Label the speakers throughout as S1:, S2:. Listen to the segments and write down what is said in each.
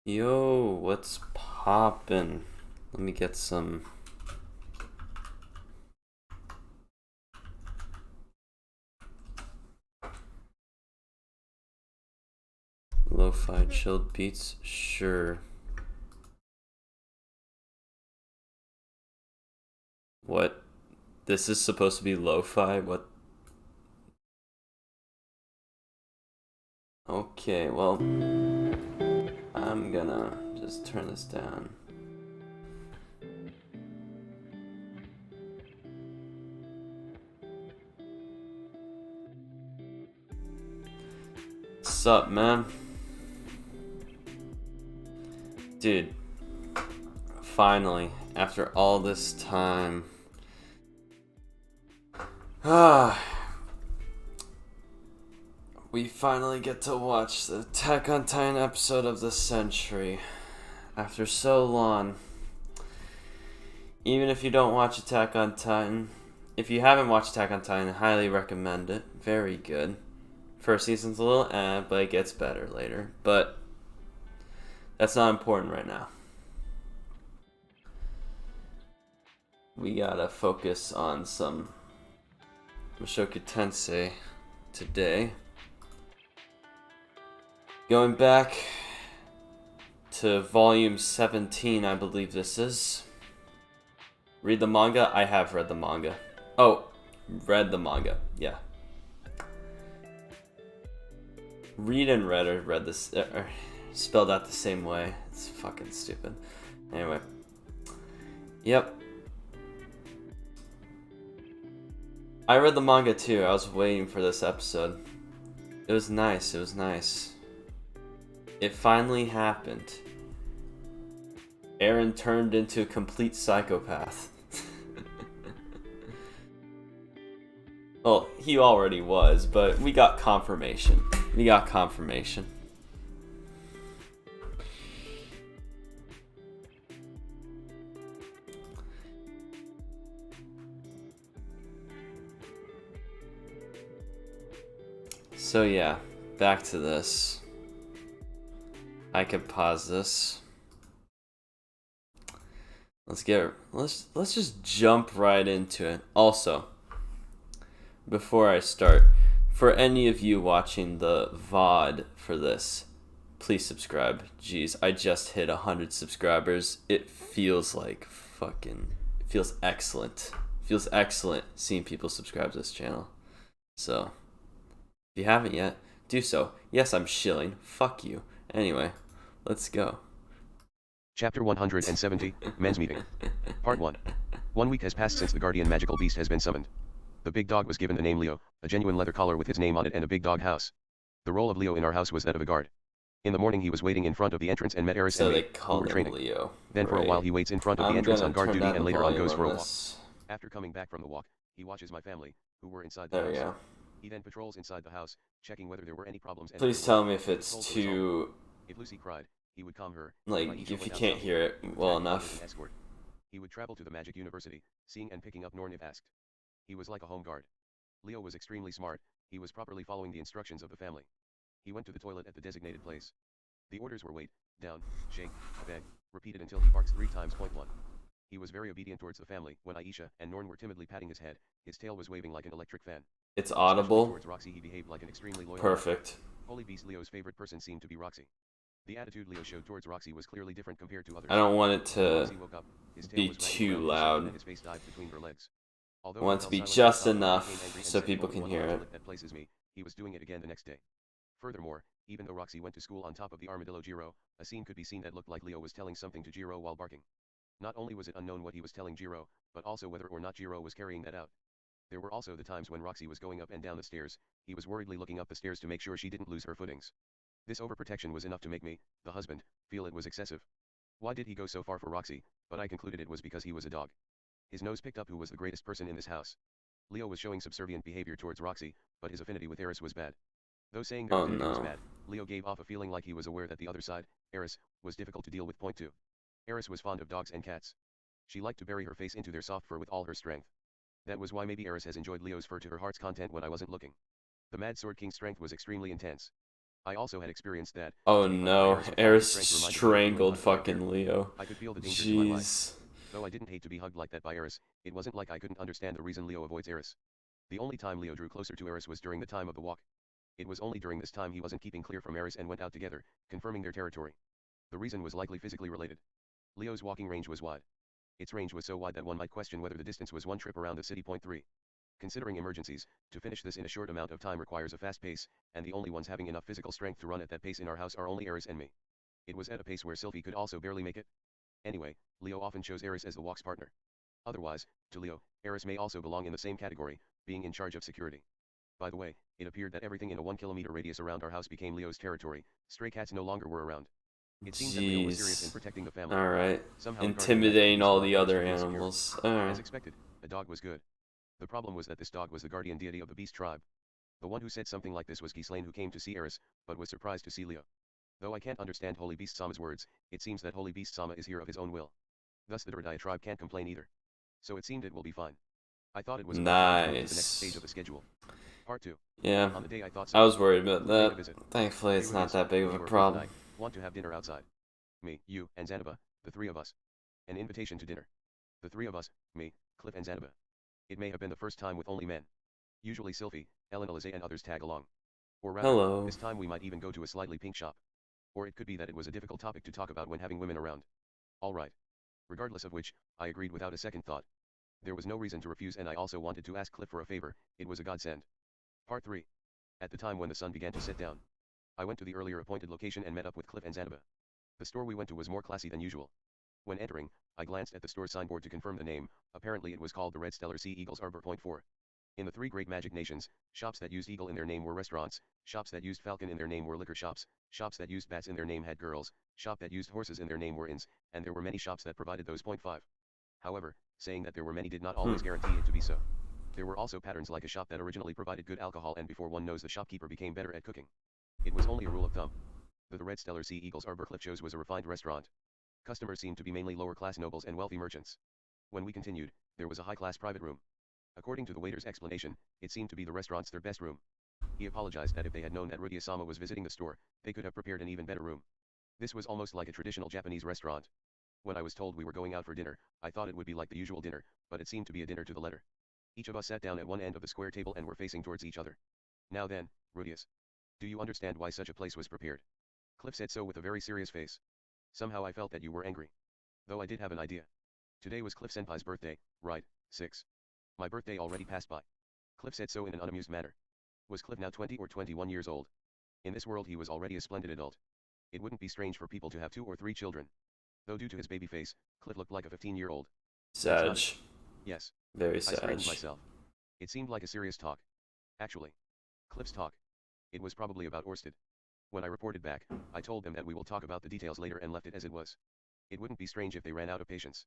S1: Yo, what's poppin'? Let me get some lo-fi chilled beats. Sure. What? This is supposed to be lo-fi? What? Okay, well, I'm gonna just turn this down. Sup, man? Dude, finally, after all this time. We finally get to watch the Attack on Titan episode of the century. After so long. Even if you don't watch Attack on Titan, if you haven't watched Attack on Titan, I highly recommend it. Very good. First season's a little but it gets better later. But that's not important right now. We gotta focus on some Mushoku Tensei today. Going back to volume 17, I believe this is. Read the manga? I have read the manga. Oh, read the manga. Yeah. Read and read or read this spelled out the same way. It's fucking stupid. Anyway. Yep. I read the manga too. I was waiting for this episode. It was nice. It was nice. It finally happened. Eren turned into a complete psychopath. Well, he already was, but we got confirmation. We got confirmation. So yeah, back to this. I could pause this. Let's just jump right into it. Also, before I start, for any of you watching the VOD for this, please subscribe. Jeez, I just hit 100 subscribers. It feels like it feels excellent. It feels excellent seeing people subscribe to this channel. So, if you haven't yet, do so. Yes, I'm shilling. Fuck you. Anyway, let's go.
S2: Chapter 170, Men's Meeting. Part 1. 1 week has passed since the guardian magical beast has been summoned. The big dog was given the name Leo, a genuine leather collar with his name on it and a big dog house. The role of Leo in our house was that of a guard. In the morning he was waiting in front of the entrance and met Eris and me, who were training.
S1: Leo.
S2: Then for a while he waits in front of the entrance on guard duty and later on goes for a walk.
S1: This.
S2: After coming back from the walk, he watches my family, who were inside the
S1: There
S2: house.
S1: we go.
S2: He then patrols inside the house, checking whether there were any problems. And
S1: Please tell me if it's too...
S2: If Lucy cried, he would calm her.
S1: Like, if you can't hear it well enough.
S2: Escort. He would travel to the Magic University, seeing and picking up Norn if asked. He was like a home guard. Leo was extremely smart. He was properly following the instructions of the family. He went to the toilet at the designated place. The orders were wait, down, shake, beg, repeated until he barks 3 times. Point 1. He was very obedient towards the family. When Aisha and Norn were timidly patting his head, his tail was waving like an electric fan.
S1: It's audible.
S2: Towards Roxy he behaved like an extremely loyal
S1: Perfect.
S2: man. Holy Beast Leo's favorite person seemed to be Roxy. The attitude Leo showed towards Roxy was clearly different compared to others.
S1: I don't want it to
S2: Roxy woke up, his tail
S1: be
S2: was
S1: too
S2: wagging
S1: loud.
S2: and his face dived between her legs.
S1: I want it to be just enough so people can hear it.
S2: That places me, he was doing it again the next day. Furthermore, even though Roxy went to school on top of the armadillo Jiro, a scene could be seen that looked like Leo was telling something to Jiro while barking. Not only was it unknown what he was telling Jiro, but also whether or not Jiro was carrying that out. There were also the times when Roxy was going up and down the stairs, he was worriedly looking up the stairs to make sure she didn't lose her footings. This overprotection was enough to make me, the husband, feel it was excessive. Why did he go so far for Roxy? But I concluded it was because he was a dog. His nose picked up who was the greatest person in this house. Leo was showing subservient behavior towards Roxy, but his affinity with Eris was bad. Though saying their affinity was bad, Leo gave off a feeling like he was aware that the other side, Eris, was difficult to deal with. Point 2. Eris was fond of dogs and cats. She liked to bury her face into their soft fur with all her strength. That was why maybe Eris has enjoyed Leo's fur to her heart's content when I wasn't looking. The Mad Sword King's strength was extremely intense. I also had experienced that,
S1: Oh
S2: getting hugged by
S1: no,
S2: Eris with
S1: Eris
S2: fighting strength reminded me of feeling
S1: strangled
S2: hugged by a bear.
S1: fucking Leo.
S2: I could feel the danger to my life.
S1: Jeez.
S2: Though I didn't hate to be hugged like that by Eris, it wasn't like I couldn't understand the reason Leo avoids Eris. The only time Leo drew closer to Eris was during the time of the walk. It was only during this time he wasn't keeping clear from Eris and went out together, confirming their territory. The reason was likely physically related. Leo's walking range was wide. Its range was so wide that one might question whether the distance was one trip around the city. Point 3. Considering emergencies, to finish this in a short amount of time requires a fast pace, and the only ones having enough physical strength to run at that pace in our house are only Eris and me. It was at a pace where SYLPHY could also barely make it. Anyway, Leo often chose Eris as the walk's partner. Otherwise, to Leo, Eris may also belong in the same category, being in charge of security. By the way, it appeared that everything in a 1 kilometer radius around our house became Leo's territory. Stray cats no longer were around. It seemed that Leo was serious in
S1: Jeez.
S2: protecting the family.
S1: Alright.
S2: Somehow the guardian had to
S1: Intimidating
S2: release
S1: all
S2: a
S1: the
S2: lot
S1: other
S2: for being secure.
S1: animals.
S2: As
S1: Alright.
S2: expected, a dog was good. The problem was that this dog was the guardian deity of the beast tribe. The one who said something like this was Ghislaine, who came to see Eris, but was surprised to see Leo. Though I can't understand Holy Beast Sama's words, it seems that Holy Beast Sama is here of his own will. Thus the Duradaya tribe can't complain either. So it seemed it will be fine. I thought it was about time to move to the next stage of the schedule. Part 2.
S1: Yeah.
S2: On the day I thought
S1: I was worried about
S2: paid a
S1: that.
S2: visit.
S1: Thankfully, it's not
S2: Perugius,
S1: that big
S2: if
S1: of a
S2: you are free
S1: problem.
S2: tonight, want to have dinner outside. Me, you, and Zanaba, the three of us. An invitation to dinner. The three of us, me, Cliff and Zanaba. It may have been the first time with only men. Usually SYLPHY, Ellen Alize and others tag along. Or rather,
S1: Hello.
S2: this time we might even go to a slightly pink shop. Or it could be that it was a difficult topic to talk about when having women around. Alright. Regardless of which, I agreed without a second thought. There was no reason to refuse, and I also wanted to ask Cliff for a favor. It was a godsend. Part 3. At the time when the sun began to set down, I went to the earlier appointed location and met up with Cliff and Zanaba. The store we went to was more classy than usual. When entering, I glanced at the store signboard to confirm the name. Apparently it was called the Red Stellar Sea Eagles Arbor. Point 4. In the three great magic nations, shops that used eagle in their name were restaurants, shops that used falcon in their name were liquor shops, shops that used bats in their name had girls, shop that used horses in their name were inns, and there were many shops that provided those. Point 5. However, saying that there were many did not always guarantee it to be so. There were also patterns, like a shop that originally provided good alcohol and before one knows the shopkeeper became better at cooking. It was only a rule of thumb. The Red Stellar Sea Eagles Arbor Cliff shows was a refined restaurant. Customers seemed to be mainly lower class nobles and wealthy merchants. When we continued, there was a high class private room. According to the waiter's explanation, it seemed to be the restaurant's third best room. He apologized that if they had known that Rudia-sama was visiting the store, they could have prepared an even better room. This was almost like a traditional Japanese restaurant. When I was told we were going out for dinner, I thought it would be like the usual dinner, but it seemed to be a dinner to the letter. Each of us sat down at one end of the square table and were facing towards each other. Now then, Rudius. Do you understand why such a place was prepared? Cliff said so with a very serious face. Somehow I felt that you were angry. Though I did have an idea. Today was Cliff Senpai's birthday, right? 6. My birthday already passed by. Cliff said so in an unamused manner. Was Cliff now 20 or 21 years old? In this world he was already a splendid adult. It wouldn't be strange for people to have 2 or 3 children. Though due to his baby face, Cliff looked like a 15-year-old.
S1: Sag.
S2: Yes.
S1: Very
S2: I straightened
S1: sag.
S2: myself. It seemed like a serious talk. Actually. Cliff's talk. It was probably about Orsted. When I reported back, I told them that we will talk about the details later and left it as it was. It wouldn't be strange if they ran out of patience.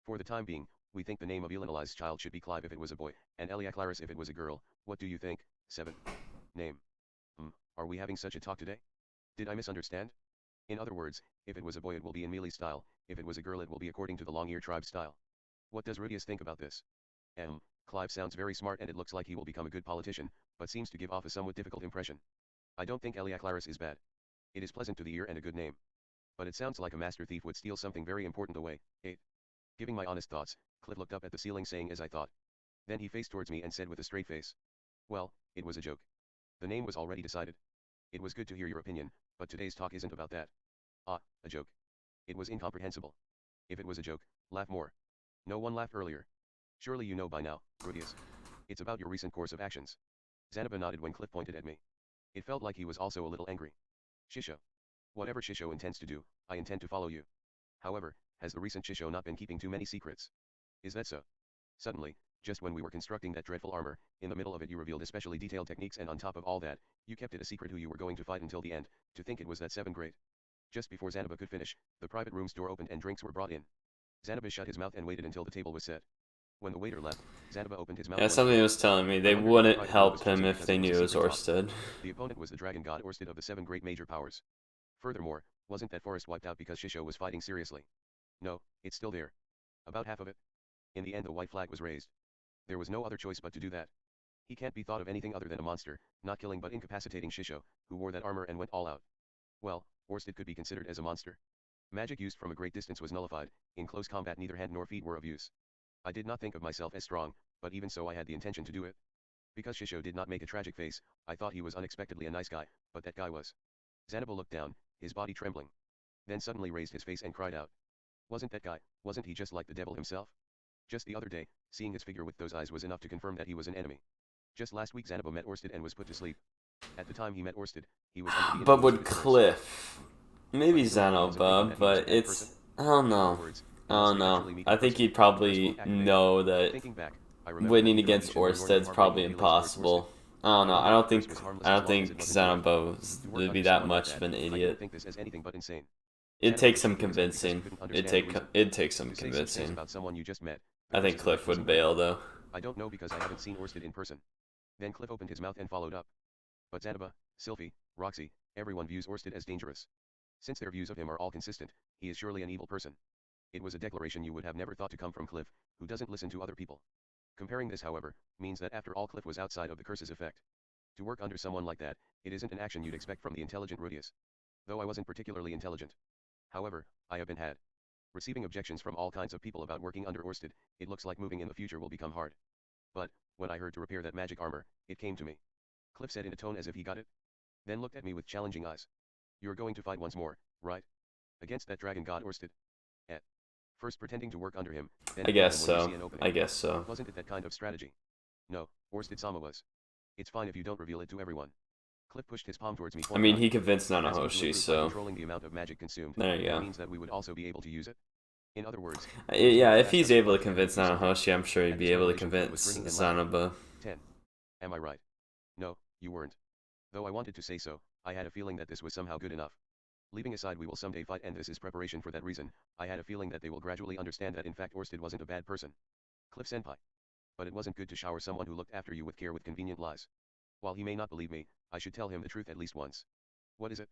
S2: For the time being, we think the name of Elenali's child should be Clive if it was a boy, and Eliaclaris if it was a girl. What do you think? 7. Name. Are we having such a talk today? Did I misunderstand? In other words, if it was a boy it will be in melee style, if it was a girl it will be according to the long-ear tribe style. What does Rudius think about this? Clive sounds very smart and it looks like he will become a good politician, but seems to give off a somewhat difficult impression. I don't think Eliaclaris is bad. It is pleasant to the ear and a good name. But it sounds like a master thief would steal something very important away. 8. Giving my honest thoughts, Cliff looked up at the ceiling saying as I thought. Then he faced towards me and said with a straight face. Well, it was a joke. The name was already decided. It was good to hear your opinion, but today's talk isn't about that. Ah, a joke. It was incomprehensible. If it was a joke, laugh more. No one laughed earlier. Surely you know by now, Rudius. It's about your recent course of actions. Zanaba nodded when Cliff pointed at me. It felt like he was also a little angry. Shisho. Whatever Shisho intends to do, I intend to follow you. However, has the recent Shisho not been keeping too many secrets? Is that so? Suddenly, just when we were constructing that dreadful armor, in the middle of it you revealed especially detailed techniques, and on top of all that, you kept it a secret who you were going to fight until the end. To think it was that 7 great. Just before Zanaba could finish, the private room's door opened and drinks were brought in. Zanaba shut his mouth and waited until the table was set. When the waiter left, Zanaba opened his mouth.
S1: Yeah, something was telling me they wouldn't help him if they knew it was Orsted.
S2: The opponent was the dragon god Orsted of the 7 great major powers. Furthermore, wasn't that forest wiped out because Shisho was fighting seriously? No, it's still there. About half of it. In the end the white flag was raised. There was no other choice but to do that. He can't be thought of anything other than a monster, not killing but incapacitating Shisho, who wore that armor and went all out. Well, Orsted could be considered as a monster. Magic used from a great distance was nullified, in close combat neither hand nor feet were of use. I did not think of myself as strong, but even so I had the intention to do it. Because Shisho did not make a tragic face, I thought he was unexpectedly a nice guy, but that guy was. Zanabo looked down, his body trembling. Then suddenly raised his face and cried out. Wasn't he just like the devil himself? Just the other day, seeing his figure with those eyes was enough to confirm that he was an enemy. Just last week Zanabo met Orsted and was put to sleep. At the time he met Orsted, he was under the
S1: But
S2: influence
S1: would
S2: of the curse.
S1: Cliff, maybe
S2: But still, he wasn't thinking
S1: Zanoba,
S2: that he was
S1: but
S2: a bad
S1: it's,
S2: person.
S1: I don't
S2: In
S1: know.
S2: other words,
S1: I
S2: unless
S1: don't
S2: we
S1: know.
S2: actually meet
S1: I
S2: the
S1: think
S2: person,
S1: he'd
S2: the curse
S1: probably
S2: won't activate.
S1: know that
S2: Thinking back, I remember
S1: winning
S2: that
S1: against
S2: Perugius was warning
S1: Orsted's
S2: him
S1: probably
S2: heartbreaking feelings towards
S1: impossible.
S2: Orsted.
S1: I don't know.
S2: I
S1: I
S2: wondered
S1: don't
S2: if the
S1: think
S2: curse was harmless
S1: I
S2: as
S1: don't
S2: long as
S1: think
S2: it wasn't damaging.
S1: Zanabo
S2: To work
S1: would
S2: under
S1: be that
S2: someone like
S1: much of
S2: that,
S1: an
S2: I didn't
S1: idiot.
S2: think this as anything but insane.
S1: It'd
S2: Zanabo
S1: take
S2: was
S1: some
S2: stupid as hell because he
S1: convincing.
S2: couldn't
S1: It'd
S2: understand the reason.
S1: it'd take some
S2: To say such things
S1: convincing.
S2: about someone you just met, the
S1: I
S2: curse
S1: think
S2: is
S1: Cliff
S2: like
S1: would
S2: losing
S1: bail
S2: blood.
S1: though.
S2: I don't know because I haven't seen Orsted in person. Then Cliff opened his mouth and followed up. But Zanaba, SYLPHY, Roxy, everyone views Orsted as dangerous. Since their views of him are all consistent, he is surely an evil person. It was a declaration you would have never thought to come from Cliff, who doesn't listen to other people. Comparing this, however, means that after all Cliff was outside of the curse's effect. To work under someone like that, it isn't an action you'd expect from the intelligent Rudius. Though I wasn't particularly intelligent. However, I have been had. Receiving objections from all kinds of people about working under Orsted, it looks like moving in the future will become hard. But, when I heard to repair that magic armor, it came to me. Cliff said in a tone as if he got it. Then looked at me with challenging eyes. You're going to fight once more, right? Against that dragon god Orsted? At first pretending to work under him, then
S1: I
S2: kill
S1: guess
S2: him when you
S1: so.
S2: see an opening.
S1: I guess so.
S2: Wasn't it that kind of strategy? No, Orsted-sama was. It's fine if you don't reveal it to everyone. Cliff pushed his palm towards me.
S1: I mean, he
S2: Point
S1: convinced
S2: asking to
S1: Nanahoshi,
S2: improve by
S1: so
S2: controlling the amount of magic consumed,
S1: there you
S2: that
S1: go.
S2: means that we would also be able to use it. In other words,
S1: Yeah, if
S2: asked
S1: he's
S2: us
S1: able to
S2: together
S1: convince
S2: do something.
S1: Nanahoshi, I'm sure he'd
S2: At
S1: be
S2: this
S1: able to
S2: revelation, Cliff was
S1: convince
S2: grinning and laughing.
S1: Zanaba.
S2: 10. Am I right? No, you weren't. Though I wanted to say so, I had a feeling that this was somehow good enough. Leaving aside we will someday fight and this is preparation for that reason, I had a feeling that they will gradually understand that in fact Orsted wasn't a bad person. Cliff Senpai. But it wasn't good to shower someone who looked after you with care with convenient lies. While he may not believe me, I should tell him the truth at least once. What is it?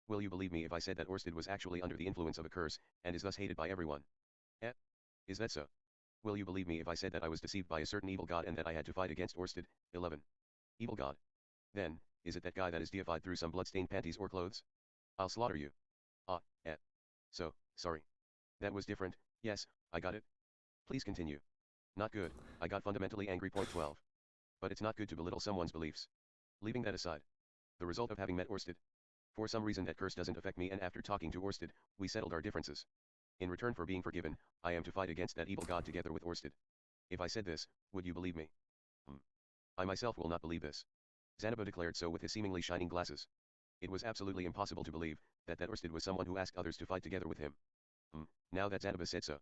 S2: Will you believe me if I said that Orsted was actually under the influence of a curse, and is thus hated by everyone? Eh? Is that so? Will you believe me if I said that I was deceived by a certain evil god and that I had to fight against Orsted? 11. Evil god. Then, is it that guy that is deified through some blood-stained panties or clothes? I'll slaughter you. So, sorry. That was different, yes, I got it. Please continue. Not good, I got fundamentally angry. Point 12. But it's not good to belittle someone's beliefs. Leaving that aside. The result of having met Orsted. For some reason that curse doesn't affect me and after talking to Orsted, we settled our differences. In return for being forgiven, I am to fight against that evil god together with Orsted. If I said this, would you believe me? I myself will not believe this. Zanaba declared so with his seemingly shining glasses. It was absolutely impossible to believe that Orsted was someone who asked others to fight together with him. Now that Zanaba said so.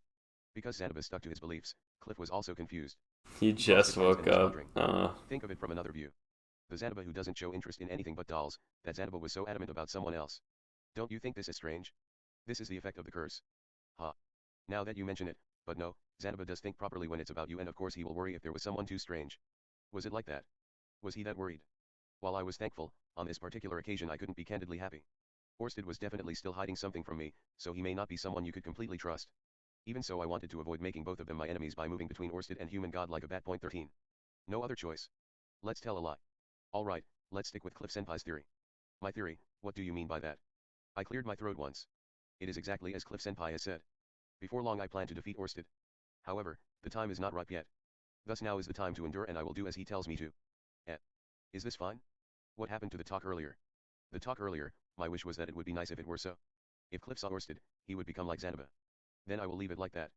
S2: Because Zanaba stuck to his beliefs, Cliff was also confused.
S1: He just woke up.
S2: Think of it from another view. The Zanaba who doesn't show interest in anything but dolls, that Zanaba was so adamant about someone else. Don't you think this is strange? This is the effect of the curse. Now that you mention it, but no, Zanaba does think properly when it's about you and of course he will worry if there was someone too strange. Was it like that? Was he that worried? While I was thankful, on this particular occasion I couldn't be candidly happy. Orsted was definitely still hiding something from me, so he may not be someone you could completely trust. Even so I wanted to avoid making both of them my enemies by moving between Orsted and human god like a bat. Point 13. No other choice. Let's tell a lie. Alright, let's stick with Cliff Senpai's theory. My theory, what do you mean by that? I cleared my throat once. It is exactly as Cliff Senpai has said. Before long I plan to defeat Orsted. However, the time is not ripe yet. Thus now is the time to endure and I will do as he tells me to. Is this fine? What happened to the talk earlier? The talk earlier, my wish was that it would be nice if it were so. If Cliff saw Orsted, he would become like Zanaba. Then I will leave it like that.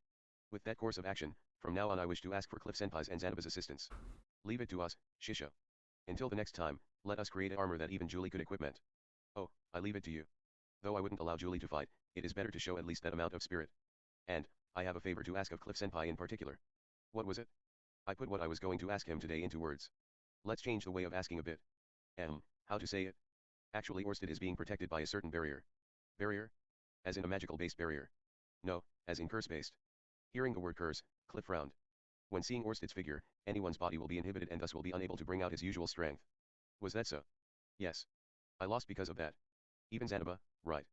S2: With that course of action, from now on I wish to ask for Cliff Senpai's and Zanaba's assistance. Leave it to us, Shisho. Until the next time, let us create armor that even Julie could equipment. Oh, I leave it to you. Though I wouldn't allow Julie to fight, it is better to show at least that amount of spirit. And, I have a favor to ask of Cliff Senpai in particular. What was it? I put what I was going to ask him today into words. Let's change the way of asking a bit. How to say it? Actually Orsted is being protected by a certain barrier. Barrier? As in a magical-based barrier. No, as in curse-based. Hearing the word curse, Cliff frowned. When seeing Orsted's figure, anyone's body will be inhibited and thus will be unable to bring out his usual strength. Was that so? Yes. I lost because of that. Even Zanaba, right.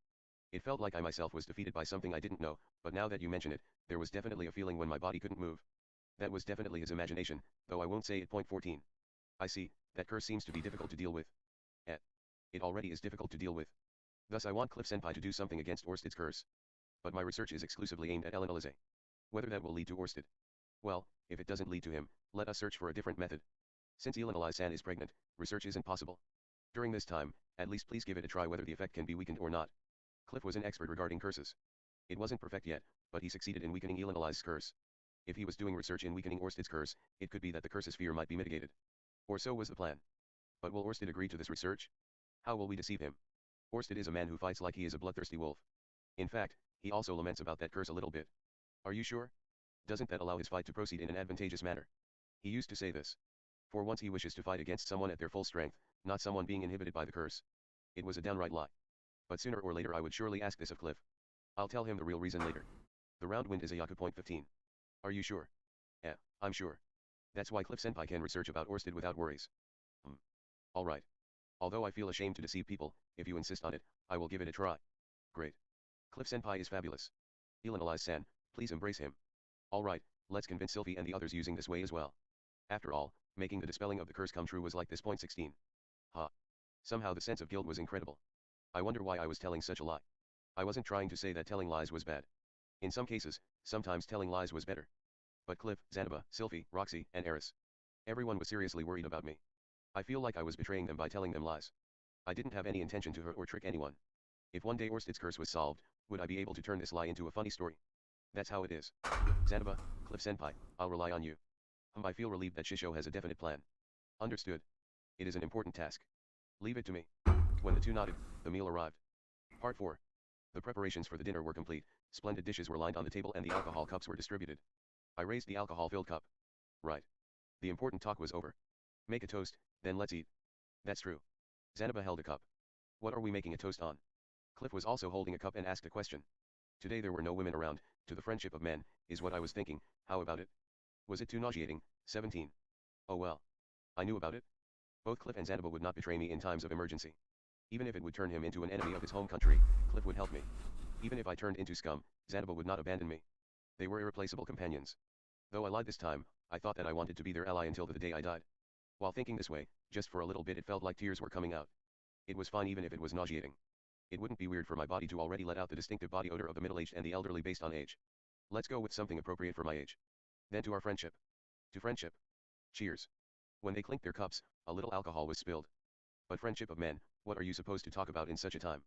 S2: It felt like I myself was defeated by something I didn't know, but now that you mention it, there was definitely a feeling when my body couldn't move. That was definitely his imagination, though I won't say it. Point 14. I see, that curse seems to be difficult to deal with. It already is difficult to deal with. Thus I want Cliff Senpai to do something against Orsted's curse. But my research is exclusively aimed at Elinalize. Whether that will lead to Orsted. Well, if it doesn't lead to him, let us search for a different method. Since Elinalize-san is pregnant, research isn't possible. During this time, at least please give it a try whether the effect can be weakened or not. Cliff was an expert regarding curses. It wasn't perfect yet, but he succeeded in weakening Elinalize's curse. If he was doing research in weakening Orsted's curse, it could be that the curse's fear might be mitigated. Or so was the plan. But will Orsted agree to this research? How will we deceive him? Orsted is a man who fights like he is a bloodthirsty wolf. In fact, he also laments about that curse a little bit. Are you sure? Doesn't that allow his fight to proceed in an advantageous manner? He used to say this. For once he wishes to fight against someone at their full strength, not someone being inhibited by the curse. It was a downright lie. But sooner or later I would surely ask this of Cliff. I'll tell him the real reason later. The round wind is a Yaku point 15. Are you sure? Yeah, I'm sure. That's why Cliff Senpai can research about Orsted without worries. Alright. Although I feel ashamed to deceive people, if you insist on it, I will give it a try. Great. Cliff Senpai is fabulous. Elinalize-san, please embrace him. Alright, let's convince SYLPHY and the others using this way as well. After all, making the dispelling of the curse come true was like this point 16. Somehow the sense of guilt was incredible. I wonder why I was telling such a lie. I wasn't trying to say that telling lies was bad. In some cases, sometimes telling lies was better. But Cliff, Zanaba, SYLPHY, Roxy, and Eris. Everyone was seriously worried about me. I feel like I was betraying them by telling them lies. I didn't have any intention to hurt or trick anyone. If one day Orsted's curse was solved, would I be able to turn this lie into a funny story? That's how it is. Zanaba, Cliff Senpai, I'll rely on you. I feel relieved that Shisho has a definite plan. Understood. It is an important task. Leave it to me. When the two nodded, the meal arrived. Part 4. The preparations for the dinner were complete, splendid dishes were lined on the table and the alcohol cups were distributed. I raised the alcohol-filled cup. Right. The important talk was over. Make a toast, then let's eat. That's true. Zanaba held a cup. What are we making a toast on? Cliff was also holding a cup and asked a question. Today there were no women around, to the friendship of men, is what I was thinking, how about it? Was it too nauseating? 17. Oh well. I knew about it. Both Cliff and Zanaba would not betray me in times of emergency. Even if it would turn him into an enemy of his home country, Cliff would help me. Even if I turned into scum, Zanaba would not abandon me. They were irreplaceable companions. Though I lied this time, I thought that I wanted to be their ally until the day I died. While thinking this way, just for a little bit it felt like tears were coming out. It was fine even if it was nauseating. It wouldn't be weird for my body to already let out the distinctive body odor of the middle-aged and the elderly based on age. Let's go with something appropriate for my age. Then to our friendship. To friendship. Cheers. When they clinked their cups, a little alcohol was spilled. But friendship of men, what are you supposed to talk about in such a time?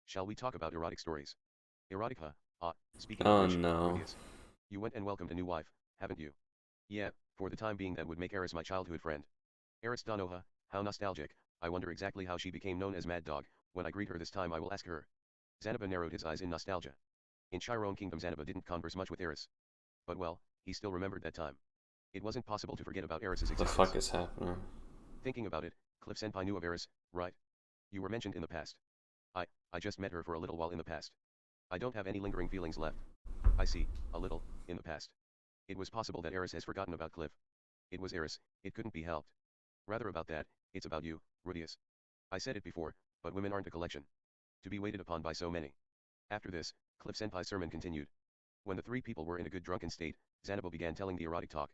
S2: Shall we talk about erotic stories? Erotica? Speaking of which,
S1: no.
S2: Perugius. You went and welcomed a new wife, haven't you? Yeah, for the time being that would make Eris my childhood friend. Eris Donoha, how nostalgic, I wonder exactly how she became known as Mad Dog. When I greet her this time I will ask her. Zanaba narrowed his eyes in nostalgia. In Chiron Kingdom Zanaba didn't converse much with Eris. But well, he still remembered that time. It wasn't possible to forget about Eris's existence.
S1: The fuck is happening?
S2: Thinking about it, Cliff Senpai knew of Eris, right? You were mentioned in the past. I just met her for a little while in the past. I don't have any lingering feelings left. I see, a little, in the past. It was possible that Eris has forgotten about Cliff. It was Eris, it couldn't be helped. Rather about that, it's about you, Rudius. I said it before, but women aren't a collection. To be waited upon by so many. After this, Cliff Senpai's sermon continued. When the three people were in a good drunken state, Zanaba began telling the erotic talk.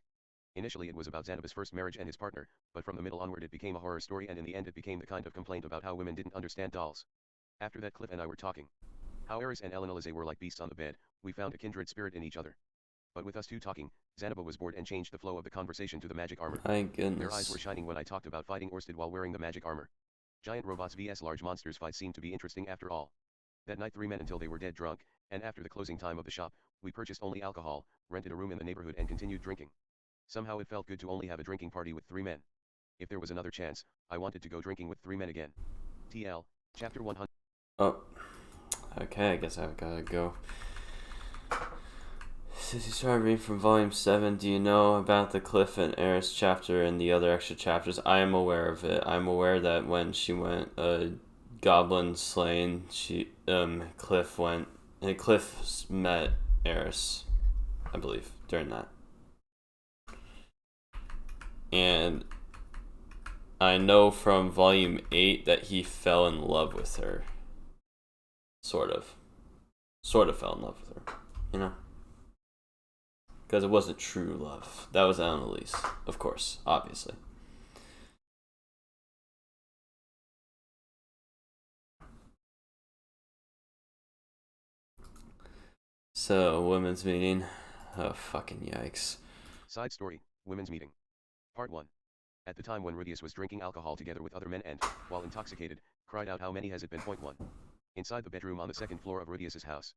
S2: Initially it was about Zanaba's first marriage and his partner, but from the middle onward it became a horror story and in the end it became the kind of complaint about how women didn't understand dolls. After that Cliff and I were talking. How Eris and Elinalize were like beasts on the bed, we found a kindred spirit in each other. But with us two talking, Zanaba was bored and changed the flow of the conversation to the magic armor.
S1: My goodness.
S2: Their eyes were shining when I talked about fighting Orsted while wearing the magic armor. Giant robots vs large monsters fight seemed to be interesting after all. That night 3 men until they were dead drunk, and after the closing time of the shop, we purchased only alcohol, rented a room in the neighborhood and continued drinking. Somehow it felt good to only have a drinking party with 3 men. If there was another chance, I wanted to go drinking with 3 men again. TL, Chapter 100.
S1: Oh. Okay, I guess I've gotta go. Since you started reading from Volume 7, do you know about the Cliff and Eris chapter and the other extra chapters? I am aware of it. I'm aware that when she went goblin slaying, Cliff met Eris, I believe, during that. And I know from Volume 8 that he fell in love with her. Sort of fell in love with her, you know? Because it wasn't true love. That was Annalise, of course, obviously. So, women's meeting. Oh, fucking yikes.
S2: Side story, women's meeting. Part 1. At the time when Rudius was drinking alcohol together with other men and, while intoxicated, cried out how many has it been. Point 1. Inside the bedroom on the second floor of Rudius's house.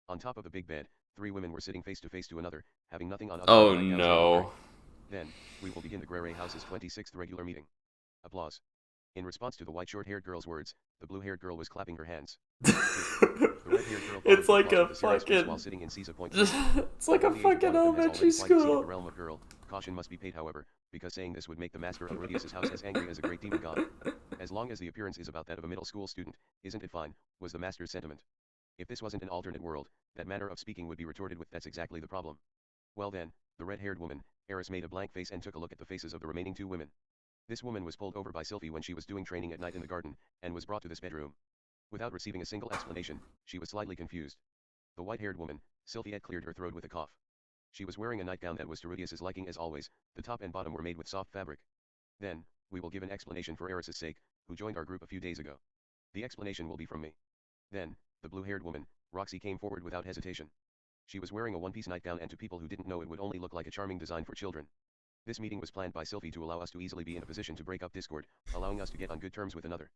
S2: On top of the big bed, 3 women were sitting face to face to another, having nothing on other than
S1: Oh
S2: their nightgowns and wearing.
S1: no.
S2: Then, we will begin the Grey House's 26th regular meeting. Applause. In response to the white short-haired girl's words, the blue-haired girl was clapping her hands. The red-haired girl
S1: It's
S2: followed
S1: like
S2: the
S1: a
S2: applause with a serious face
S1: fucking.
S2: while sitting in Caesar. Point 2.
S1: It's like a
S2: Although the age of
S1: fucking
S2: one of them has
S1: elementary
S2: already quite exceeded the
S1: school.
S2: realm of girl, caution must be paid however, because saying this would make the master of Rudius's house as angry as a great demon god. As long as the appearance is about that of a middle school student, isn't it fine, was the master's sentiment. If this wasn't an alternate world, that manner of speaking would be retorted with that's exactly the problem. Well then, the red-haired woman, Eris made a blank face and took a look at the faces of the remaining 2 women. This woman was pulled over by SYLPHY when she was doing training at night in the garden, and was brought to this bedroom. Without receiving a single explanation, she was slightly confused. The white-haired woman, SYLPHY had cleared her throat with a cough. She was wearing a nightgown that was to Rudius's liking as always, the top and bottom were made with soft fabric. Then, we will give an explanation for Eris's sake, who joined our group a few days ago. The explanation will be from me. Then, the blue-haired woman, Roxy came forward without hesitation. She was wearing a one-piece nightgown and to people who didn't know it would only look like a charming design for children. This meeting was planned by SYLPHY to allow us to easily be in a position to break up discord, allowing us to get on good terms with another.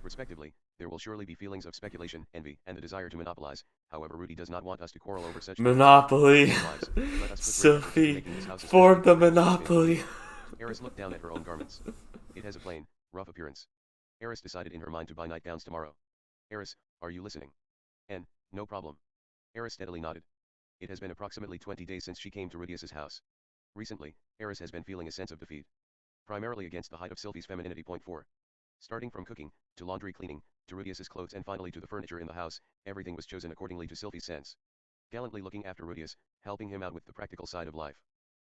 S2: Respectively, there will surely be feelings of speculation, envy, and the desire to monopolize. However, Rudy does not want us to quarrel over such
S1: Monopoly.
S2: lives. Let us put great effort into
S1: SYLPHY
S2: making this house
S1: formed the
S2: especially
S1: monopoly.
S2: Eris looked down at her own garments. It has a plain, rough appearance. Eris decided in her mind to buy nightgowns tomorrow. Eris, are you listening? And, no problem. Eris steadily nodded. It has been approximately 20 days since she came to Rudius's house. Recently, Eris has been feeling a sense of defeat. Primarily against the height of SYLPHY's femininity. Point 4. Starting from cooking, to laundry cleaning, to Rudius's clothes and finally to the furniture in the house, everything was chosen accordingly to SYLPHY's sense. Gallantly looking after Rudius, helping him out with the practical side of life.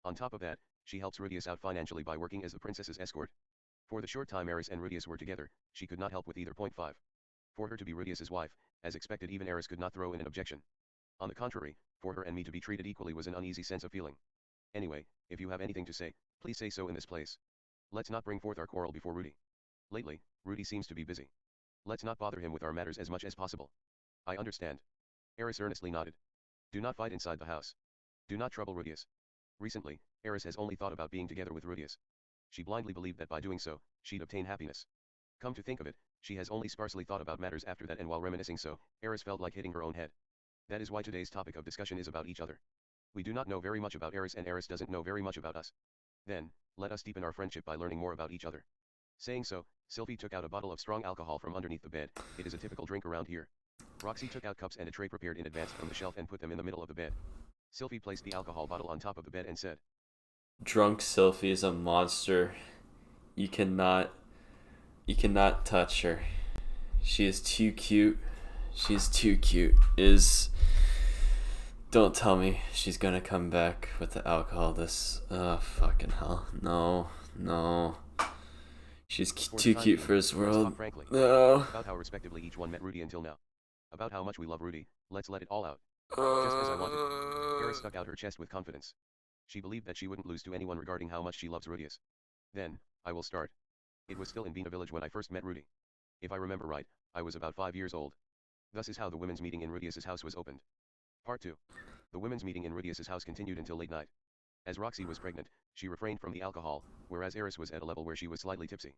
S2: On top of that, she helps Rudius out financially by working as the princess's escort. For the short time Eris and Rudius were together, she could not help with either. Point 5. For her to be Rudius's wife, as expected even Eris could not throw in an objection. On the contrary, for her and me to be treated equally was an uneasy sense of feeling. Anyway, if you have anything to say, please say so in this place. Let's not bring forth our quarrel before Rudy. Lately, Rudy seems to be busy. Let's not bother him with our matters as much as possible. I understand. Eris earnestly nodded. Do not fight inside the house. Do not trouble Rudius. Recently, Eris has only thought about being together with Rudius. She blindly believed that by doing so, she'd obtain happiness. Come to think of it, she has only sparsely thought about matters after that, and while reminiscing so, Eris felt like hitting her own head. That is why today's topic of discussion is about each other. We do not know very much about Eris and Eris doesn't know very much about us. Then, let us deepen our friendship by learning more about each other. Saying so, SYLPHY took out a bottle of strong alcohol from underneath the bed. It is a typical drink around here. Roxy took out cups and a tray prepared in advance from the shelf and put them in the middle of the bed. SYLPHY placed the alcohol bottle on top of the bed and said,
S1: Drunk SYLPHY is a monster. You cannot touch her. She is too cute. She's too cute. Don't tell me she's gonna come back with the alcohol. Fucking hell. No. She's too cute for this world.
S2: Frankly,
S1: No.
S2: about how respectively each one met Rudy until now. About how much we love Rudy, let's let it all out. Just as I wanted. Eris stuck out her chest with confidence. She believed that she wouldn't lose to anyone regarding how much she loves Rudius. Then, I will start. It was still in Vina village when I first met Rudy. If I remember right, I was about 5 years old. Thus is how the women's meeting in Rudius's house was opened. Part 2. The women's meeting in Rudius's house continued until late night. As Roxy was pregnant, she refrained from the alcohol, whereas Eris was at a level where she was slightly tipsy.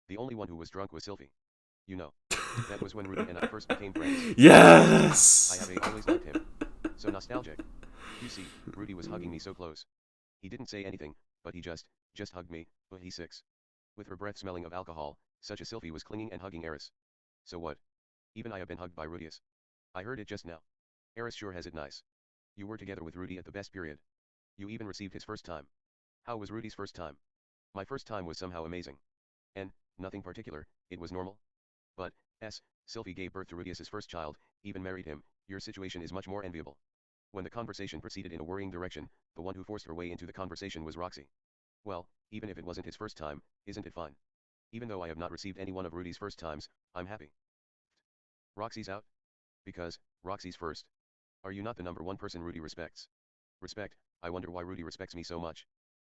S2: The only one who was drunk was SYLPHY. You know, that was when Rudy and I first became friends.
S1: Yes!
S2: I have always liked him. So nostalgic. You see, Rudy was hugging me so close. He didn't say anything, but he just hugged me, but he's 6. With her breath smelling of alcohol, such as SYLPHY was clinging and hugging Eris. So what? Even I have been hugged by Rudius. I heard it just now. Eris sure has it nice. You were together with Rudy at the best period. You even received his first time. How was Rudy's first time? My first time was somehow amazing. And, nothing particular, it was normal. But, SYLPHY gave birth to Rudius's first child, even married him. Your situation is much more enviable. When the conversation proceeded in a worrying direction, the one who forced her way into the conversation was Roxy. Well, even if it wasn't his first time, isn't it fine? Even though I have not received any one of Rudy's first times, I'm happy. Roxy's out? Because, Roxy's first. Are you not the number one person Rudy respects? Respect, I wonder why Rudy respects me so much.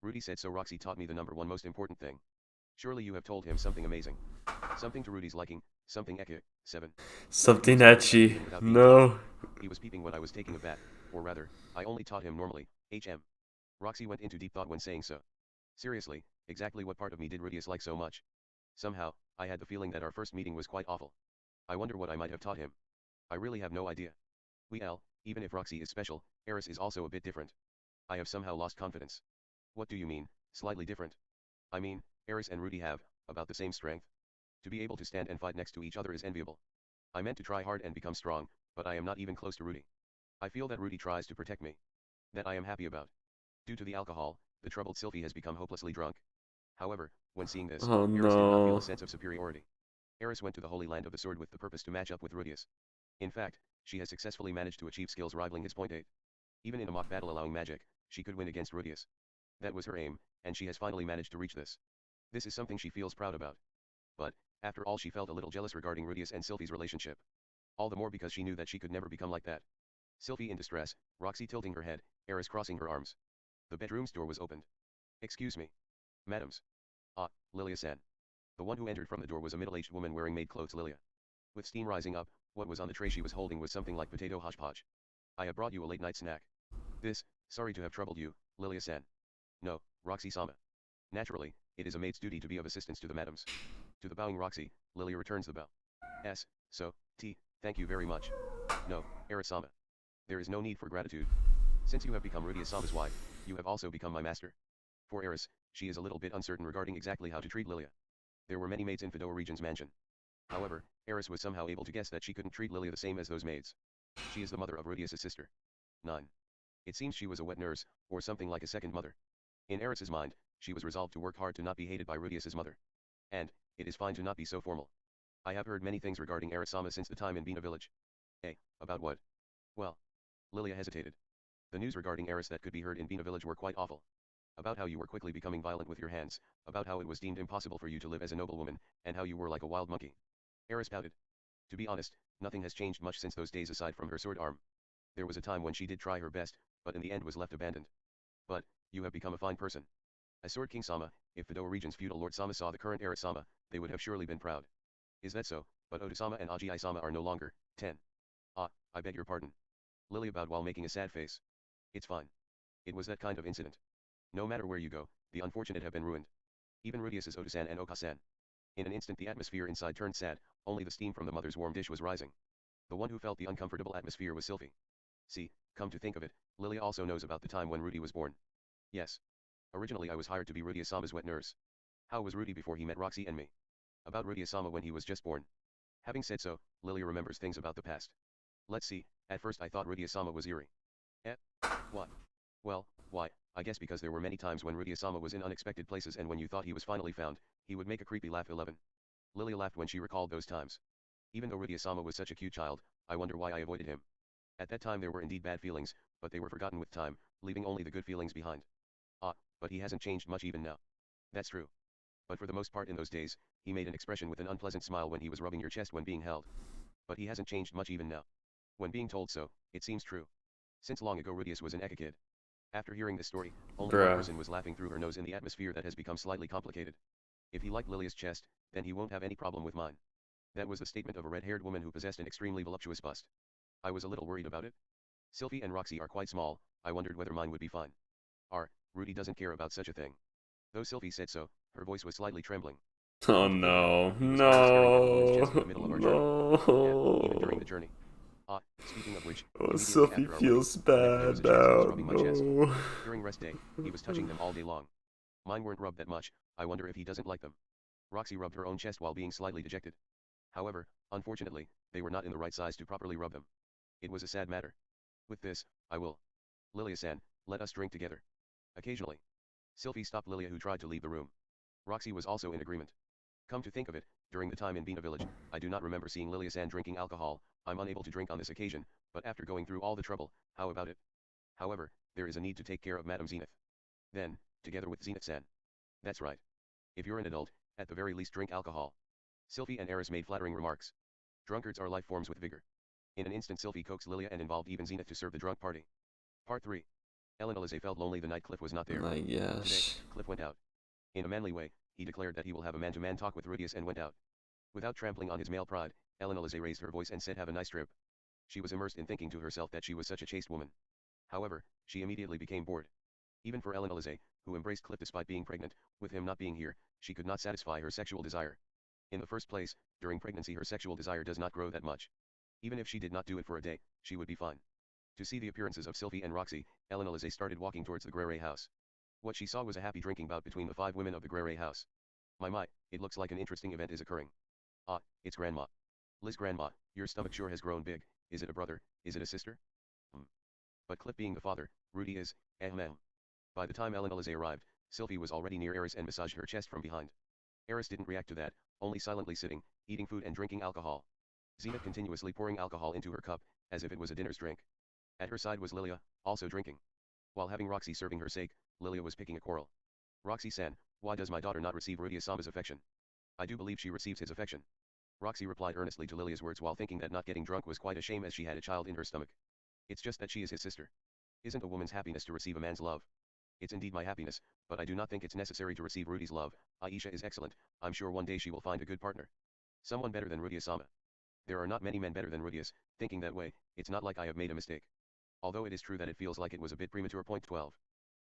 S2: Rudy said so. Roxy taught me the number one most important thing. Surely you have told him something amazing. Something to Rudy's liking, something 7.
S1: Something etchy. No.
S2: He was peeping when I was taking a bath, Or rather, I only taught him normally, HM. Roxy went into deep thought when saying so. Seriously, exactly what part of me did Rudius like so much? Somehow, I had the feeling that our first meeting was quite awful. I wonder what I might have taught him. I really have no idea. Even if Roxy is special, Eris is also a bit different. I have somehow lost confidence. What do you mean, slightly different? I mean, Eris and Rudy have about the same strength. To be able to stand and fight next to each other is enviable. I meant to try hard and become strong, but I am not even close to Rudy. I feel that Rudy tries to protect me. That I am happy about. Due to the alcohol, the troubled SYLPHY has become hopelessly drunk. However, when seeing this,
S1: Oh
S2: Eris did not feel
S1: no.
S2: a sense of superiority. Eris went to the Holy Land of the Sword with the purpose to match up with Rudius. In fact, she has successfully managed to achieve skills rivaling his point 8. Even in a mock battle allowing magic, she could win against Rudius. That was her aim, and she has finally managed to reach this. This is something she feels proud about. But, after all, she felt a little jealous regarding Rudius and SYLPHY's relationship. All the more because she knew that she could never become like that. SYLPHY in distress, Roxy tilting her head, Eris crossing her arms. The bedroom's door was opened. Excuse me. Madams. Ah, Lilia-san. The one who entered from the door was a middle-aged woman wearing maid clothes. Lilia. With steam rising up, what was on the tray she was holding was something like potato hodgepodge. I have brought you a late-night snack. Sorry to have troubled you, Lilia-san. No, Roxy-sama. Naturally, it is a maid's duty to be of assistance to the madams. To the bowing Roxy, Lilia returns the bow. Thank you very much. No, Eris-sama. There is no need for gratitude. Since you have become Rudius-sama's wife, you have also become my master. For Eris, she is a little bit uncertain regarding exactly how to treat Lilia. There were many maids in Fidoa Region's mansion. However, Eris was somehow able to guess that she couldn't treat Lilia the same as those maids. She is the mother of Rudius' sister. 9. It seems she was a wet nurse, or something like a second mother. In Eris's mind, she was resolved to work hard to not be hated by Rudius' mother. And, it is fine to not be so formal. I have heard many things regarding Eris-sama since the time in Bina village. About what? Well. Lilia hesitated. The news regarding Eris that could be heard in Bina village were quite awful. About how you were quickly becoming violent with your hands, about how it was deemed impossible for you to live as a noblewoman, and how you were like a wild monkey. Eris pouted. To be honest, nothing has changed much since those days aside from her sword arm. There was a time when she did try her best, but in the end was left abandoned. But, you have become a fine person. As Sword King-sama, if Fidoa Region's feudal Lord Sama saw the current Eris-sama, they would have surely been proud. Is that so? But Oda-sama and Agi-sama are no longer. 10. Ah, I beg your pardon. Lilia bowed while making a sad face. It's fine. It was that kind of incident. No matter where you go, the unfortunate have been ruined. Even Rudius's Oda-san and Oka-san. In an instant the atmosphere inside turned sad, only the steam from the mother's warm dish was rising. The one who felt the uncomfortable atmosphere was SYLPHY. See, come to think of it, Lilia also knows about the time when Rudy was born. Yes. Originally I was hired to be Rudius-sama's wet nurse. How was Rudy before he met Roxy and me? About Rudius-sama when he was just born. Having said so, Lilia remembers things about the past. Let's see, at first I thought Rudius-sama was eerie. What? Well, why, I guess because there were many times when Rudius-sama was in unexpected places and when you thought he was finally found, he would make a creepy laugh. 11. Lilia laughed when she recalled those times. Even though Rudius-sama was such a cute child, I wonder why I avoided him. At that time there were indeed bad feelings, but they were forgotten with time, leaving only the good feelings behind. But he hasn't changed much even now. That's true. But for the most part in those days, he made an expression with an unpleasant smile when he was rubbing your chest when being held. But he hasn't changed much even now. When being told so, it seems true. Since long ago Rudius was an Eka kid. After hearing this story, only one person was laughing through her nose in the atmosphere that has become slightly complicated. If he liked Lilia's chest, then he won't have any problem with mine. That was the statement of a red-haired woman who possessed an extremely voluptuous bust. I was a little worried about it. SYLPHY and Roxy are quite small, I wondered whether mine would be fine. Rudy doesn't care about such a thing. Though SYLPHY said so, her voice was slightly trembling.
S1: Oh no, no, no.
S2: Even during the journey. Speaking of which,
S1: Oh,
S2: immediately
S1: SYLPHY
S2: after our
S1: feels
S2: wedding, I met there was a chest that was
S1: bad
S2: rubbing my
S1: now.
S2: chest.
S1: No.
S2: During rest day, he was touching them all day long. Mine weren't rubbed that much, I wonder if he doesn't like them. Roxy rubbed her own chest while being slightly dejected. However, unfortunately, they were not in the right size to properly rub them. It was a sad matter. With this, I will. Lilia-san, let us drink together. Occasionally. SYLPHY stopped Lilia who tried to leave the room. Roxy was also in agreement. Come to think of it, during the time in Bina village, I do not remember seeing Lilia-san drinking alcohol. I'm unable to drink on this occasion, but after going through all the trouble, how about it? However, there is a need to take care of Madame Zenith. Then, together with Zenith-san. That's right. If you're an adult, at the very least drink alcohol. SYLPHY and Eris made flattering remarks. Drunkards are life forms with vigor. In an instant SYLPHY coaxed Lilia and involved even Zenith to serve the drunk party. Part 3. Elise felt lonely the night Cliff was not there.
S1: My
S2: Today,
S1: gosh.
S2: Cliff went out. In a manly way, he declared that he will have a man-to-man talk with Rudius and went out. Without trampling on his male pride, Elise raised her voice and said have a nice trip. She was immersed in thinking to herself that she was such a chaste woman. However, she immediately became bored. Even for Elise, who embraced Cliff despite being pregnant, with him not being here, she could not satisfy her sexual desire. In the first place, during pregnancy her sexual desire does not grow that much. Even if she did not do it for a day, she would be fine. To see the appearances of SYLPHY and Roxy, Elise started walking towards the Grere house. What she saw was a happy drinking bout between the 5 women of the Grere house. My, it looks like an interesting event is occurring. Ah, it's Grandma. Liz Grandma, your stomach sure has grown big. Is it a brother? Is it a sister? But Cliff being the father, Rudy is, By the time Elise arrived, SYLPHY was already near Eris and massaged her chest from behind. Eris didn't react to that, only silently sitting, eating food and drinking alcohol. Zenith continuously pouring alcohol into her cup, as if it was a dinner's drink. At her side was Lilia, also drinking. While having Roxy serving her sake, Lilia was picking a quarrel. Roxy-san, why does my daughter not receive Rudia-sama's affection? I do believe she receives his affection. Roxy replied earnestly to Lilia's words while thinking that not getting drunk was quite a shame as she had a child in her stomach. It's just that she is his sister. Isn't a woman's happiness to receive a man's love? It's indeed my happiness, but I do not think it's necessary to receive Rudy's love. Aisha is excellent, I'm sure one day she will find a good partner. Someone better than Rudia-sama. There are not many men better than Rudius, thinking that way, it's not like I have made a mistake. Although it is true that it feels like it was a bit premature. Point 12.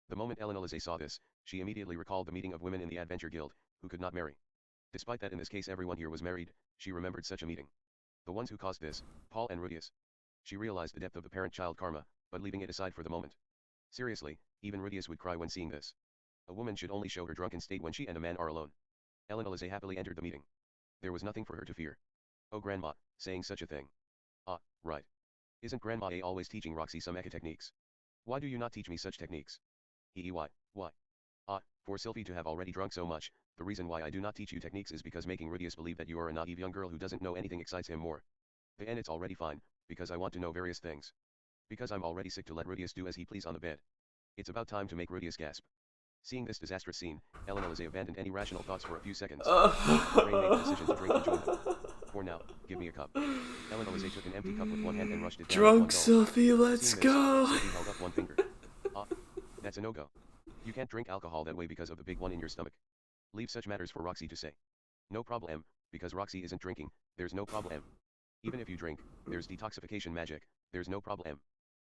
S2: The moment Elise saw this, she immediately recalled the meeting of women in the Adventure Guild, who could not marry. Despite that in this case everyone here was married, she remembered such a meeting. The ones who caused this, Paul and Rudius. She realized the depth of the parent-child karma, but leaving it aside for the moment. Seriously, even Rudius would cry when seeing this. A woman should only show her drunken state when she and a man are alone. Elise happily entered the meeting. There was nothing for her to fear. Oh Grandma, saying such a thing. Ah, right. Isn't Grandma always teaching Roxy some mecha techniques? Why do you not teach me such techniques? Why? Ah, for SYLPHY to have already drunk so much, the reason why I do not teach you techniques is because making Rudius believe that you are a naive young girl who doesn't know anything excites him more. And it's already fine, because I want to know various things. Because I'm already sick to let Rudius do as he please on the bed. It's about time to make Rudius gasp. Seeing this disastrous scene, Elise abandoned any rational thoughts for a few seconds. Her brain made the decision to drink and join them. For now, give me a cup. Elise took an empty cup with one hand and rushed it down
S1: Drunk
S2: with one gulp.
S1: SYLPHY, let's
S2: Seeing this,
S1: go!
S2: SYLPHY held up one finger. Ah, that's a no-go. You can't drink alcohol that way because of the big one in your stomach. Leave such matters for Roxy to say. No problem, because Roxy isn't drinking, there's no problem. Even if you drink, there's detoxification magic, there's no problem.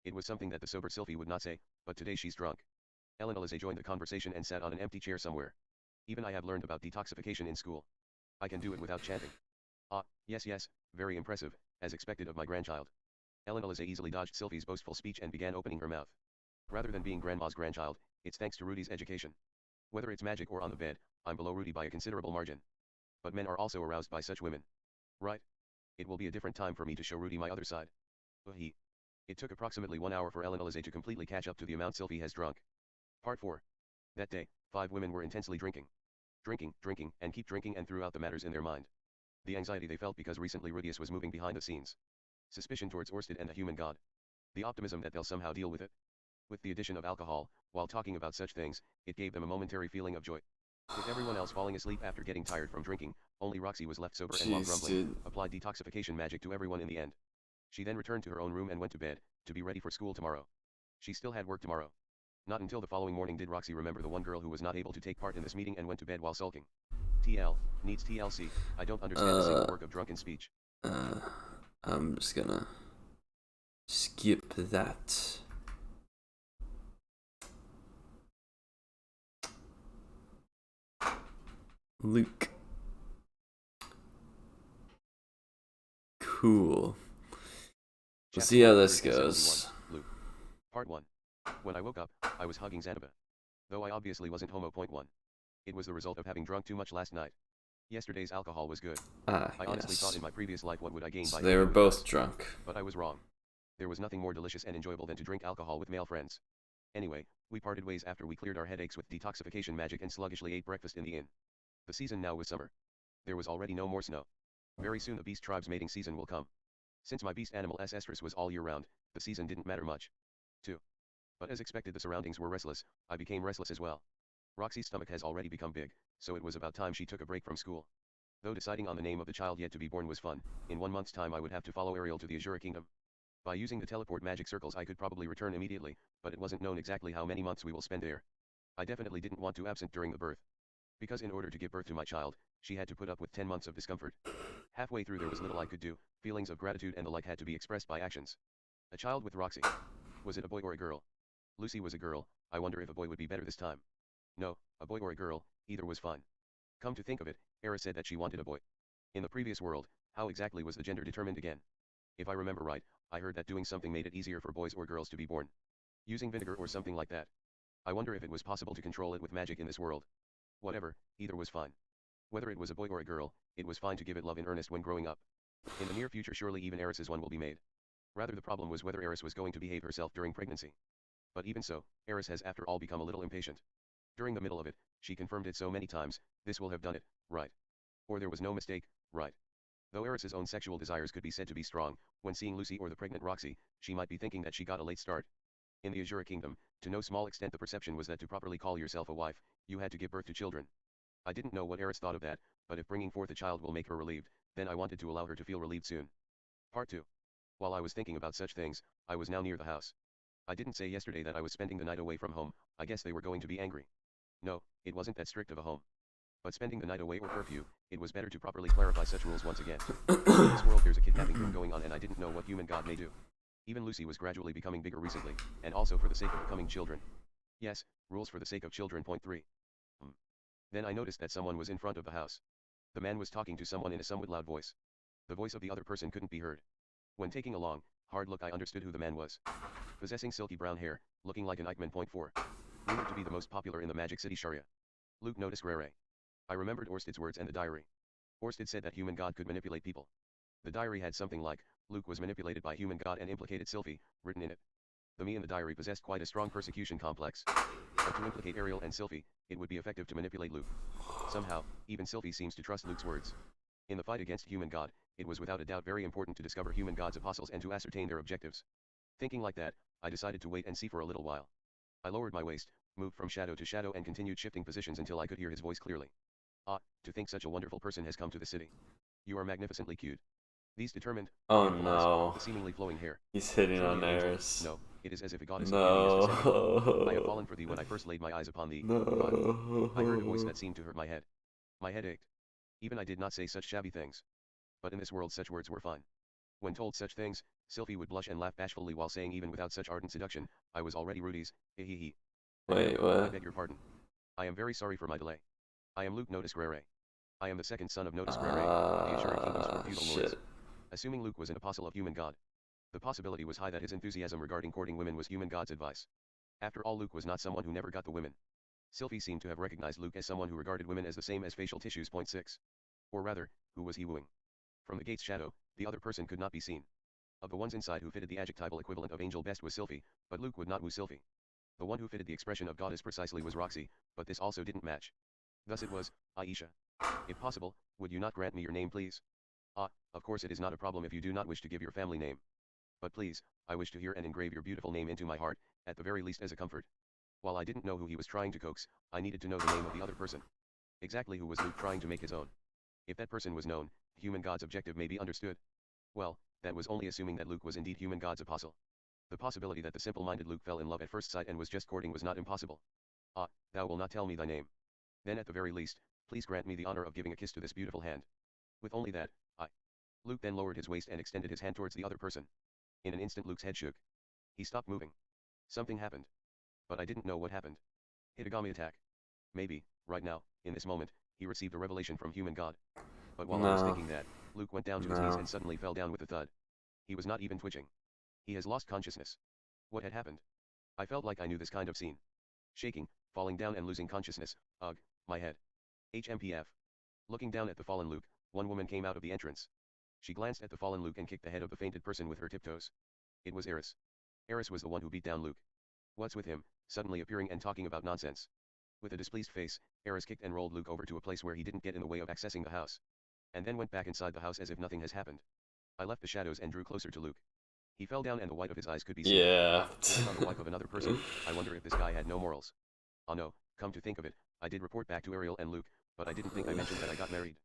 S2: It was something that the sober SYLPHY would not say, but today she's drunk. Elise joined the conversation and sat on an empty chair somewhere. Even I have learned about detoxification in school. I can do it without chanting. Ah, yes, very impressive, as expected of my grandchild. Elise easily dodged SYLPHY's boastful speech and began opening her mouth. Rather than being Grandma's grandchild, it's thanks to Rudy's education. Whether it's magic or on the bed, I'm below Rudy by a considerable margin. But men are also aroused by such women. Right? It will be a different time for me to show Rudy my other side. It took approximately 1 hour for Elise to completely catch up to the amount SYLPHY has drunk. Part 4. That day, 5 women were intensely drinking. Drinking, and keep drinking and threw out the matters in their mind. The anxiety they felt because recently Rudius was moving behind the scenes. Suspicion towards Orsted and the human god. The optimism that they'll somehow deal with it. With the addition of alcohol, while talking about such things, it gave them a momentary feeling of joy. With everyone else falling asleep after getting tired from drinking, only Roxy was left sober and while grumbling, applied detoxification magic to everyone in the end. She then returned to her own room and went to bed, to be ready for school tomorrow. She still had work tomorrow. Not until the following morning did Roxy remember the one girl who was not able to take part in this meeting and went to bed while sulking. TL, needs TLC, I don't understand a single work of drunken speech.
S1: I'm just gonna skip that. Luke. Cool. We'll see how this goes.
S2: Luke. Part 1. When I woke up, I was hugging Xanaba. Though I obviously wasn't homo. Point 1. It was the result of having drunk too much last night. Yesterday's alcohol was good. I honestly thought in my previous life what would I gain by
S1: they were both drunk.
S2: But I was wrong. There was nothing more delicious and enjoyable than to drink alcohol with male friends. Anyway, we parted ways after we cleared our headaches with detoxification magic and sluggishly ate breakfast in the inn. The season now was summer. There was already no more snow. Very soon the beast tribe's mating season will come. Since my beast animal estrus was all year round, the season didn't matter much. 2. But as expected the surroundings were restless, I became restless as well. Roxy's stomach has already become big, so it was about time she took a break from school. Though deciding on the name of the child yet to be born was fun, in 1 month's time I would have to follow Ariel to the Azure kingdom. By using the teleport magic circles I could probably return immediately, but it wasn't known exactly how many months we will spend there. I definitely didn't want to absent during the birth. Because in order to give birth to my child, she had to put up with 10 months of discomfort. Halfway through there was little I could do, feelings of gratitude and the like had to be expressed by actions. A child with Roxy. Was it a boy or a girl? Lucy was a girl, I wonder if a boy would be better this time. No, a boy or a girl, either was fine. Come to think of it, Eris said that she wanted a boy. In the previous world, how exactly was the gender determined again? If I remember right, I heard that doing something made it easier for boys or girls to be born. Using vinegar or something like that. I wonder if it was possible to control it with magic in this world. Whatever, either was fine. Whether it was a boy or a girl, it was fine to give it love in earnest when growing up. In the near future surely even Eris's one will be made. Rather the problem was whether Eris was going to behave herself during pregnancy. But even so, Eris has after all become a little impatient. During the middle of it, she confirmed it so many times, this will have done it, right. Or there was no mistake, right. Though Eris's own sexual desires could be said to be strong, when seeing Lucy or the pregnant Roxy, she might be thinking that she got a late start. In the Azure kingdom, to no small extent the perception was that to properly call yourself a wife, you had to give birth to children. I didn't know what Eris thought of that, but if bringing forth a child will make her relieved, then I wanted to allow her to feel relieved soon. Part 2. While I was thinking about such things, I was now near the house. I didn't say yesterday that I was spending the night away from home, I guess they were going to be angry. No, it wasn't that strict of a home. But spending the night away or curfew, it was better to properly clarify such rules once again. In this world there's a kidnapping room going on and I didn't know what human god may do. Even Lucy was gradually becoming bigger recently, and also for the sake of becoming children. Yes, rules for the sake of children. Point 3. Then I noticed that someone was in front of the house. The man was talking to someone in a somewhat loud voice. The voice of the other person couldn't be heard. When taking a long, hard look I understood who the man was. Possessing silky brown hair, looking like an Eichmann. Point 4. Rumored to be the most popular in the Magic City Sharia. Luke noticed Rere. I remembered Orsted's words and the diary. Orsted said that human god could manipulate people. The diary had something like, Luke was manipulated by human god and implicated SYLPHY, written in it. The me in the diary possessed quite a strong persecution complex. But to implicate Ariel and SYLPHY, it would be effective to manipulate Luke. Somehow, even SYLPHY seems to trust Luke's words. In the fight against human god, it was without a doubt very important to discover human god's apostles and to ascertain their objectives. Thinking like that, I decided to wait and see for a little while. I lowered my waist, moved from shadow to shadow and continued shifting positions until I could hear his voice clearly. Ah, to think such a wonderful person has come to the city. You are magnificently cute. These determined,
S1: Oh
S2: beautiful eyes,
S1: no.
S2: the seemingly flowing hair.
S1: He's hitting
S2: Truly
S1: on
S2: an angel.
S1: Eris.
S2: No, it is as if a goddess of beauty is descending. I have
S1: No.
S2: fallen for thee when I first laid my eyes upon thee.
S1: No.
S2: I heard a voice that seemed to hurt my head. My head ached. Even I did not say such shabby things. But in this world such words were fine. When told such things, SYLPHY would blush and laugh bashfully while saying even without such ardent seduction, I was already Rudy's, he.
S1: Wait,
S2: I
S1: what?
S2: beg your pardon. I am very sorry for my delay. I am Luke Notice Grere. I am the second son of Notice Grere, the Azure Kingdom's four feudal lords.
S1: Shit.
S2: Assuming Luke was an apostle of human god. The possibility was high that his enthusiasm regarding courting women was human god's advice. After all, Luke was not someone who never got the women. SYLPHY seemed to have recognized Luke as someone who regarded women as the same as facial tissues. Point 6. Or rather, who was he wooing? From the gate's shadow, the other person could not be seen. Of the ones inside who fitted the adjectival equivalent of angel best was SYLPHY, but Luke would not woo SYLPHY. The one who fitted the expression of goddess precisely was Roxy, but this also didn't match. Thus it was, Aisha. If possible, would you not grant me your name please? Ah, of course it is not a problem if you do not wish to give your family name. But please, I wish to hear and engrave your beautiful name into my heart, at the very least as a comfort. While I didn't know who he was trying to coax, I needed to know the name of the other person. Exactly who was Luke trying to make his own? If that person was known, human god's objective may be understood. Well, that was only assuming that Luke was indeed human god's apostle. The possibility that the simple-minded Luke fell in love at first sight and was just courting was not impossible. Ah, thou will not tell me thy name. Then at the very least, please grant me the honor of giving a kiss to this beautiful hand. With only that, Luke then lowered his waist and extended his hand towards the other person. In an instant Luke's head shook. He stopped moving. Something happened. But I didn't know what happened. Hitogami attack. Maybe, right now, in this moment, he received a revelation from human god. But while I was thinking that, Luke went down to his knees and suddenly fell down with a thud. He was not even twitching. He has lost consciousness. What had happened? I felt like I knew this kind of scene. Shaking, falling down and losing consciousness, ugh, my head. HMPF. Looking down at the fallen Luke, one woman came out of the entrance. She glanced at the fallen Luke and kicked the head of the fainted person with her tiptoes. It was Eris. Eris was the one who beat down Luke. What's with him, suddenly appearing and talking about nonsense? With a displeased face, Eris kicked and rolled Luke over to a place where he didn't get in the way of accessing the house. And then went back inside the house as if nothing has happened. I left the shadows and drew closer to Luke. He fell down and the white of his eyes could be seen.
S1: Yeah.
S2: On the wife of another person, I wonder if this guy had no morals. Oh no, come to think of it, I did report back to Ariel and Luke, but I didn't think I mentioned that I got married.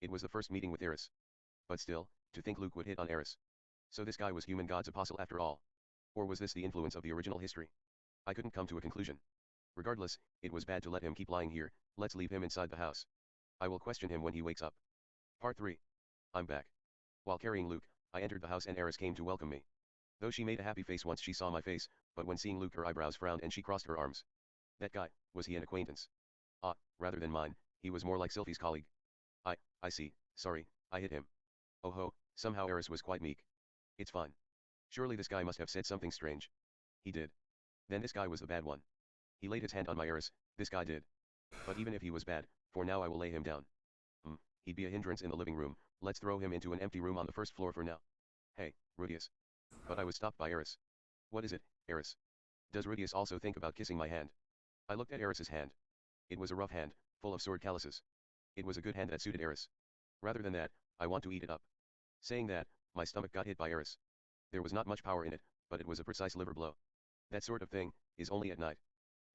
S2: It was the first meeting with Eris. But still, to think Luke would hit on Eris. So this guy was human god's apostle after all. Or was this the influence of the original history? I couldn't come to a conclusion. Regardless, it was bad to let him keep lying here, let's leave him inside the house. I will question him when he wakes up. Part 3. I'm back. While carrying Luke, I entered the house and Eris came to welcome me. Though she made a happy face once she saw my face, but when seeing Luke her eyebrows frowned and she crossed her arms. That guy, was he an acquaintance? Ah, rather than mine, he was more like SYLPHY's colleague. I see, sorry, I hit him. Oh ho, somehow Eris was quite meek. It's fine. Surely this guy must have said something strange. He did. Then this guy was the bad one. He laid his hand on my Eris, this guy did. But even if he was bad, for now I will lay him down. He'd be a hindrance in the living room, let's throw him into an empty room on the first floor for now. Hey, Rudius. But I was stopped by Eris. What is it, Eris? Does Rudius also think about kissing my hand? I looked at Eris's hand. It was a rough hand, full of sword calluses. It was a good hand that suited Eris. Rather than that, I want to eat it up. Saying that, my stomach got hit by Eris. There was not much power in it, but it was a precise liver blow. That sort of thing is only at night.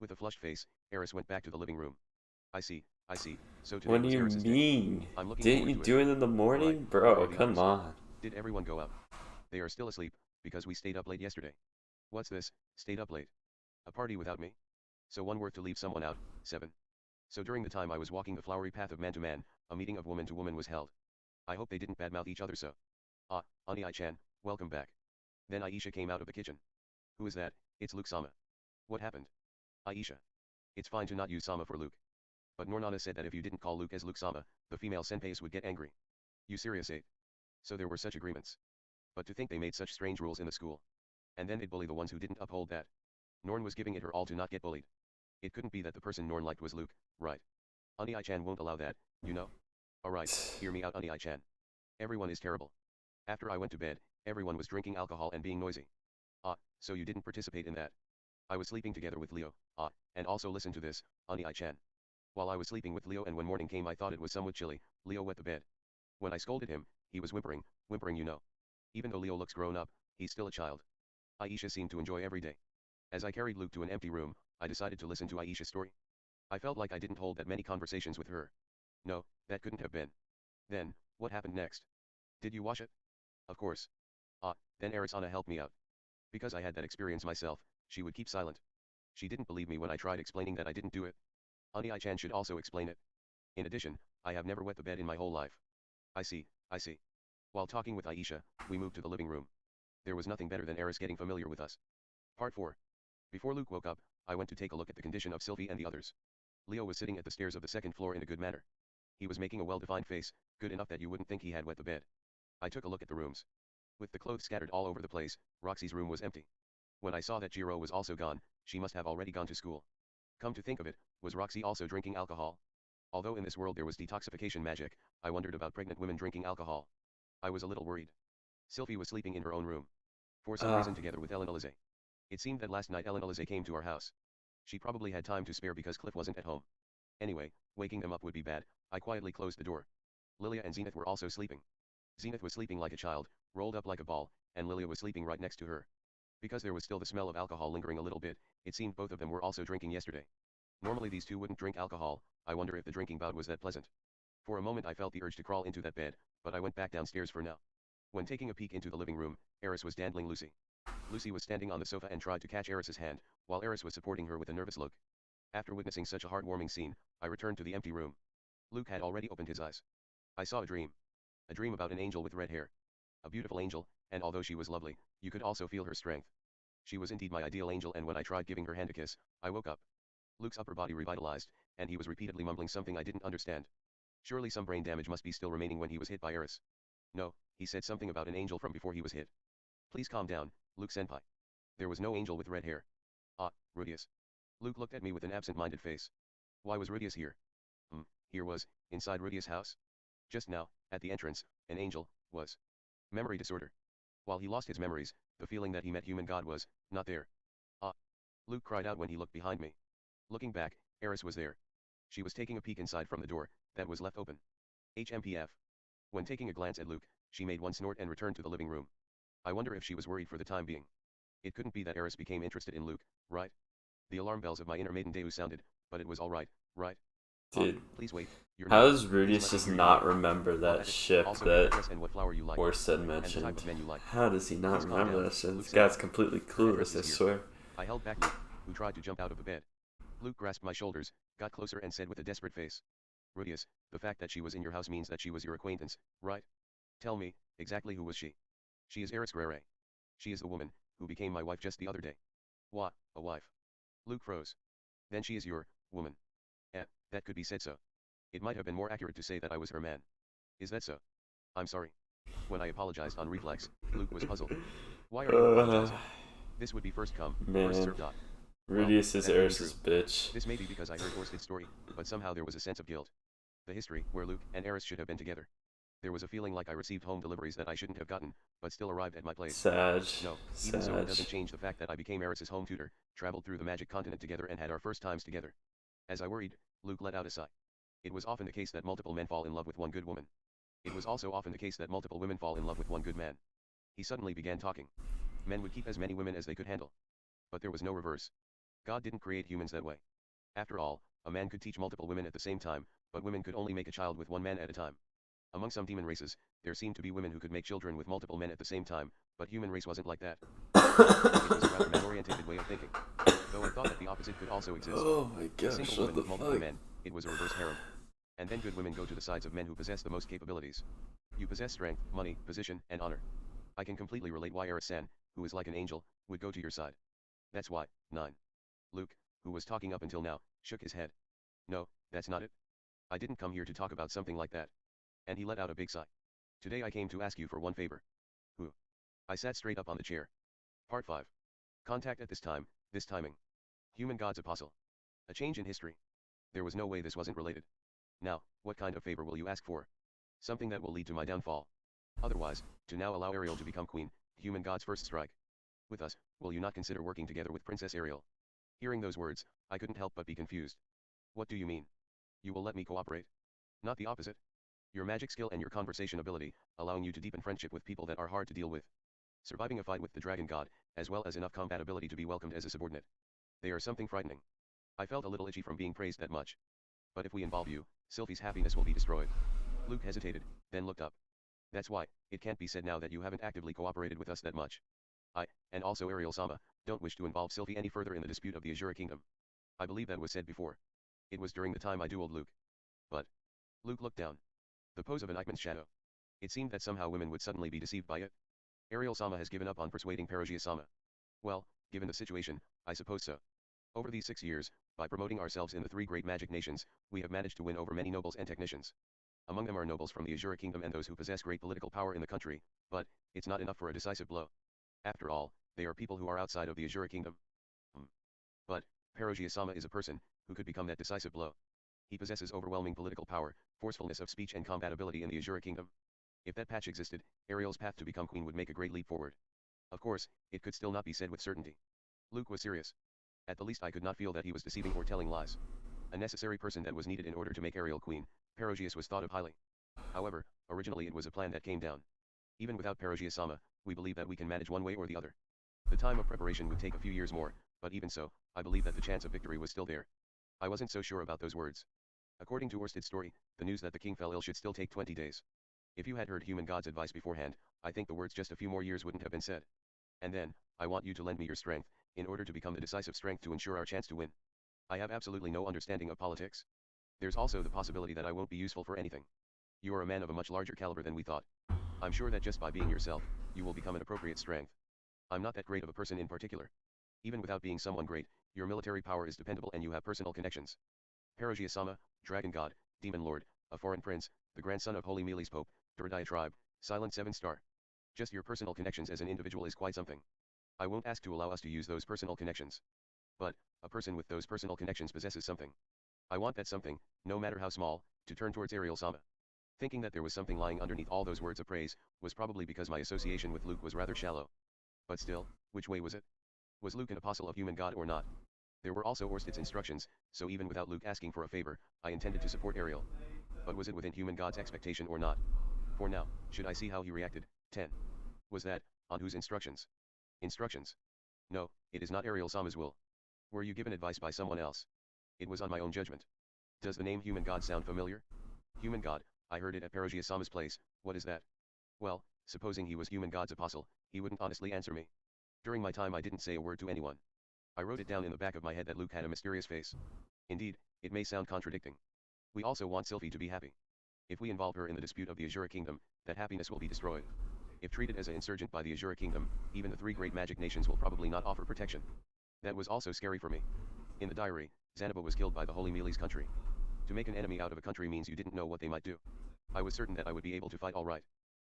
S2: With a flushed face, Eris went back to the living room. I see. So today
S1: What do
S2: was
S1: you
S2: Eris's day.
S1: mean?
S2: I'm looking
S1: Didn't
S2: forward
S1: you
S2: to
S1: do it in the morning?
S2: Right.
S1: Bro,
S2: The
S1: come
S2: others.
S1: on.
S2: Did everyone go out? They are still asleep, because we stayed up late yesterday. What's this, stayed up late? A party without me? So one worth to leave someone out, 7. So during the time I was walking the flowery path of man to man, a meeting of woman to woman was held. I hope they didn't badmouth each other so. Ah, Ani-chan, welcome back. Then Aisha came out of the kitchen. Who is that? It's Luke-sama. What happened? Aisha. It's fine to not use Sama for Luke. But Nornana said that if you didn't call Luke as Luke-sama, the female senpais would get angry. You serious, 8? So there were such agreements. But to think they made such strange rules in the school. And then they'd bully the ones who didn't uphold that. Norn was giving it her all to not get bullied. It couldn't be that the person Norn liked was Luke, right? Ani-chan won't allow that, you know? Alright, hear me out, Ani-chan. Everyone is terrible. After I went to bed, everyone was drinking alcohol and being noisy. Ah, so you didn't participate in that. I was sleeping together with Leo, and also listen to this, Ani-chan. While I was sleeping with Leo and when morning came I thought it was somewhat chilly, Leo wet the bed. When I scolded him, he was whimpering you know. Even though Leo looks grown up, he's still a child. Aisha seemed to enjoy every day. As I carried Luke to an empty room, I decided to listen to Aisha's story. I felt like I didn't hold that many conversations with her. No, that couldn't have been. Then, what happened next? Did you wash it? Of course. Then Arisana helped me out. Because I had that experience myself, she would keep silent. She didn't believe me when I tried explaining that I didn't do it. Ani-chan should also explain it. In addition, I have never wet the bed in my whole life. I see. While talking with Aisha, we moved to the living room. There was nothing better than Eris getting familiar with us. Part 4. Before Luke woke up, I went to take a look at the condition of SYLPHY and the others. Leo was sitting at the stairs of the second floor in a good manner. He was making a well-defined face, good enough that you wouldn't think he had wet the bed. I took a look at the rooms. With the clothes scattered all over the place, Roxy's room was empty. When I saw that Jiro was also gone, she must have already gone to school. Come to think of it, was Roxy also drinking alcohol? Although in this world there was detoxification magic, I wondered about pregnant women drinking alcohol. I was a little worried. SYLPHY was sleeping in her own room. For some reason together with Ellen Elize. It seemed that last night Ellen Elize came to our house. She probably had time to spare because Cliff wasn't at home. Anyway, waking them up would be bad, I quietly closed the door. Lilia and Zenith were also sleeping. Zenith was sleeping like a child, rolled up like a ball, and Lilia was sleeping right next to her. Because there was still the smell of alcohol lingering a little bit, it seemed both of them were also drinking yesterday. Normally these two wouldn't drink alcohol, I wonder if the drinking bout was that pleasant. For a moment I felt the urge to crawl into that bed, but I went back downstairs for now. When taking a peek into the living room, Eris was dandling Lucy. Lucy was standing on the sofa and tried to catch Eris's hand, while Eris was supporting her with a nervous look. After witnessing such a heartwarming scene, I returned to the empty room. Luke had already opened his eyes. I saw a dream. A dream about an angel with red hair. A beautiful angel, and although she was lovely, you could also feel her strength. She was indeed my ideal angel, and when I tried giving her hand a kiss, I woke up. Luke's upper body revitalized, and he was repeatedly mumbling something I didn't understand. Surely some brain damage must be still remaining when he was hit by Eris. No, he said something about an angel from before he was hit. Please calm down, Luke-senpai. There was no angel with red hair. Rudius. Luke looked at me with an absent-minded face. Why was Rudius here? Here was, inside Rudius' house. Just now, at the entrance, an angel, was. Memory disorder. While he lost his memories, the feeling that he met human God was, not there. Luke cried out when he looked behind me. Looking back, Eris was there. She was taking a peek inside from the door, that was left open. HMPF. When taking a glance at Luke, she made one snort and returned to the living room. I wonder if she was worried for the time being. It couldn't be that Eris became interested in Luke, right? The alarm bells of my inner maiden Deus sounded, but it was alright, right?
S1: Dude,
S2: please wait.
S1: how does Rudius just not remember that ship that Orsted mentioned? How does he not remember that shit? This guy's completely clueless, I swear.
S2: I held back Luke, who tried to jump out of the bed. Luke grasped my shoulders, got closer and said with a desperate face. Rudius, the fact that she was in your house means that she was your acquaintance, right? Tell me, exactly who was she? She is Eris Grere. She is the woman, who became my wife just the other day. What, a wife? Luke froze. Then she is your, woman. That could be said so. It might have been more accurate to say that I was her man. Is that so? I'm sorry. When I apologized on reflex, Luke was puzzled. Why are you apologizing? This would be first come, first served.
S1: Rudius is
S2: that may be
S1: Eris's bitch.
S2: This may be because I heard Orsted's story, but somehow there was a sense of guilt. The history, where Luke and Eris should have been together. There was a feeling like I received home deliveries that I shouldn't have gotten, but still arrived at my place.
S1: Sag.
S2: No, even so it doesn't change the fact that I became Eris's home tutor, traveled through the magic continent together and had our first times together. As I worried, Luke let out a sigh. It was often the case that multiple men fall in love with one good woman. It was also often the case that multiple women fall in love with one good man. He suddenly began talking. Men would keep as many women as they could handle. But there was no reverse. God didn't create humans that way. After all, a man could teach multiple women at the same time, but women could only make a child with one man at a time. Among some demon races, there seemed to be women who could make children with multiple men at the same time, but human race wasn't like that. It was a rather man-orientated way of thinking. Though I thought that the opposite could also exist.
S1: Oh my
S2: A
S1: gosh,
S2: single
S1: what
S2: woman
S1: the
S2: with multiple
S1: fuck?
S2: men, it was a reverse harem. And then good women go to the sides of men who possess the most capabilities. You possess strength, money, position, and honor. I can completely relate why Eris-san, who is like an angel, would go to your side. That's why. 9. Luke, who was talking up until now, shook his head. No, that's not it. I didn't come here to talk about something like that. And he let out a big sigh. Today I came to ask you for one favor. Who? I sat straight up on the chair. Part 5. Contact at this time, this timing. Human God's Apostle. A change in history. There was no way this wasn't related. Now, what kind of favor will you ask for? Something that will lead to my downfall. Otherwise, to now allow Ariel to become queen, human God's first strike. With us, will you not consider working together with Princess Ariel? Hearing those words, I couldn't help but be confused. What do you mean? You will let me cooperate? Not the opposite. Your magic skill and your conversation ability, allowing you to deepen friendship with people that are hard to deal with. Surviving a fight with the dragon god, as well as enough compatibility to be welcomed as a subordinate. They are something frightening. I felt a little itchy from being praised that much. But if we involve you, SYLPHY's happiness will be destroyed. Luke hesitated, then looked up. That's why, it can't be said now that you haven't actively cooperated with us that much. I, and also Ariel-sama, don't wish to involve SYLPHY any further in the dispute of the Azure Kingdom. I believe that was said before. It was during the time I dueled Luke. But Luke looked down. The pose of an Eichmann's shadow. It seemed that somehow women would suddenly be deceived by it. Ariel-sama has given up on persuading Perugius-sama. Well, given the situation, I suppose so. Over these 6 years, by promoting ourselves in the 3 great magic nations, we have managed to win over many nobles and technicians. Among them are nobles from the Azure Kingdom and those who possess great political power in the country, but it's not enough for a decisive blow. After all, they are people who are outside of the Azure Kingdom. But Perugius-sama is a person who could become that decisive blow. He possesses overwhelming political power, forcefulness of speech and compatibility in the Azure Kingdom. If that patch existed, Ariel's path to become queen would make a great leap forward. Of course, it could still not be said with certainty. Luke was serious. At the least I could not feel that he was deceiving or telling lies. A necessary person that was needed in order to make Ariel queen, Perugius was thought of highly. However, originally it was a plan that came down. Even without Perugius-sama, we believe that we can manage one way or the other. The time of preparation would take a few years more, but even so, I believe that the chance of victory was still there. I wasn't so sure about those words. According to Orsted's story, the news that the king fell ill should still take 20 days. If you had heard human God's advice beforehand, I think the words just a few more years wouldn't have been said. And then, I want you to lend me your strength, in order to become the decisive strength to ensure our chance to win. I have absolutely no understanding of politics. There's also the possibility that I won't be useful for anything. You are a man of a much larger caliber than we thought. I'm sure that just by being yourself, you will become an appropriate strength. I'm not that great of a person in particular. Even without being someone great, your military power is dependable and you have personal connections. Perugius-sama, Dragon God, Demon Lord, a foreign prince, the grandson of Holy Mealy's Pope, Duradaya tribe, Silent 7-star. Just your personal connections as an individual is quite something. I won't ask to allow us to use those personal connections. But, a person with those personal connections possesses something. I want that something, no matter how small, to turn towards Ariel-sama. Thinking that there was something lying underneath all those words of praise, was probably because my association with Luke was rather shallow. But still, which way was it? Was Luke an apostle of human God or not? There were also Orsted's instructions, so even without Luke asking for a favor, I intended to support Ariel. But was it within human God's expectation or not? For now, should I see how he reacted? 10. Was that, on whose instructions? Instructions? No, it is not Ariel-sama's will. Were you given advice by someone else? It was on my own judgment. Does the name human God sound familiar? Human God, I heard it at Perugius-sama's place. What is that? Well, supposing he was human God's apostle, he wouldn't honestly answer me. During my time I didn't say a word to anyone. I wrote it down in the back of my head that Luke had a mysterious face. Indeed, it may sound contradicting. We also want SYLPHY to be happy. If we involve her in the dispute of the Azure Kingdom, that happiness will be destroyed. If treated as an insurgent by the Azure Kingdom, even the 3 great magic nations will probably not offer protection. That was also scary for me. In the diary, Zanaba was killed by the Holy Mealy's country. To make an enemy out of a country means you didn't know what they might do. I was certain that I would be able to fight all right.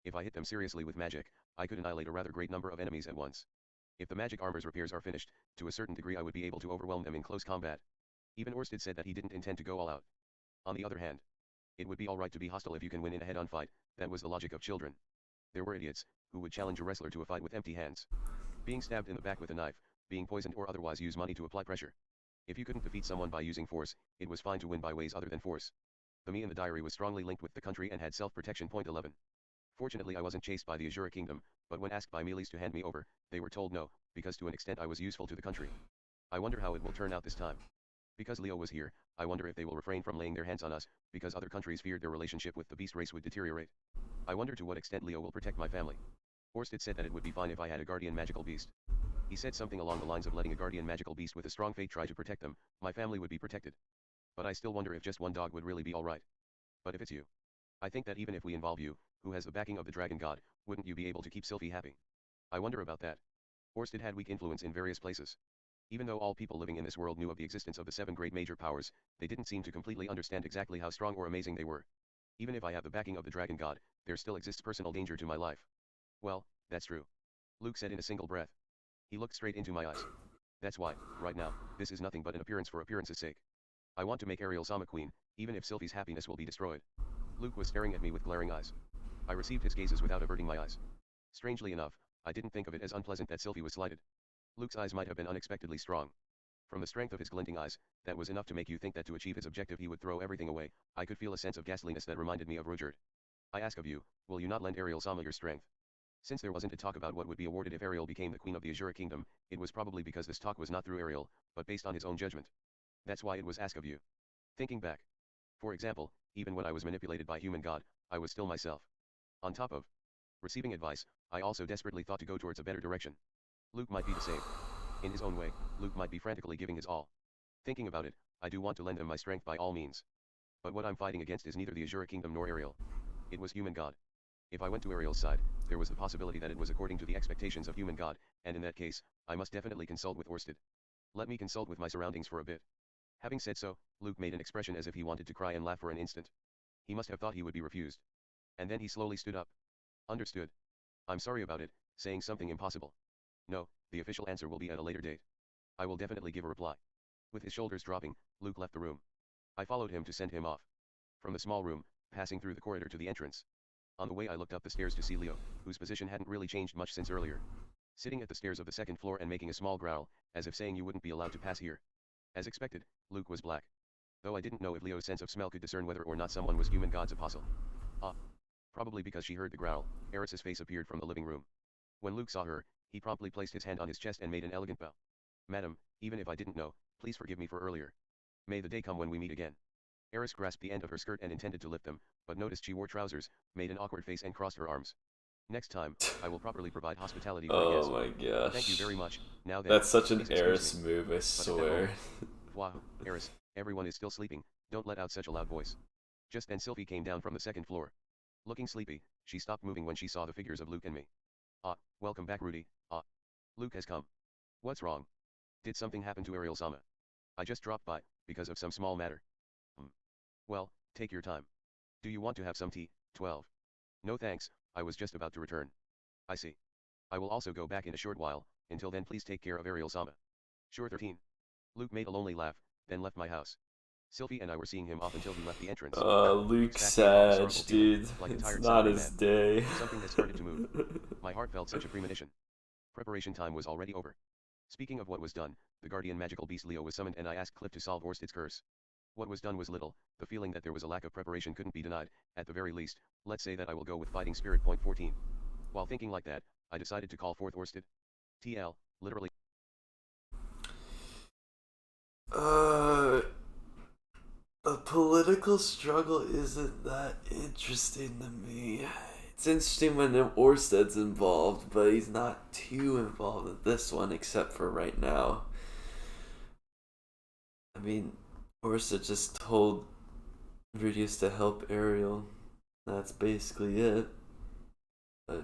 S2: If I hit them seriously with magic, I could annihilate a rather great number of enemies at once. If the magic armor's repairs are finished, to a certain degree I would be able to overwhelm them in close combat. Even Orsted said that he didn't intend to go all out. On the other hand, it would be alright to be hostile if you can win in a head-on fight. That was the logic of children. There were idiots who would challenge a wrestler to a fight with empty hands. Being stabbed in the back with a knife, being poisoned or otherwise use money to apply pressure. If you couldn't defeat someone by using force, it was fine to win by ways other than force. The me in the diary was strongly linked with the country and had self-protection. Point 11. Fortunately I wasn't chased by the Azure Kingdom, but when asked by Mealy's to hand me over, they were told no, because to an extent I was useful to the country. I wonder how it will turn out this time. Because Leo was here, I wonder if they will refrain from laying their hands on us, because other countries feared their relationship with the beast race would deteriorate. I wonder to what extent Leo will protect my family. Orsted said that it would be fine if I had a guardian magical beast. He said something along the lines of letting a guardian magical beast with a strong fate try to protect them, my family would be protected. But I still wonder if just one dog would really be alright. But if it's you. I think that even if we involve you, who has the backing of the dragon god, wouldn't you be able to keep SYLPHY happy? I wonder about that. Orsted had weak influence in various places. Even though all people living in this world knew of the existence of the 7 great major powers, they didn't seem to completely understand exactly how strong or amazing they were. Even if I have the backing of the dragon god, there still exists personal danger to my life. Well, that's true. Luke said in a single breath. He looked straight into my eyes. That's why, right now, this is nothing but an appearance for appearance's sake. I want to make Ariel Sama queen, even if SYLPHY's happiness will be destroyed. Luke was staring at me with glaring eyes. I received his gazes without averting my eyes. Strangely enough, I didn't think of it as unpleasant that SYLPHY was slighted. Luke's eyes might have been unexpectedly strong. From the strength of his glinting eyes, that was enough to make you think that to achieve his objective he would throw everything away. I could feel a sense of ghastliness that reminded me of Rudyard. I ask of you, will you not lend Ariel Sama your strength? Since there wasn't a talk about what would be awarded if Ariel became the queen of the Azure Kingdom, it was probably because this talk was not through Ariel, but based on his own judgment. That's why it was asked of you. Thinking back. For example, even when I was manipulated by human god, I was still myself. On top of receiving advice, I also desperately thought to go towards a better direction. Luke might be the same. In his own way, Luke might be frantically giving his all. Thinking about it, I do want to lend him my strength by all means. But what I'm fighting against is neither the Azure Kingdom nor Ariel. It was human god. If I went to Ariel's side, there was the possibility that it was according to the expectations of human god, and in that case, I must definitely consult with Orsted. Let me consult with my surroundings for a bit. Having said so, Luke made an expression as if he wanted to cry and laugh for an instant. He must have thought he would be refused. And then he slowly stood up. Understood. I'm sorry about it, saying something impossible. No, the official answer will be at a later date. I will definitely give a reply. With his shoulders dropping, Luke left the room. I followed him to send him off. From the small room, passing through the corridor to the entrance. On the way I looked up the stairs to see Leo, whose position hadn't really changed much since earlier. Sitting at the stairs of the 2nd floor and making a small growl, as if saying you wouldn't be allowed to pass here. As expected, Luke was black. Though I didn't know if Leo's sense of smell could discern whether or not someone was human god's apostle. Probably because she heard the growl, Eris's face appeared from the living room. When Luke saw her, he promptly placed his hand on his chest and made an elegant bow. Madam, even if I didn't know, please forgive me for earlier. May the day come when we meet again. Eris grasped the end of her skirt and intended to lift them, but noticed she wore trousers, made an awkward face and crossed her arms. Next time, I will properly provide hospitality for a guest.
S1: Oh my gosh.
S2: Thank you very much. Now then,
S1: that's such an
S2: please excuse
S1: Eris
S2: me.
S1: move, I swear.
S2: Wow, Eris, everyone is still sleeping, don't let out such a loud voice. Just then SYLPHY came down from the 2nd floor. Looking sleepy, she stopped moving when she saw the figures of Luke and me. Welcome back Rudy. Luke has come. What's wrong? Did something happen to Ariel Sama? I just dropped by, because of some small matter. Well, take your time. Do you want to have some tea? 12. No thanks, I was just about to return. I see. I will also go back in a short while, until then please take care of Ariel Sama. Sure 13. Luke made a lonely laugh, then left my house. SYLPHY and I were seeing him off until he left the entrance.
S1: Luke's sad, dude.
S2: Like
S1: it's not his day.
S2: Something that started to move. My heart felt such a premonition. Preparation time was already over. Speaking of what was done, the guardian magical beast Leo was summoned and I asked Cliff to solve Orsted's curse. What was done was little, the feeling that there was a lack of preparation couldn't be denied, at the very least, let's say that I will go with fighting spirit. Point 14. While thinking like that, I decided to call forth Orsted. TL, literally.
S1: A political struggle isn't that interesting to me. It's interesting when Orsted's involved, but he's not too involved with this one, except for right now. I mean, Orsted just told Perugius to help Ariel. That's basically it. But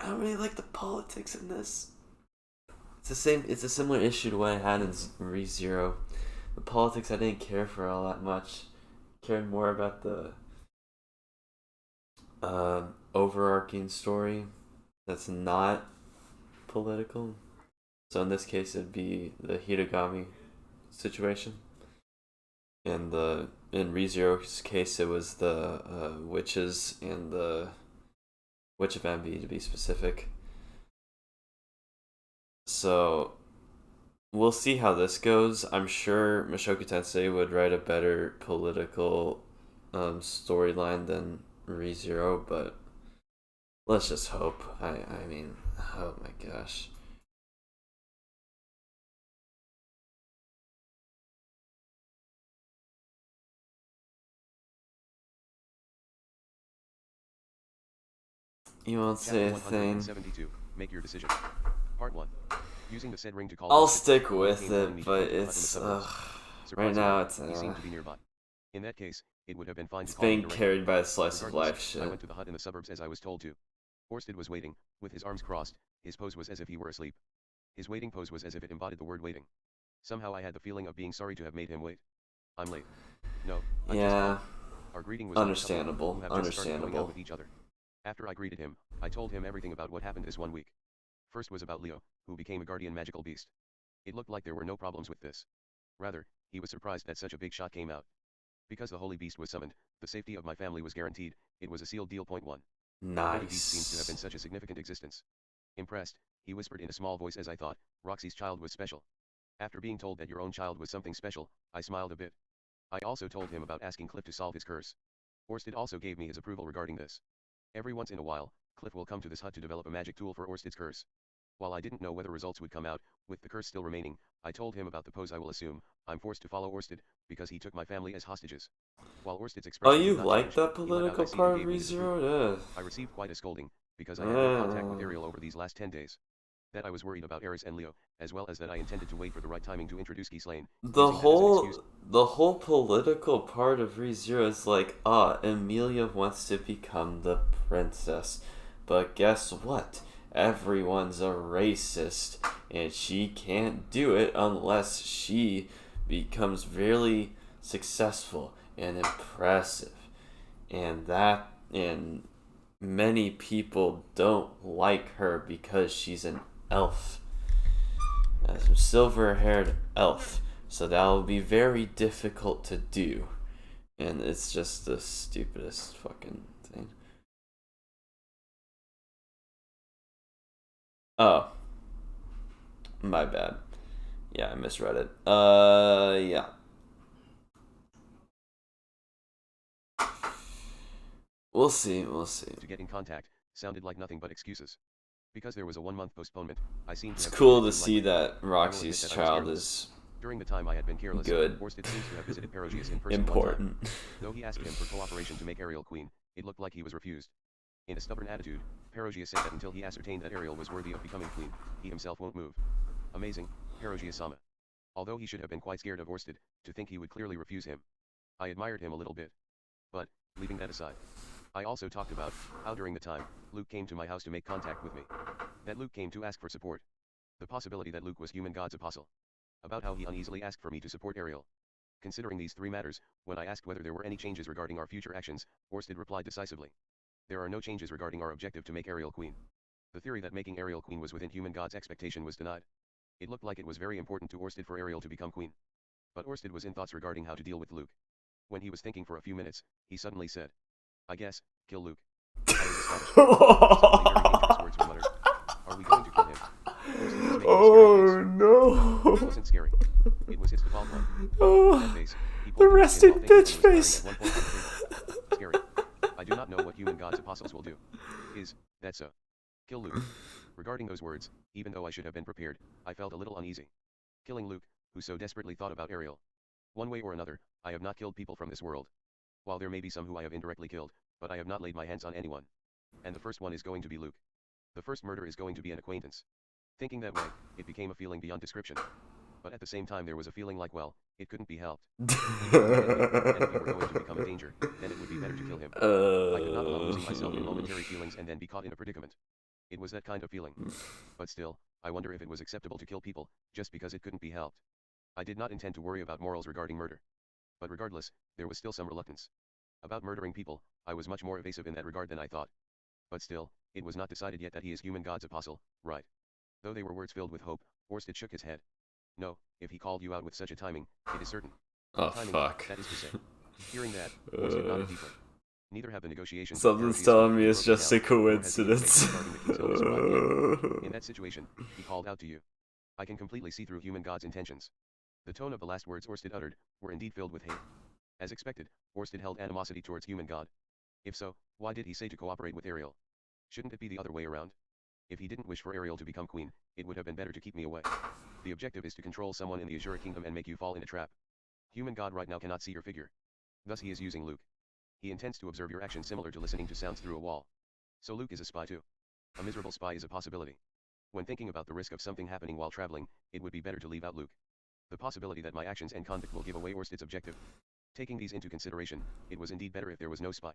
S1: I don't really like the politics in this. It's a similar issue to what I had in ReZero. The politics I didn't care for all that much. Cared more about the overarching story that's not political. So in this case, it'd be the Hitogami situation. And in ReZero's case, it was the witches and the Witch of Envy, to be specific. So we'll see how this goes. I'm sure Mushoku Tensei would write a better political storyline than ReZero, but let's just hope. I mean, oh my gosh. You won't say a thing.
S2: 172. Make your decision. Part 1. Using the said ring to call.
S1: I'll stick with it, but it's right now it's
S2: he seemed to be nearby. In that case, it would have been fine to
S1: it's
S2: call
S1: being carried by a slice of life shit.
S2: I went to the hut in the suburbs as I was told to. Orsted was waiting, with his arms crossed. His pose was as if he were asleep. His waiting pose was as if it embodied the word waiting. Somehow I had the feeling of being sorry to have made him wait. I'm late. No.
S1: Yeah.
S2: Our greeting was
S1: understandable.
S2: Who have just started going out with each other. After I greeted him, I told him everything about what happened this 1 week. First was about Leo, who became a guardian magical beast. It looked like there were no problems with this. Rather, he was surprised that such a big shot came out. Because the holy beast was summoned, the safety of my family was guaranteed. It was a sealed deal. Point 1.
S1: Nice.
S2: The beast seems to have been such a significant existence. Impressed, he whispered in a small voice as I thought, Roxy's child was special. After being told that your own child was something special, I smiled a bit. I also told him about asking Cliff to solve his curse. Orsted also gave me his approval regarding this. Every once in a while, Cliff will come to this hut to develop a magic tool for Orsted's curse. While I didn't know whether results would come out, with the curse still remaining, I told him about the pose I will assume. I'm forced to follow Orsted, because he took my family as hostages. While Orsted's expression
S1: you
S2: did not
S1: like
S2: change,
S1: that
S2: he went
S1: political
S2: out I see
S1: part
S2: and
S1: of
S2: gave me his
S1: ReZero?
S2: approval. I received quite a scolding, because I had no contact with Ariel over these last 10 days. That I was worried about Ares and Leo, as well as that I intended to wait for the right timing to introduce Ghislaine.
S1: The whole political part of ReZero is like, Emilia wants to become the princess. But guess what? Everyone's a racist, and she can't do it unless she becomes really successful and impressive. And many people don't like her because she's an elf. A silver-haired elf. So that will be very difficult to do. And it's just the stupidest fucking thing. Oh. My bad. Yeah, I misread it. Yeah. We'll see.
S2: To get in contact, sounded like nothing but excuses. Because there was a 1-month postponement, I seemed to
S1: It's
S2: have
S1: cool to see that Roxy's child is
S2: during the time I had been careless,
S1: good.
S2: Orsted seems to have visited Perugius in person
S1: important.
S2: one time. Though he asked him for cooperation to make Ariel queen, it looked like he was refused. In a stubborn attitude, Perugius said that until he ascertained that Ariel was worthy of becoming queen, he himself won't move. Amazing, Perugius-sama. Although he should have been quite scared of Orsted, to think he would clearly refuse him. I admired him a little bit. But, leaving that aside, I also talked about how during the time, Luke came to my house to make contact with me. That Luke came to ask for support. The possibility that Luke was human god's apostle. About how he uneasily asked for me to support Ariel. Considering these 3 matters, when I asked whether there were any changes regarding our future actions, Orsted replied decisively. There are no changes regarding our objective to make Ariel queen. The theory that making Ariel queen was within human god's expectation was denied. It looked like it was very important to Orsted for Ariel to become queen. But Orsted was in thoughts regarding how to deal with Luke. When he was thinking for a few minutes, he suddenly said, I guess, kill Luke. I was astonished. Suddenly very dangerous words were muttered. Are we going to kill him?
S1: Oh no!
S2: It wasn't scary. It was his default one.
S1: Oh, the rested bitch face.
S2: Scary. I do not know what human god's apostles will do. Is that so? Kill Luke. Regarding those words, even though I should have been prepared, I felt a little uneasy. Killing Luke, who so desperately thought about Ariel. One way or another, I have not killed people from this world. While there may be some who I have indirectly killed, but I have not laid my hands on anyone. And the first one is going to be Luke. The first murder is going to be an acquaintance. Thinking that way, it became a feeling beyond description. But at the same time there was a feeling like, well, it couldn't be helped. And if he were going to become a danger, then it would be better to kill him. I could not allow losing myself in momentary feelings and then be caught in a predicament. It was that kind of feeling. But still, I wonder if it was acceptable to kill people, just because it couldn't be helped. I did not intend to worry about morals regarding murder. But regardless, there was still some reluctance. About murdering people, I was much more evasive in that regard than I thought. But still, it was not decided yet that he is human god's apostle, right? Though they were words filled with hope, Orsted shook his head. No, if he called you out with such a timing, it is certain.
S1: Oh,
S2: Timing,
S1: fuck.
S2: that is to say. Hearing that, Orsted nodded deeply. Neither have the negotiations.
S1: Something's telling me it's just a
S2: broken down, nor has the
S1: coincidence.
S2: information regarding the king's illness arrived yet. In that situation, he called out to you. I can completely see through human god's intentions. The tone of the last words Orsted uttered were indeed filled with hate. As expected, Orsted held animosity towards human god. If so, why did he say to cooperate with Ariel? Shouldn't it be the other way around? If he didn't wish for Ariel to become queen, it would have been better to keep me away. The objective is to control someone in the Azure kingdom and make you fall in a trap. Human god right now cannot see your figure. Thus he is using Luke. He intends to observe your actions similar to listening to sounds through a wall. So Luke is a spy too. A miserable spy is a possibility. When thinking about the risk of something happening while traveling, it would be better to leave out Luke. The possibility that my actions and conduct will give away Orsted's objective. Taking these into consideration, it was indeed better if there was no spy.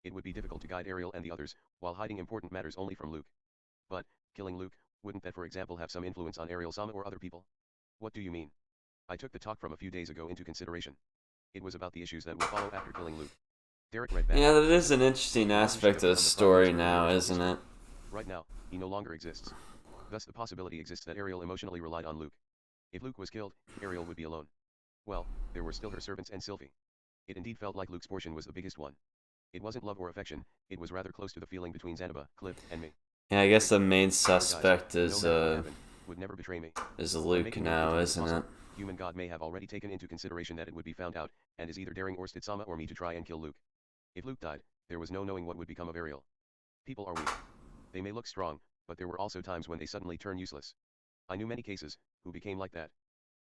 S2: It would be difficult to guide Ariel and the others, while hiding important matters only from Luke. But, killing Luke, wouldn't that for example have some influence on Ariel-sama or other people? What do you mean? I took the talk from a few days ago into consideration. It was about the issues that will follow after killing Luke. Derek read back.
S1: Yeah, that is an interesting aspect of the story now, isn't it?
S2: Right now, he no longer exists. Thus the possibility exists that Ariel emotionally relied on Luke. If Luke was killed, Ariel would be alone. Well, there were still her servants and SYLPHY. It indeed felt like Luke's portion was the biggest one. It wasn't love or affection, it was rather close to the feeling between Zanaba, Cliff, and me.
S1: Yeah, I guess the main suspect is
S2: would never betray me.
S1: Luke now, isn't it?
S2: Human god may have already taken into consideration that it would be found out, and is either daring Orsted-sama or me to try and kill Luke. If Luke died, there was no knowing what would become of Ariel. People are weak. They may look strong, but there were also times when they suddenly turn useless. I knew many cases, who became like that.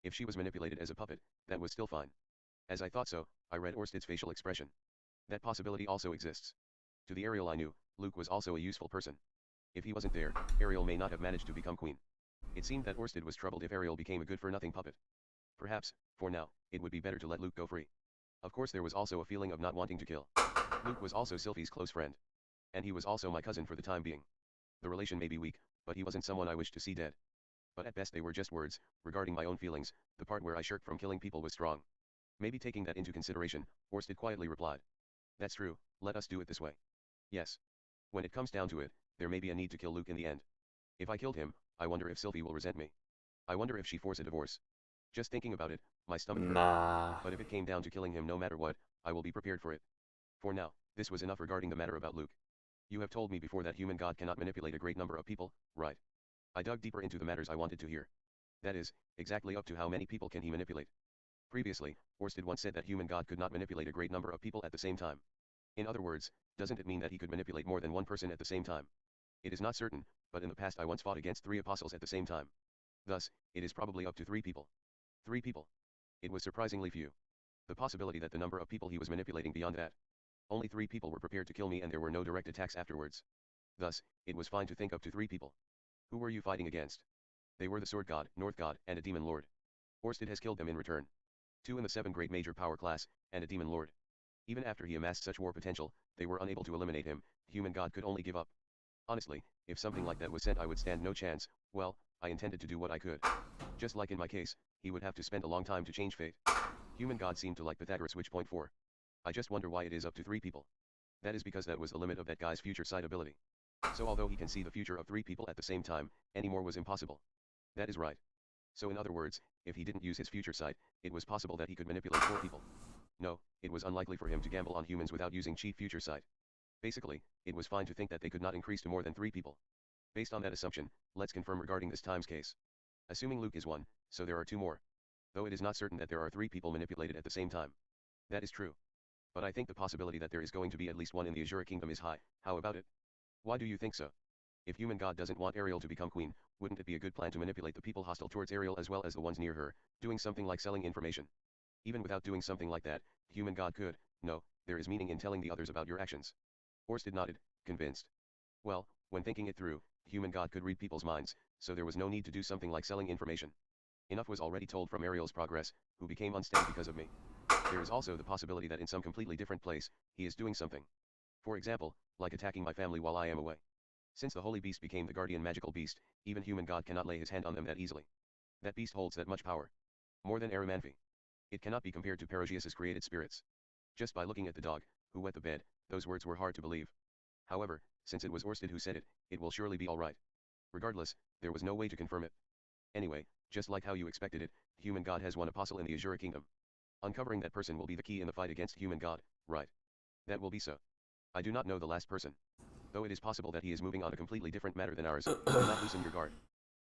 S2: If she was manipulated as a puppet, that was still fine. As I thought so, I read Orsted's facial expression. That possibility also exists. To the Ariel I knew, Luke was also a useful person. If he wasn't there, Ariel may not have managed to become queen. It seemed that Orsted was troubled if Ariel became a good-for-nothing puppet. Perhaps, for now, it would be better to let Luke go free. Of course there was also a feeling of not wanting to kill. Luke was also SYLPHY's close friend. And he was also my cousin for the time being. The relation may be weak, but he wasn't someone I wished to see dead. But at best they were just words. Regarding my own feelings, the part where I shirked from killing people was strong. Maybe taking that into consideration, Orsted quietly replied. That's true, let us do it this way. Yes. When it comes down to it, there may be a need to kill Luke in the end. If I killed him, I wonder if SYLPHY will resent me. I wonder if she force a divorce. Just thinking about it, my stomach hurt.
S1: Nah.
S2: But if it came down to killing him no matter what, I will be prepared for it. For now, this was enough regarding the matter about Luke. You have told me before that human god cannot manipulate a great number of people, right? I dug deeper into the matters I wanted to hear. That is, exactly up to how many people can he manipulate? Previously, Orsted once said that human god could not manipulate a great number of people at the same time. In other words, doesn't it mean that he could manipulate more than one person at the same time? It is not certain, but in the past I once fought against 3 apostles at the same time. Thus, it is probably up to 3 people. 3 people. It was surprisingly few. The possibility that the number of people he was manipulating beyond that. Only 3 people were prepared to kill me and there were no direct attacks afterwards. Thus, it was fine to think up to 3 people. Who were you fighting against? They were the Sword God, North God, and a Demon Lord. Orsted has killed them in return. 2 in the 7 great major power class, and a Demon Lord. Even after he amassed such war potential, they were unable to eliminate him, human god could only give up. Honestly, if something like that was sent I would stand no chance. Well, I intended to do what I could. Just like in my case, he would have to spend a long time to change fate. Human god seemed to like Pythagoras which point 4. I just wonder why it is up to 3 people. That is because that was the limit of that guy's future sight ability. So although he can see the future of 3 people at the same time, any more was impossible. That is right. So in other words, if he didn't use his future sight, it was possible that he could manipulate 4 people. No, it was unlikely for him to gamble on humans without using chief future sight. Basically, it was fine to think that they could not increase to more than 3 people. Based on that assumption, let's confirm regarding this times case. Assuming Luke is 1, so there are 2 more. Though it is not certain that there are 3 people manipulated at the same time. That is true. But I think the possibility that there is going to be at least 1 in the Azure Kingdom is high. How about it? Why do you think so? If human god doesn't want Ariel to become queen, wouldn't it be a good plan to manipulate the people hostile towards Ariel as well as the ones near her, doing something like selling information? Even without doing something like that, human god could. No, there is meaning in telling the others about your actions. Orsted nodded, convinced. Well, when thinking it through, human god could read people's minds, so there was no need to do something like selling information. Enough was already told from Ariel's progress, who became unsteady because of me. There is also the possibility that in some completely different place, he is doing something. For example, like attacking my family while I am away. Since the holy beast became the guardian magical beast, even human god cannot lay his hand on them that easily. That beast holds that much power. More than Arimanfi. It cannot be compared to Perugius's created spirits. Just by looking at the dog, who wet the bed, those words were hard to believe. However, since it was Orsted who said it, it will surely be alright. Regardless, there was no way to confirm it. Anyway, just like how you expected it, human god has one apostle in the Azure kingdom. Uncovering that person will be the key in the fight against human god, right? That will be so. I do not know the last person. Though it is possible that he is moving on a completely different matter than ours, do not loosen your guard.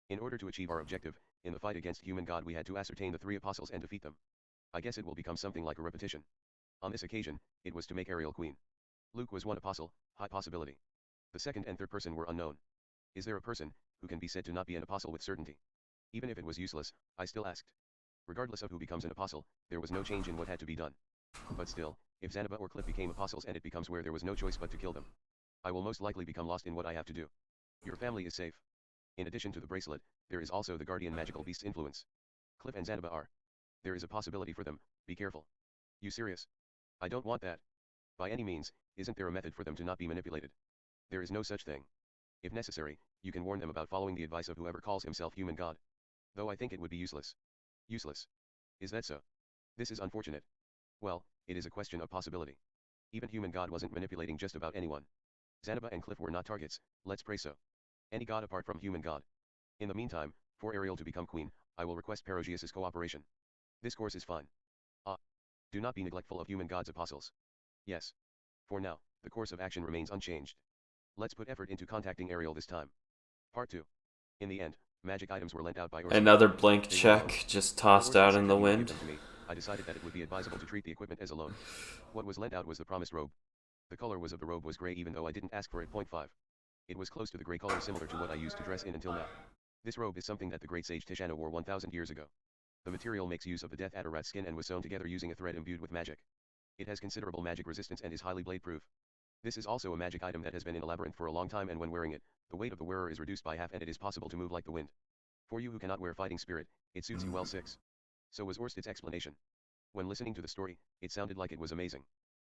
S2: In order to achieve our objective, in the fight against human god we had to ascertain the 3 apostles and defeat them. I guess it will become something like a repetition. On this occasion, it was to make Ariel queen. Luke was one apostle, high possibility. The second and third person were unknown. Is there a person who can be said to not be an apostle with certainty? Even if it was useless, I still asked. Regardless of who becomes an apostle, there was no change in what had to be done. But still, if Zanaba or Cliff became apostles and it becomes where there was no choice but to kill them, I will most likely become lost in what I have to do. Your family is safe. In addition to the bracelet, there is also the guardian magical beast's influence. Cliff and Zanaba are. There is a possibility for them, be careful. You serious? I don't want that. By any means, isn't there a method for them to not be manipulated? There is no such thing. If necessary, you can warn them about following the advice of whoever calls himself human god. Though I think it would be useless. Useless. Is that so? This is unfortunate. Well, it is a question of possibility. Even human god wasn't manipulating just about anyone. Zanaba and Cliff were not targets, let's pray so. Any god apart from human god. In the meantime, for Ariel to become queen, I will request Perugius's cooperation. This course is fine. Do not be neglectful of human god's apostles. Yes. For now, the course of action remains unchanged. Let's put effort into contacting Ariel this time. Part 2. In the end, magic items were lent out by Orsted.
S1: Another blank check just tossed out in the wind.
S2: I decided that it would be advisable to treat the equipment as a loan. What was lent out was the promised robe. The color was of the robe was gray even though I didn't ask for it. 5. It was close to the gray color similar to what I used to dress in until now. This robe is something that the great sage Tishana wore 1000 years ago. The material makes use of the Death Adder rat skin and was sewn together using a thread imbued with magic. It has considerable magic resistance and is highly blade proof. This is also a magic item that has been in a labyrinth for a long time, and when wearing it, the weight of the wearer is reduced by half and it is possible to move like the wind. For you who cannot wear fighting spirit, it suits you well. 6. So was Orsted's explanation. When listening to the story, it sounded like it was amazing.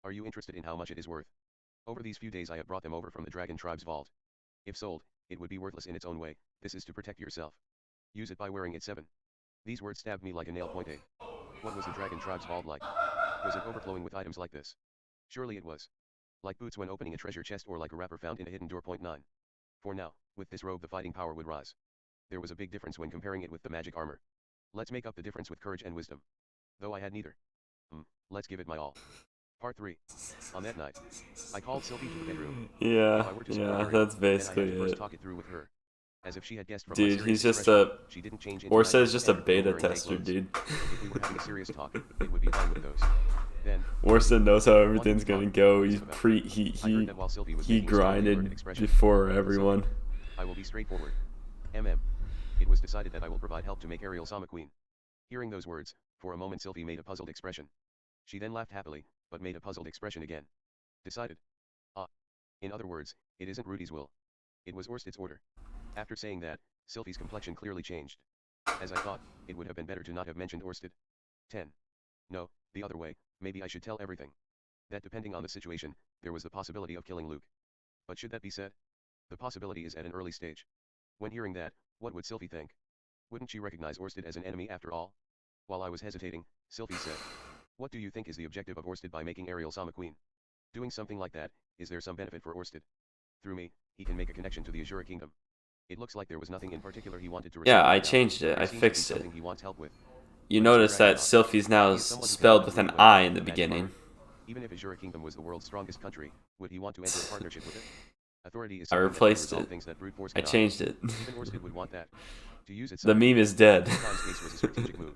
S2: Are you interested in how much it is worth? Over these few days I have brought them over from the Dragon Tribe's vault. If sold, it would be worthless in its own way. This is to protect yourself. Use it by wearing it. 7. These words stabbed me like a nail. 8. What was the Dragon Tribe's vault like? Was it overflowing with items like this? Surely it was. Like boots when opening a treasure chest or like a wrapper found in a hidden door. 9. For now, with this robe the fighting power would rise. There was a big difference when comparing it with the magic armor. Let's make up the difference with courage and wisdom. Though I had neither. Let's give it my all. Part 3. On that night, I called SYLPHY to the bedroom.
S1: Yeah, that's basically
S2: I had to first
S1: it.
S2: talk it through with her. As if she had guessed from my
S1: Dude,
S2: serious
S1: he's just
S2: expression,
S1: a...
S2: she didn't change into
S1: Orsted
S2: night
S1: is just a
S2: and
S1: beta
S2: wearing day
S1: tester,
S2: clothes.
S1: dude.
S2: If we were having a serious talk, it would be fine with those. Then,
S1: Orsted knows how
S2: what
S1: everything's
S2: did we
S1: gonna
S2: talk
S1: go.
S2: about? I heard that while SYLPHY was
S1: He
S2: making a strongly worded
S1: grinded
S2: expression.
S1: before
S2: So,
S1: everyone.
S2: I will be straightforward. It was decided that I will provide help to make Ariel Sama queen. Hearing those words, for a moment SYLPHY made a puzzled expression. She then laughed happily, but made a puzzled expression again. Decided. In other words, it isn't Rudy's will. It was Orsted's order. After saying that, SYLPHY's complexion clearly changed. As I thought, it would have been better to not have mentioned Orsted. 10. No, the other way, maybe I should tell everything. That depending on the situation, there was the possibility of killing Luke. But should that be said? The possibility is at an early stage. When hearing that, what would SYLPHY think? Wouldn't she recognize Orsted as an enemy after all? While I was hesitating, SYLPHY said, what do you think is the objective of Orsted by making Ariel Sama queen? Doing something like that, is there some benefit for Orsted? Through me, he can make a connection to the Azure kingdom. It looks like there was nothing in particular he wanted to
S1: Yeah,
S2: retrieve
S1: I
S2: right now.
S1: changed it.
S2: There
S1: I
S2: seems to be
S1: fixed it.
S2: something he wants help with.
S1: You
S2: But it's
S1: notice
S2: dragging
S1: that
S2: on.
S1: SYLPHY's now
S2: He
S1: is
S2: is someone who
S1: spelled
S2: cannot
S1: with
S2: move
S1: an
S2: away
S1: I
S2: from
S1: in the
S2: magic
S1: beginning.
S2: armor. Even if Azure kingdom was the world's strongest country, would he want to enter a partnership with it? Authority is
S1: I
S2: something that can
S1: replaced
S2: resolve
S1: it.
S2: things that brute force
S1: I
S2: cannot.
S1: changed it.
S2: Even Orsted would want that. To use it
S1: The
S2: somewhere.
S1: meme is dead.
S2: Sometimes case was a strategic move.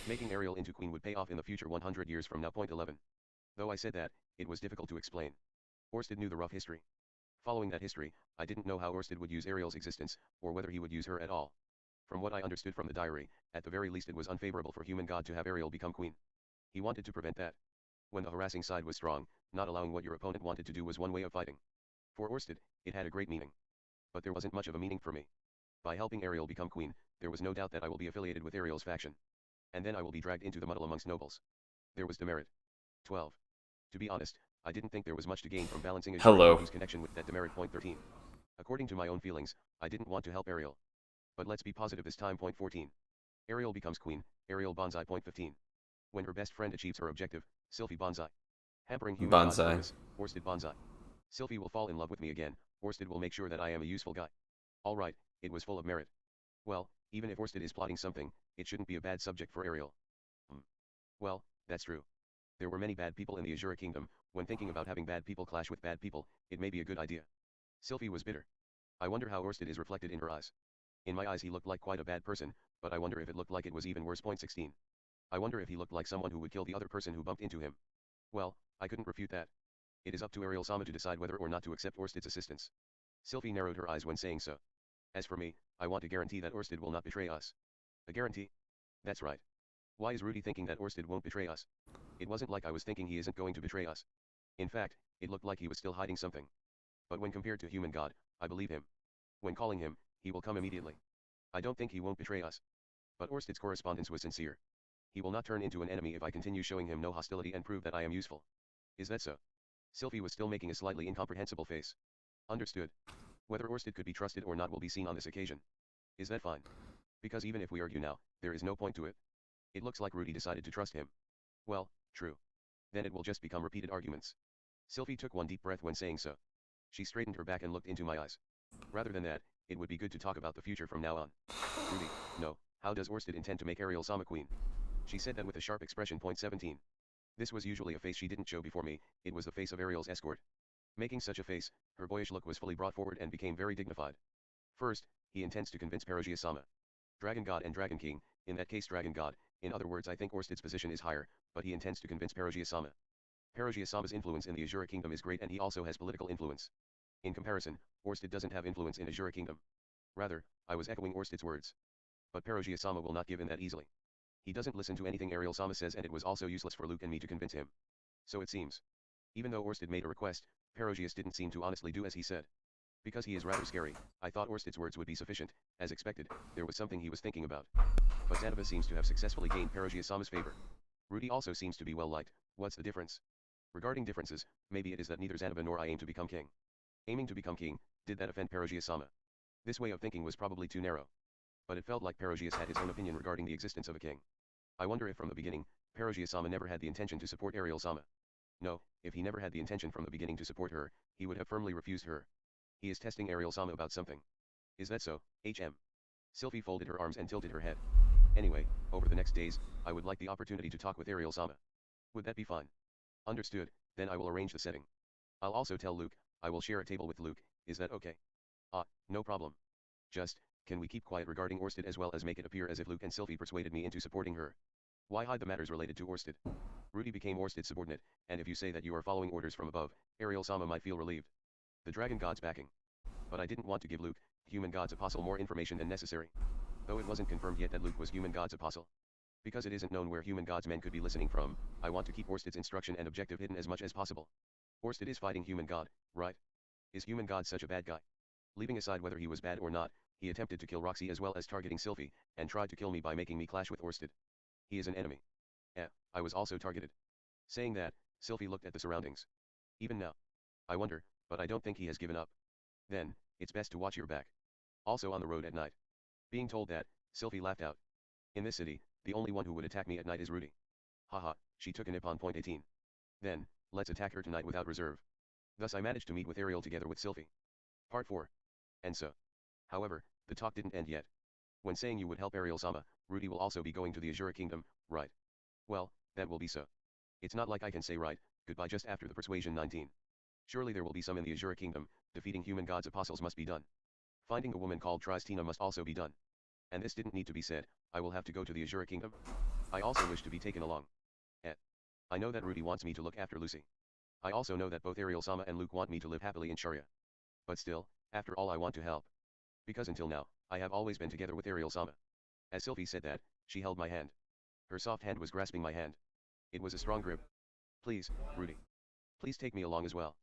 S2: Making Ariel into queen would pay off in the future 100 years from now. 11. Though I said that, it was difficult to explain. Orsted knew the rough history. Following that history, I didn't know how Orsted would use Ariel's existence, or whether he would use her at all. From what I understood from the diary, at the very least it was unfavorable for human god to have Ariel become queen. He wanted to prevent that. When the harassing side was strong, not allowing what your opponent wanted to do was one way of fighting. For Orsted, it had a great meaning. But there wasn't much of a meaning for me. By helping Ariel become queen, there was no doubt that I will be affiliated with Ariel's faction. And then I will be dragged into the muddle amongst nobles. There was demerit. 12. To be honest, I didn't think there was much to gain from balancing Azure
S1: Hello.
S2: Kingdom's connection with that demerit. 13. According to my own feelings, I didn't want to help Ariel. But let's be positive this time. Point 14. Ariel becomes queen, Ariel Banzai. Point 15. When her best friend achieves her objective, SYLPHY Banzai. Hampering human god's
S1: Banzai.
S2: purpose, Orsted Banzai. SYLPHY will fall in love with me again, Orsted will make sure that I am a useful guy. Alright, it was full of merit. Well, even if Orsted is plotting something, it shouldn't be a bad subject for Ariel. Well, that's true. There were many bad people in the Azure Kingdom. When thinking about having bad people clash with bad people, it may be a good idea. SYLPHY was bitter. I wonder how Orsted is reflected in her eyes. In my eyes he looked like quite a bad person, but I wonder if it looked like it was even worse. Point 16. I wonder if he looked like someone who would kill the other person who bumped into him. Well, I couldn't refute that. It is up to Ariel-sama to decide whether or not to accept Orsted's assistance. SYLPHY narrowed her eyes when saying so. As for me, I want a guarantee that Orsted will not betray us. A guarantee? That's right. Why is Rudy thinking that Orsted won't betray us? It wasn't like I was thinking he isn't going to betray us. In fact, it looked like he was still hiding something. But when compared to human god, I believe him. When calling him, he will come immediately. I don't think he won't betray us. But Orsted's correspondence was sincere. He will not turn into an enemy if I continue showing him no hostility and prove that I am useful. Is that so? SYLPHY was still making a slightly incomprehensible face. Understood. Whether Orsted could be trusted or not will be seen on this occasion. Is that fine? Because even if we argue now, there is no point to it. It looks like Rudy decided to trust him. Well, true. Then it will just become repeated arguments. SYLPHY took one deep breath when saying so. She straightened her back and looked into my eyes. Rather than that, it would be good to talk about the future from now on. Rudy, no, how does Orsted intend to make Ariel-sama queen? She said that with a sharp expression. Point 17. This was usually a face she didn't show before me, it was the face of Ariel's escort. Making such a face, her boyish look was fully brought forward and became very dignified. First, he intends to convince Perugius-sama. Dragon God and Dragon King, in that case Dragon God, in other words I think Orsted's position is higher, but he intends to convince Perugius-sama. Perugius-sama's influence in the Azure Kingdom is great and he also has political influence. In comparison, Orsted doesn't have influence in Azure Kingdom. Rather, I was echoing Orsted's words. But Perugius-sama will not give in that easily. He doesn't listen to anything Ariel-sama says and it was also useless for Luke and me to convince him. So it seems. Even though Orsted made a request, Perugius didn't seem to honestly do as he said. Because he is rather scary, I thought Orsted's words would be sufficient. As expected, there was something he was thinking about. But Zanaba seems to have successfully gained Perugius-sama's favor. Rudy also seems to be well liked. What's the difference? Regarding differences, maybe it is that neither Zanaba nor I aim to become king. Aiming to become king, did that offend Perugius-sama? This way of thinking was probably too narrow. But it felt like Perugius had his own opinion regarding the existence of a king. I wonder if from the beginning, Perugius-sama never had the intention to support Ariel-sama. No, if he never had the intention from the beginning to support her, he would have firmly refused her. He is testing Ariel-sama about something. Is that so, HM? SYLPHY folded her arms and tilted her head. Anyway, over the next days, I would like the opportunity to talk with Ariel-sama. Would that be fine? Understood, then I will arrange the setting. I'll also tell Luke, I will share a table with Luke, is that okay? No problem. Just, can we keep quiet regarding Orsted as well as make it appear as if Luke and SYLPHY persuaded me into supporting her? Why hide the matters related to Orsted? Rudy became Orsted's subordinate, and if you say that you are following orders from above, Ariel-sama might feel relieved. The dragon god's backing. But I didn't want to give Luke, human god's apostle, more information than necessary. Though it wasn't confirmed yet that Luke was human god's apostle. Because it isn't known where human god's men could be listening from, I want to keep Orsted's instruction and objective hidden as much as possible. Orsted is fighting human god, right? Is human god such a bad guy? Leaving aside whether he was bad or not, he attempted to kill Roxy as well as targeting SYLPHY, and tried to kill me by making me clash with Orsted. He is an enemy. I was also targeted. Saying that, SYLPHY looked at the surroundings. Even now. I wonder, but I don't think he has given up. Then, it's best to watch your back. Also on the road at night. Being told that, SYLPHY laughed out. In this city, the only one who would attack me at night is Rudy. Haha, she took a nip on point 18. Then, let's attack her tonight without reserve. Thus I managed to meet with Ariel together with SYLPHY. Part 4. And so. However, the talk didn't end yet. When saying you would help Ariel-sama, Rudy will also be going to the Azure Kingdom, right? Well, that will be so. It's not like I can say right, goodbye just after the persuasion 19. Surely there will be some in the Azure Kingdom, defeating human god's apostles must be done. Finding a woman called Tristina must also be done. And this didn't need to be said, I will have to go to the Azure Kingdom. I also wish to be taken along. I know that Rudy wants me to look after Lucy. I also know that both Ariel-sama and Luke want me to live happily in Sharia. But still, after all I want to help. Because until now, I have always been together with Ariel-sama. As SYLPHY said that, she held my hand. Her soft hand was grasping my hand. It was a strong grip. Please, Rudy. Please take me along as well.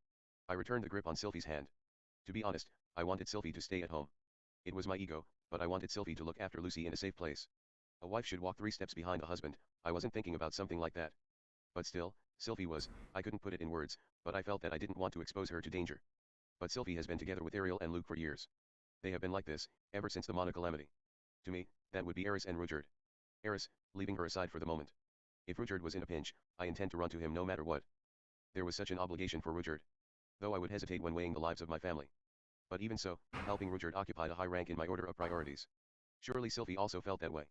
S2: I returned the grip on SYLPHY's hand. To be honest, I wanted SYLPHY to stay at home. It was my ego, but I wanted SYLPHY to look after Lucy in a safe place. A wife should walk 3 steps behind the husband, I wasn't thinking about something like that. But still, SYLPHY was, I couldn't put it in words, but I felt that I didn't want to expose her to danger. but SYLPHY has been together with Ariel and Luke for years. They have been like this, ever since the Mana Calamity. To me, that would be Eris and Ruijerd. Eris, leaving her aside for the moment. If Ruijerd was in a pinch, I intend to run to him no matter what. There was such an obligation for Ruijerd. Though I would hesitate when weighing the lives of my family. But even so, helping Ruijerd occupied a high rank in my order of priorities. Surely SYLPHY also felt that way.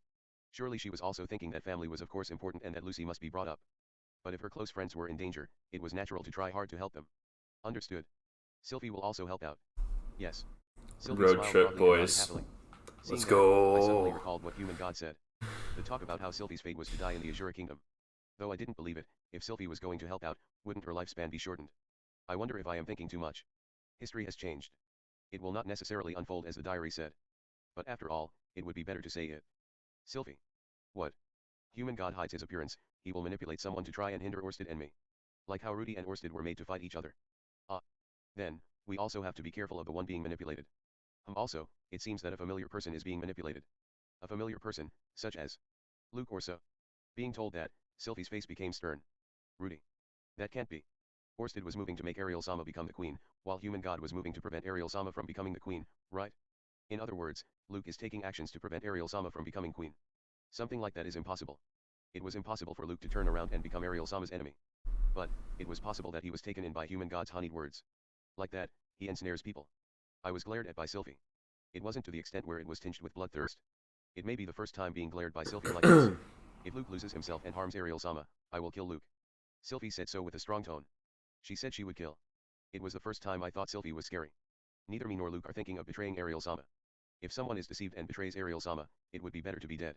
S2: Surely she was also thinking that family was of course important and that Lucy must be brought up. But if her close friends were in danger, it was natural to try hard to help them. Understood. SYLPHY will also help out. Yes. SYLPHY
S1: Road
S2: smiled
S1: trip,
S2: broadly and nodded
S1: boys.
S2: happily.
S1: Let's
S2: Seeing
S1: go.
S2: that, I suddenly recalled what Human God said. The talk about how SYLPHY's fate was to die in the Azure Kingdom. Though I didn't believe it, if SYLPHY was going to help out, wouldn't her lifespan be shortened? I wonder if I am thinking too much. History has changed. It will not necessarily unfold as the diary said. But after all, it would be better to say it. SYLPHY. What? Human God hides his appearance, he will manipulate someone to try and hinder Orsted and me. Like how Rudy and Orsted were made to fight each other. Then, we also have to be careful of the one being manipulated. Also, it seems that a familiar person is being manipulated. A familiar person, such as Luke or so. Being told that, SYLPHY's face became stern. Rudy. That can't be. Orsted was moving to make Ariel-sama become the queen, while Human God was moving to prevent Ariel-sama from becoming the queen, right? In other words, Luke is taking actions to prevent Ariel-sama from becoming queen. Something like that is impossible. It was impossible for Luke to turn around and become Ariel-sama's enemy. But, it was possible that he was taken in by Human God's honeyed words. Like that, he ensnares people. I was glared at by SYLPHY. It wasn't to the extent where it was tinged with bloodthirst. It may be the first time being glared by SYLPHY like this. If Luke loses himself and harms Ariel-sama, I will kill Luke. SYLPHY said so with a strong tone. She said she would kill. It was the first time I thought SYLPHY was scary. Neither me nor Luke are thinking of betraying Ariel-sama. If someone is deceived and betrays Ariel-sama, it would be better to be dead.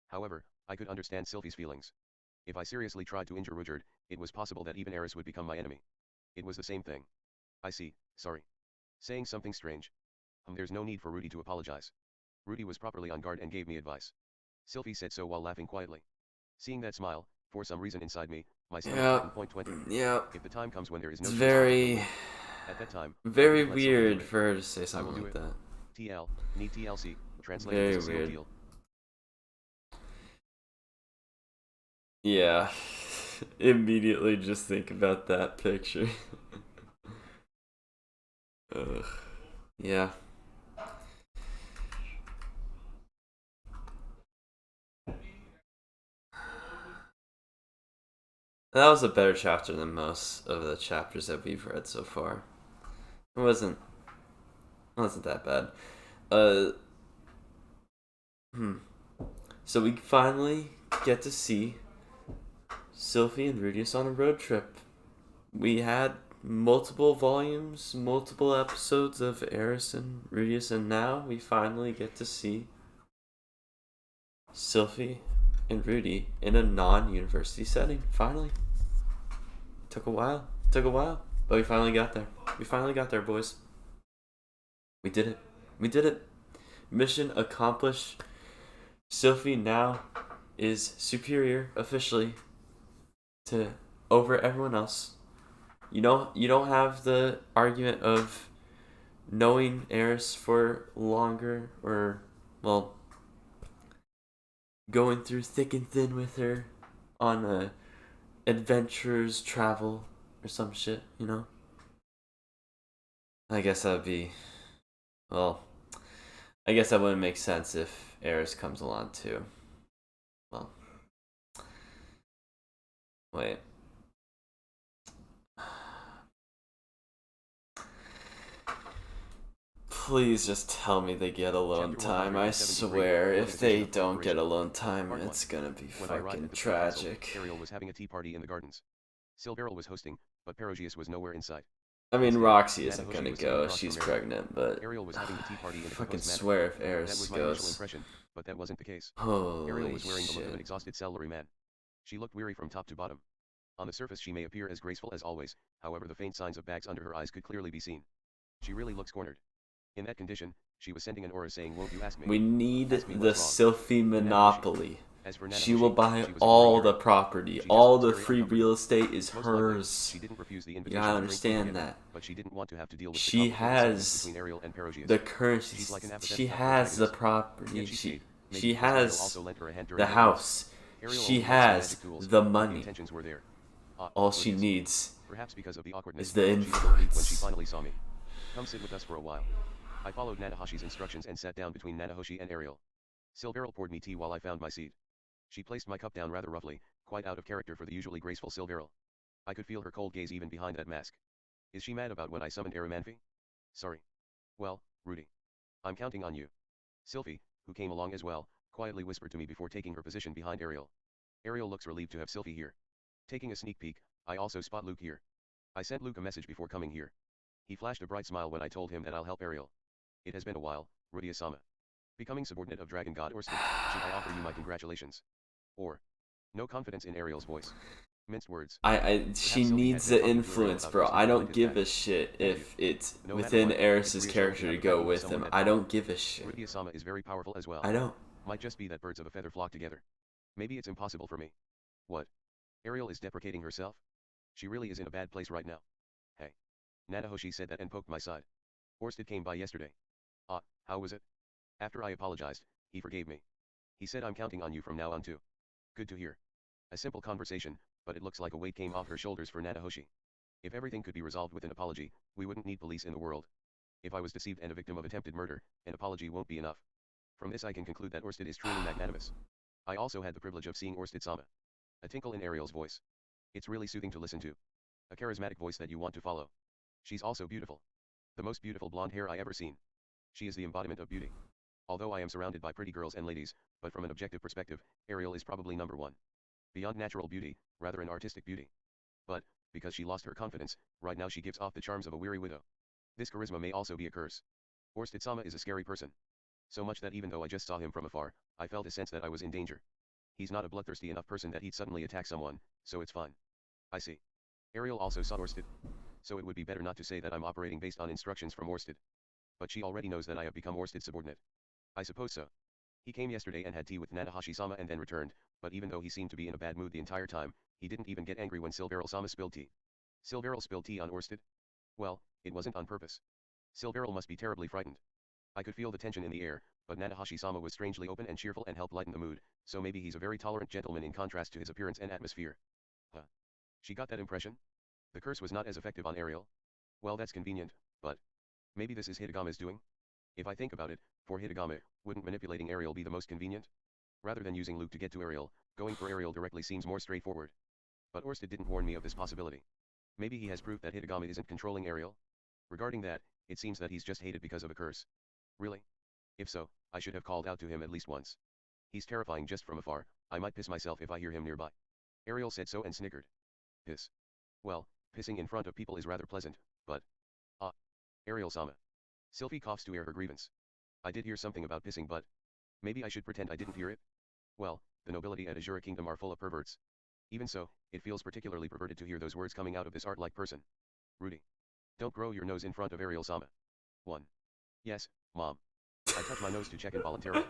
S2: However, I could understand SYLPHY's feelings. If I seriously tried to injure Ruijerd, it was possible that even Eris would become my enemy. It was the same thing. I see, sorry. Saying something strange. There's no need for Rudy to apologize. Rudy was properly on guard and gave me advice. SYLPHY said so while laughing quietly. Seeing that smile, for some reason inside me, my stomach tightened. Point 20.
S1: Yeah.
S2: If the time comes when there is no
S1: It's
S2: choice
S1: very,
S2: at that time,
S1: very
S2: let
S1: weird
S2: SYLPHY do it.
S1: for her to say something like that.
S2: TL, need TLC, translated as a
S1: Very
S2: sealed
S1: weird.
S2: deal.
S1: Yeah. Immediately just think about that picture. Ugh. Yeah. That was a better chapter than most of the chapters that we've read so far. It wasn't that bad. So we finally get to see SYLPHY and Perugius on a road trip. We had multiple volumes, multiple episodes of Eris and Perugius, and now we finally get to see SYLPHY and Rudy in a non-university setting. Finally. Took a while, but we finally got there. We finally got there, boys. We did it. Mission accomplished. SYLPHY now is superior officially to over everyone else. You don't have the argument of knowing Eris for longer, or, well, going through thick and thin with her on a adventures, travel, or some shit, you know? I guess that'd be, well, I guess that wouldn't make sense if Eris comes along too. Well, wait. Please just tell me they get alone time. I swear, if they don't get alone time, it's gonna be fucking tragic.
S2: Ariel was having a tea party in the gardens. Silverl was hosting, but Perugius was nowhere in sight.
S1: I mean, Roxy isn't gonna go. She's pregnant, but
S2: Ariel was having the tea party in the
S1: fucking
S2: composed
S1: swear if
S2: manner.
S1: Eris
S2: That was my initial
S1: goes.
S2: impression, but that wasn't the case.
S1: Holy
S2: Ariel was wearing the look of an
S1: shit.
S2: exhausted celery man. She looked weary from top to bottom. On the surface she may appear as graceful as always, however the faint signs of bags under her eyes could clearly be seen. She really looks cornered. In that condition, she was sending an aura saying, "Won't you ask me?"
S1: We need the
S2: what's wrong.
S1: SYLPHY monopoly.
S2: As for
S1: She will
S2: Nanahoshi,
S1: buy
S2: she was
S1: all
S2: ignoring
S1: the
S2: her.
S1: property.
S2: She
S1: All
S2: just
S1: the
S2: was very
S1: free
S2: uncomfortable.
S1: real estate is
S2: Most likely,
S1: hers.
S2: she didn't refuse the
S1: You
S2: invitation
S1: gotta
S2: to drink tea
S1: understand
S2: together,
S1: that.
S2: but she didn't want to have to deal with the
S1: She
S2: complicated silence
S1: has
S2: between Ariel and Perugius.
S1: the currency.
S2: She's like an apathetic
S1: She
S2: couple
S1: has the
S2: protagonists.
S1: property.
S2: Yet
S1: She
S2: stayed. Maybe
S1: she
S2: because Ariel
S1: has
S2: also lent her a hand during
S1: the
S2: that
S1: house.
S2: Ariel
S1: She
S2: only
S1: has
S2: magic tools,
S1: the
S2: but
S1: money.
S2: intentions were there.
S1: All she
S2: Perugius.
S1: needs
S2: Perhaps because of the awkwardness,
S1: is the
S2: she was relieved when she
S1: influence.
S2: finally saw me. Come sit with us for a while. I followed Natahashi's instructions and sat down between Natahoshi and Ariel. Silverl poured me tea while I found my seat. She placed my cup down rather roughly, quite out of character for the usually graceful Silverl. I could feel her cold gaze even behind that mask. Is she mad about when I summoned Aramanfi? Sorry. Well, Rudy. I'm counting on you. SYLPHY, who came along as well, quietly whispered to me before taking her position behind Ariel. Ariel looks relieved to have SYLPHY here. Taking a sneak peek, I also spot Luke here. I sent Luke a message before coming here. He flashed a bright smile when I told him that I'll help Ariel. It has been a while, Rudia-sama. Becoming subordinate of Dragon God Orsted, should I offer you my congratulations? Or, no confidence in Ariel's voice. Minced words.
S1: She needs the influence, bro. I don't give a shit if it's within Eris's character to go with him. I don't give a shit.
S2: Rudia-sama is very powerful as well.
S1: I don't.
S2: Might just be that birds of a feather flock together. Maybe it's impossible for me. What? Ariel is deprecating herself? She really is in a bad place right now. Hey. Natahoshi said that and poked my side. Orsted came by yesterday. How was it? After I apologized, he forgave me. He said I'm counting on you from now on too. Good to hear. A simple conversation, but it looks like a weight came off her shoulders for Natahoshi. If everything could be resolved with an apology, we wouldn't need police in the world. If I was deceived and a victim of attempted murder, an apology won't be enough. From this I can conclude that Orsted is truly magnanimous. I also had the privilege of seeing Orsted-sama. A tinkle in Ariel's voice. It's really soothing to listen to. A charismatic voice that you want to follow. She's also beautiful. The most beautiful blonde hair I ever seen. She is the embodiment of beauty. Although I am surrounded by pretty girls and ladies, but from an objective perspective, Ariel is probably number one. Beyond natural beauty, rather an artistic beauty. But, because she lost her confidence, right now she gives off the charms of a weary widow. This charisma may also be a curse. Orsted-sama is a scary person. So much that even though I just saw him from afar, I felt a sense that I was in danger. He's not a bloodthirsty enough person that he'd suddenly attack someone, so it's fine. I see. Ariel also saw Orsted. So it would be better not to say that I'm operating based on instructions from Orsted. But she already knows that I have become Orsted's subordinate. I suppose so. He came yesterday and had tea with Natahoshi-sama and then returned, but even though he seemed to be in a bad mood the entire time, he didn't even get angry when Silverl-sama spilled tea. Silverl spilled tea on Orsted? Well, it wasn't on purpose. Silverl must be terribly frightened. I could feel the tension in the air, but Natahoshi-sama was strangely open and cheerful and helped lighten the mood, so maybe he's a very tolerant gentleman in contrast to his appearance and atmosphere. She got that impression? The curse was not as effective on Ariel? Well, that's convenient, but maybe this is Hitogami's doing? If I think about it, for Hitogami, wouldn't manipulating Ariel be the most convenient? Rather than using Luke to get to Ariel, going for Ariel directly seems more straightforward. But Orsted didn't warn me of this possibility. Maybe he has proof that Hitogami isn't controlling Ariel? Regarding that, it seems that he's just hated because of a curse. Really? If so, I should have called out to him at least once. He's terrifying just from afar, I might piss myself if I hear him nearby. Ariel said so and snickered. Piss. Well, pissing in front of people is rather pleasant, but... Ariel-sama. SYLPHY coughs to air her grievance. I did hear something about pissing but... Maybe I should pretend I didn't hear it? Well, the nobility at Azure Kingdom are full of perverts. Even so, it feels particularly perverted to hear those words coming out of this art-like person. Rudy. Don't grow your nose in front of Ariel-sama. 1. Yes, Mom. I touch my nose to check involuntarily.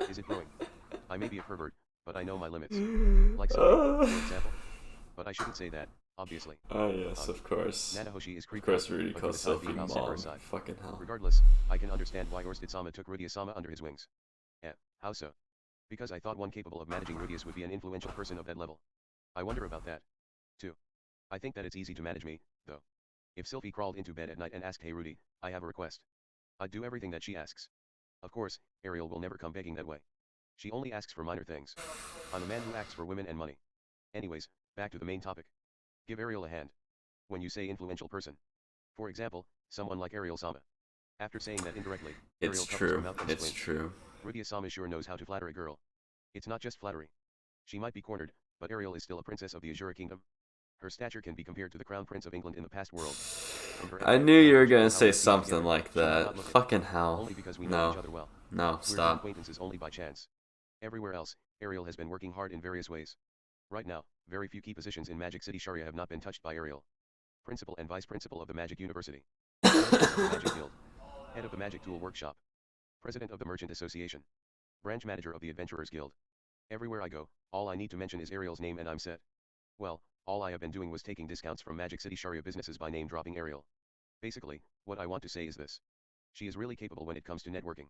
S2: Is it growing? I may be a pervert, but I know my limits. Like SYLPHY, for example. But I shouldn't say that, obviously.
S1: Oh yes, of course.
S2: Natahoshi is
S1: Of course Rudy calls SYLPHY mom. Fucking hell.
S2: Regardless, I can understand why Orsted-sama took Rudia-sama under his wings. How so? Because I thought one capable of managing Rudius would be an influential person of that level. I wonder about that. 2. I think that it's easy to manage me, though. If SYLPHY crawled into bed at night and asked, "Hey Rudy, I have a request," I'd do everything that she asks. Of course, Ariel will never come begging that way. She only asks for minor things. I'm a man who acts for women and money. Anyways, back to the main topic. Give Ariel a hand. When you say influential person. For example, someone like Ariel-sama. After saying that indirectly, Ariel covers her mouth and
S1: It's
S2: squints.
S1: true.
S2: Rudia-sama sure knows how to flatter a girl. It's not just flattery. She might be cornered, but Ariel is still a princess of the Azure Kingdom. Her stature can be compared to the Crown Prince of England in the past world.
S1: I knew you were gonna say something like that. Fucking hell.
S2: Only because we know each
S1: No.
S2: other well.
S1: No,
S2: We're
S1: stop.
S2: acquaintances only by chance. Everywhere else, Ariel has been working hard in various ways. Right now, very few key positions in Magic City Sharia have not been touched by Ariel. Principal and Vice Principal of the Magic University. President of the Magic Guild. Head of the Magic Tool Workshop. President of the Merchant Association. Branch Manager of the Adventurers Guild. Everywhere I go, all I need to mention is Ariel's name and I'm set. Well, all I have been doing was taking discounts from Magic City Sharia businesses by name dropping Ariel. Basically, what I want to say is this. She is really capable when it comes to networking.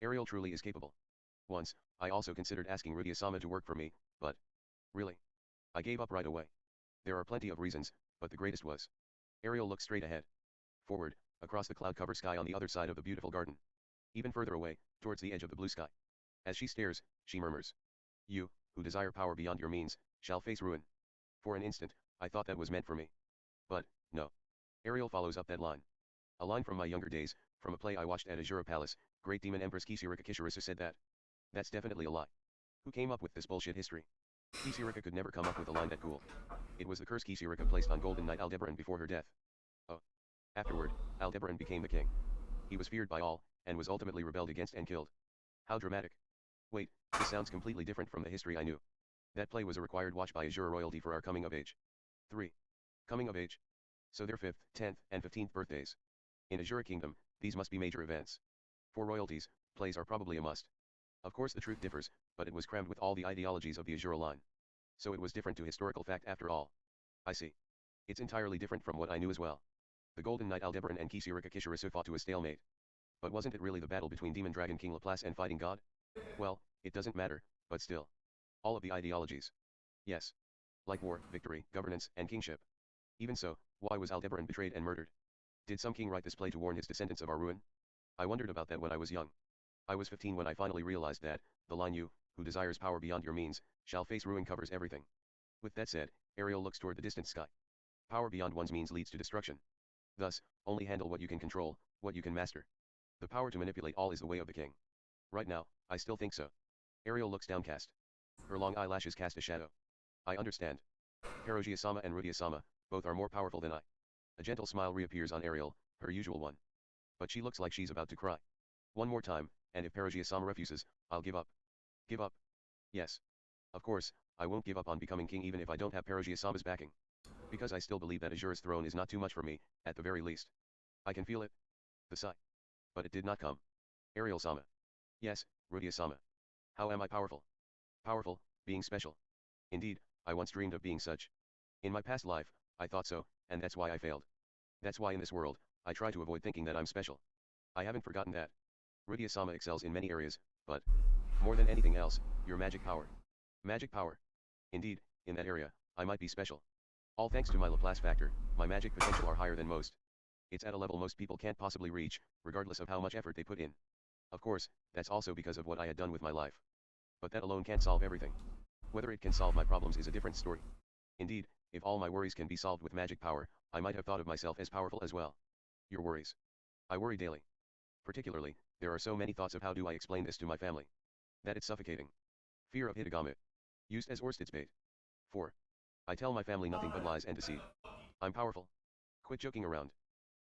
S2: Ariel truly is capable. Once, I also considered asking Rudia-sama to work for me, but... really? I gave up right away. There are plenty of reasons, but the greatest was... Ariel looked straight ahead. Forward, across the cloud-covered sky on the other side of the beautiful garden. Even further away, towards the edge of the blue sky. As she stares, she murmurs. You, who desire power beyond your means, shall face ruin. For an instant, I thought that was meant for me. But, no. Ariel follows up that line. A line from my younger days, from a play I watched at Azure Palace. Great Demon Empress Kisirika Kishirisu said that. That's definitely a lie. Who came up with this bullshit history? Kisirika could never come up with a line that cool. It was the curse Kisirika placed on Golden Knight Aldebaran before her death. Oh. Afterward, Aldebaran became the king. He was feared by all, and was ultimately rebelled against and killed. How dramatic. Wait, this sounds completely different from the history I knew. That play was a required watch by Azure royalty for our coming of age. 3. Coming of age. So their 5th, 10th, and 15th birthdays. In Azure Kingdom, these must be major events. For royalties, plays are probably a must. Of course the truth differs, but it was crammed with all the ideologies of the Azure line. So it was different to historical fact after all. I see. It's entirely different from what I knew as well. The Golden Knight Aldebaran and Kisirika Kishirisu fought to a stalemate. But wasn't it really the battle between Demon Dragon King Laplace and Fighting God? Well, it doesn't matter, but still. All of the ideologies. Yes. Like war, victory, governance, and kingship. Even so, why was Aldebaran betrayed and murdered? Did some king write this play to warn his descendants of our ruin? I wondered about that when I was young. I was 15 when I finally realized that, the line you, who desires power beyond your means, shall face ruin covers everything. With that said, Ariel looks toward the distant sky. Power beyond one's means leads to destruction. Thus, only handle what you can control, what you can master. The power to manipulate all is the way of the king. Right now, I still think so. Ariel looks downcast. Her long eyelashes cast a shadow. I understand. Perugius-sama and Rudia-sama, both are more powerful than I. A gentle smile reappears on Ariel, her usual one. But she looks like she's about to cry. One more time, and if Perugius-sama refuses, I'll give up. Give up? Yes. Of course, I won't give up on becoming king even if I don't have Perugius-sama's backing. Because I still believe that Azure's throne is not too much for me, at the very least. I can feel it. The sigh. But it did not come. Ariel-sama. Yes, Rudia-sama. How am I powerful? Powerful, being special. Indeed, I once dreamed of being such. In my past life, I thought so, and that's why I failed. That's why in this world, I try to avoid thinking that I'm special. I haven't forgotten that. Rudia-sama excels in many areas, but, more than anything else, your magic power. Magic power. Indeed, in that area, I might be special. All thanks to my Laplace factor, my magic potential are higher than most. It's at a level most people can't possibly reach, regardless of how much effort they put in. Of course, that's also because of what I had done with my life. But that alone can't solve everything. Whether it can solve my problems is a different story. Indeed, if all my worries can be solved with magic power, I might have thought of myself as powerful as well. Your worries. I worry daily. Particularly, there are so many thoughts of how do I explain this to my family. That it's suffocating. Fear of Hitogami. Used as Orsted's bait. 4. I tell my family nothing but lies and deceit. I'm powerful. Quit joking around.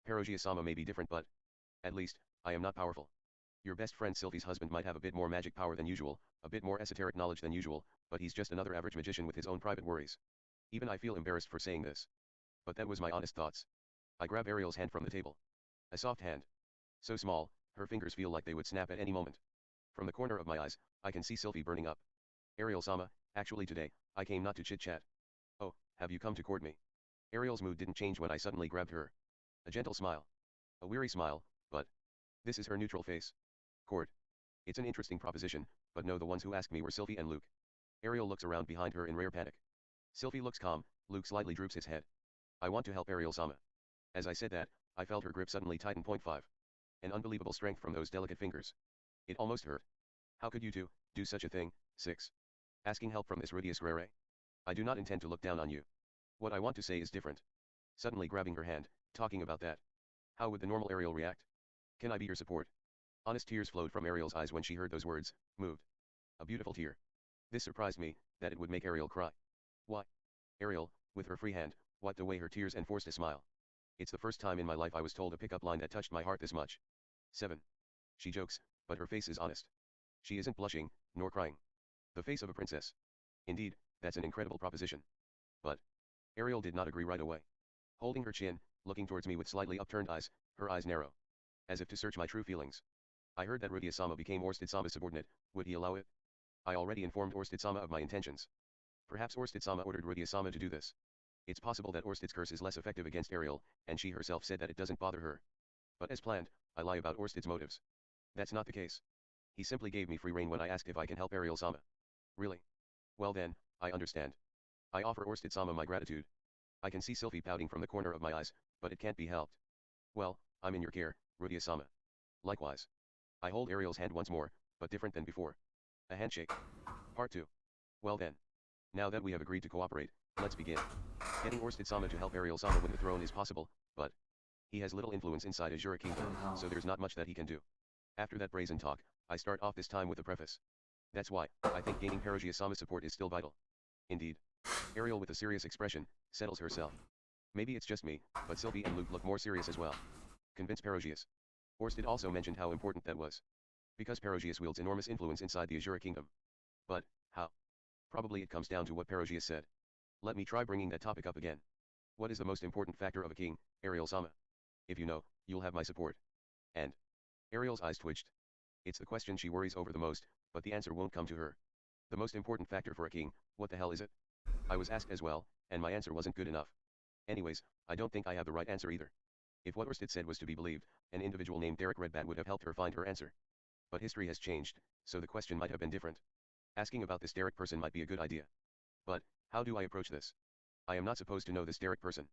S2: Perugius-sama may be different but, at least, I am not powerful. Your best friend SYLPHY's husband might have a bit more magic power than usual, a bit more esoteric knowledge than usual, but he's just another average magician with his own private worries. Even I feel embarrassed for saying this. But that was my honest thoughts. I grab Ariel's hand from the table. A soft hand. So small, her fingers feel like they would snap at any moment. From the corner of my eyes, I can see SYLPHY burning up. Ariel-sama, actually today, I came not to chit-chat. Oh, have you come to court me? Ariel's mood didn't change when I suddenly grabbed her. A gentle smile. A weary smile, but this is her neutral face. Court. It's an interesting proposition, but no, the ones who asked me were SYLPHY and Luke. Ariel looks around behind her in rare panic. SYLPHY looks calm, Luke slightly droops his head. I want to help Ariel-sama. As I said that, I felt her grip suddenly tighten. 5. An unbelievable strength from those delicate fingers. It almost hurt. How could you two do such a thing? 6. Asking help from this Rudius Grere? I do not intend to look down on you. What I want to say is different. Suddenly grabbing her hand, talking about that. How would the normal Ariel react? Can I be your support? Honest tears flowed from Ariel's eyes when she heard those words, moved. A beautiful tear. This surprised me, that it would make Ariel cry. Why? Ariel, with her free hand, wiped away her tears and forced a smile. It's the first time in my life I was told a pickup line that touched my heart this much. 7. She jokes, but her face is honest. She isn't blushing, nor crying. The face of a princess. Indeed, that's an incredible proposition. But Ariel did not agree right away. Holding her chin, looking towards me with slightly upturned eyes, her eyes narrow. As if to search my true feelings. I heard that Rudia-sama became Orsted-sama's subordinate, would he allow it? I already informed Orsted-sama of my intentions. Perhaps Orsted-sama ordered Rudia-sama to do this. It's possible that Orsted's curse is less effective against Ariel, and she herself said that it doesn't bother her. But as planned, I lie about Orsted's motives. That's not the case. He simply gave me free rein when I asked if I can help Ariel-sama. Really? Well then, I understand. I offer Orsted-sama my gratitude. I can see SYLPHY pouting from the corner of my eyes, but it can't be helped. Well, I'm in your care, Rudia-sama. Likewise. I hold Ariel's hand once more, but different than before. A handshake. Part 2. Well then. Now that we have agreed to cooperate, let's begin. Getting Orsted-sama to help Ariel-sama win the throne is possible, but he has little influence inside Azure Kingdom, so there's not much that he can do. After that brazen talk, I start off this time with a preface. That's why, I think gaining Perugius-sama's support is still vital. Indeed. Ariel with a serious expression, settles herself. Maybe it's just me, but SYLPHY and Luke look more serious as well. Convince Perugius. Orsted also mentioned how important that was. Because Perugius wields enormous influence inside the Azure Kingdom. But, how? Probably it comes down to what Perugius said. Let me try bringing that topic up again. What is the most important factor of a king, Ariel-sama? If you know, you'll have my support. And Ariel's eyes twitched. It's the question she worries over the most, but the answer won't come to her. The most important factor for a king, what the hell is it? I was asked as well, and my answer wasn't good enough. Anyways, I don't think I have the right answer either. If what Orsted said was to be believed, an individual named Derek Redbat would have helped her find her answer. But history has changed, so the question might have been different. Asking about this Derek person might be a good idea. But, how do I approach this? I am not supposed to know this Derek person.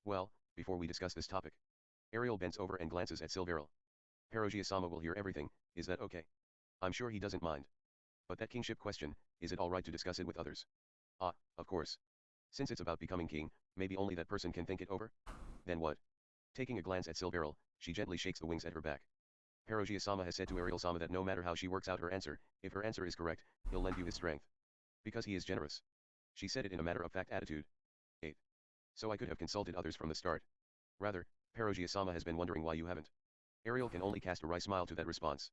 S2: Well, before we discuss this topic. Ariel bends over and glances at SYLPHY. Perugius-sama will hear everything, is that okay? I'm sure he doesn't mind. But that kingship question, is it alright to discuss it with others? Of course. Since it's about becoming king, maybe only that person can think it over? Then what? Taking a glance at SYLPHY, she gently shakes the wings at her back. Perugius-sama has said to Ariel-sama that no matter how she works out her answer, if her answer is correct, he'll lend you his strength. Because he is generous. She said it in a matter-of-fact attitude. 8. So I could have consulted others from the start. Rather, Perugius-sama has been wondering why you haven't. Ariel can only cast a wry smile to that response.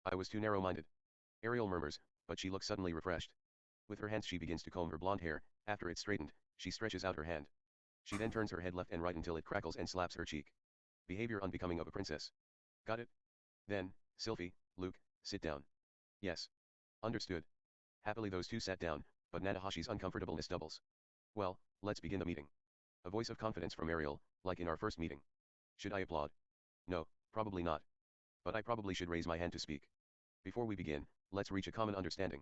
S2: I was too narrow-minded. Ariel murmurs, but she looks suddenly refreshed. With her hands she begins to comb her blonde hair, after it's straightened, she stretches out her hand. She then turns her head left and right until it crackles and slaps her cheek. Behavior unbecoming of a princess. Got it? Then, SYLPHY, Luke, sit down. Yes. Understood. Happily those two sat down, but Natahashi's uncomfortableness doubles. Well, let's begin the meeting. A voice of confidence from Ariel, like in our first meeting. Should I applaud? No, probably not. But I probably should raise my hand to speak. Before we begin, let's reach a common understanding.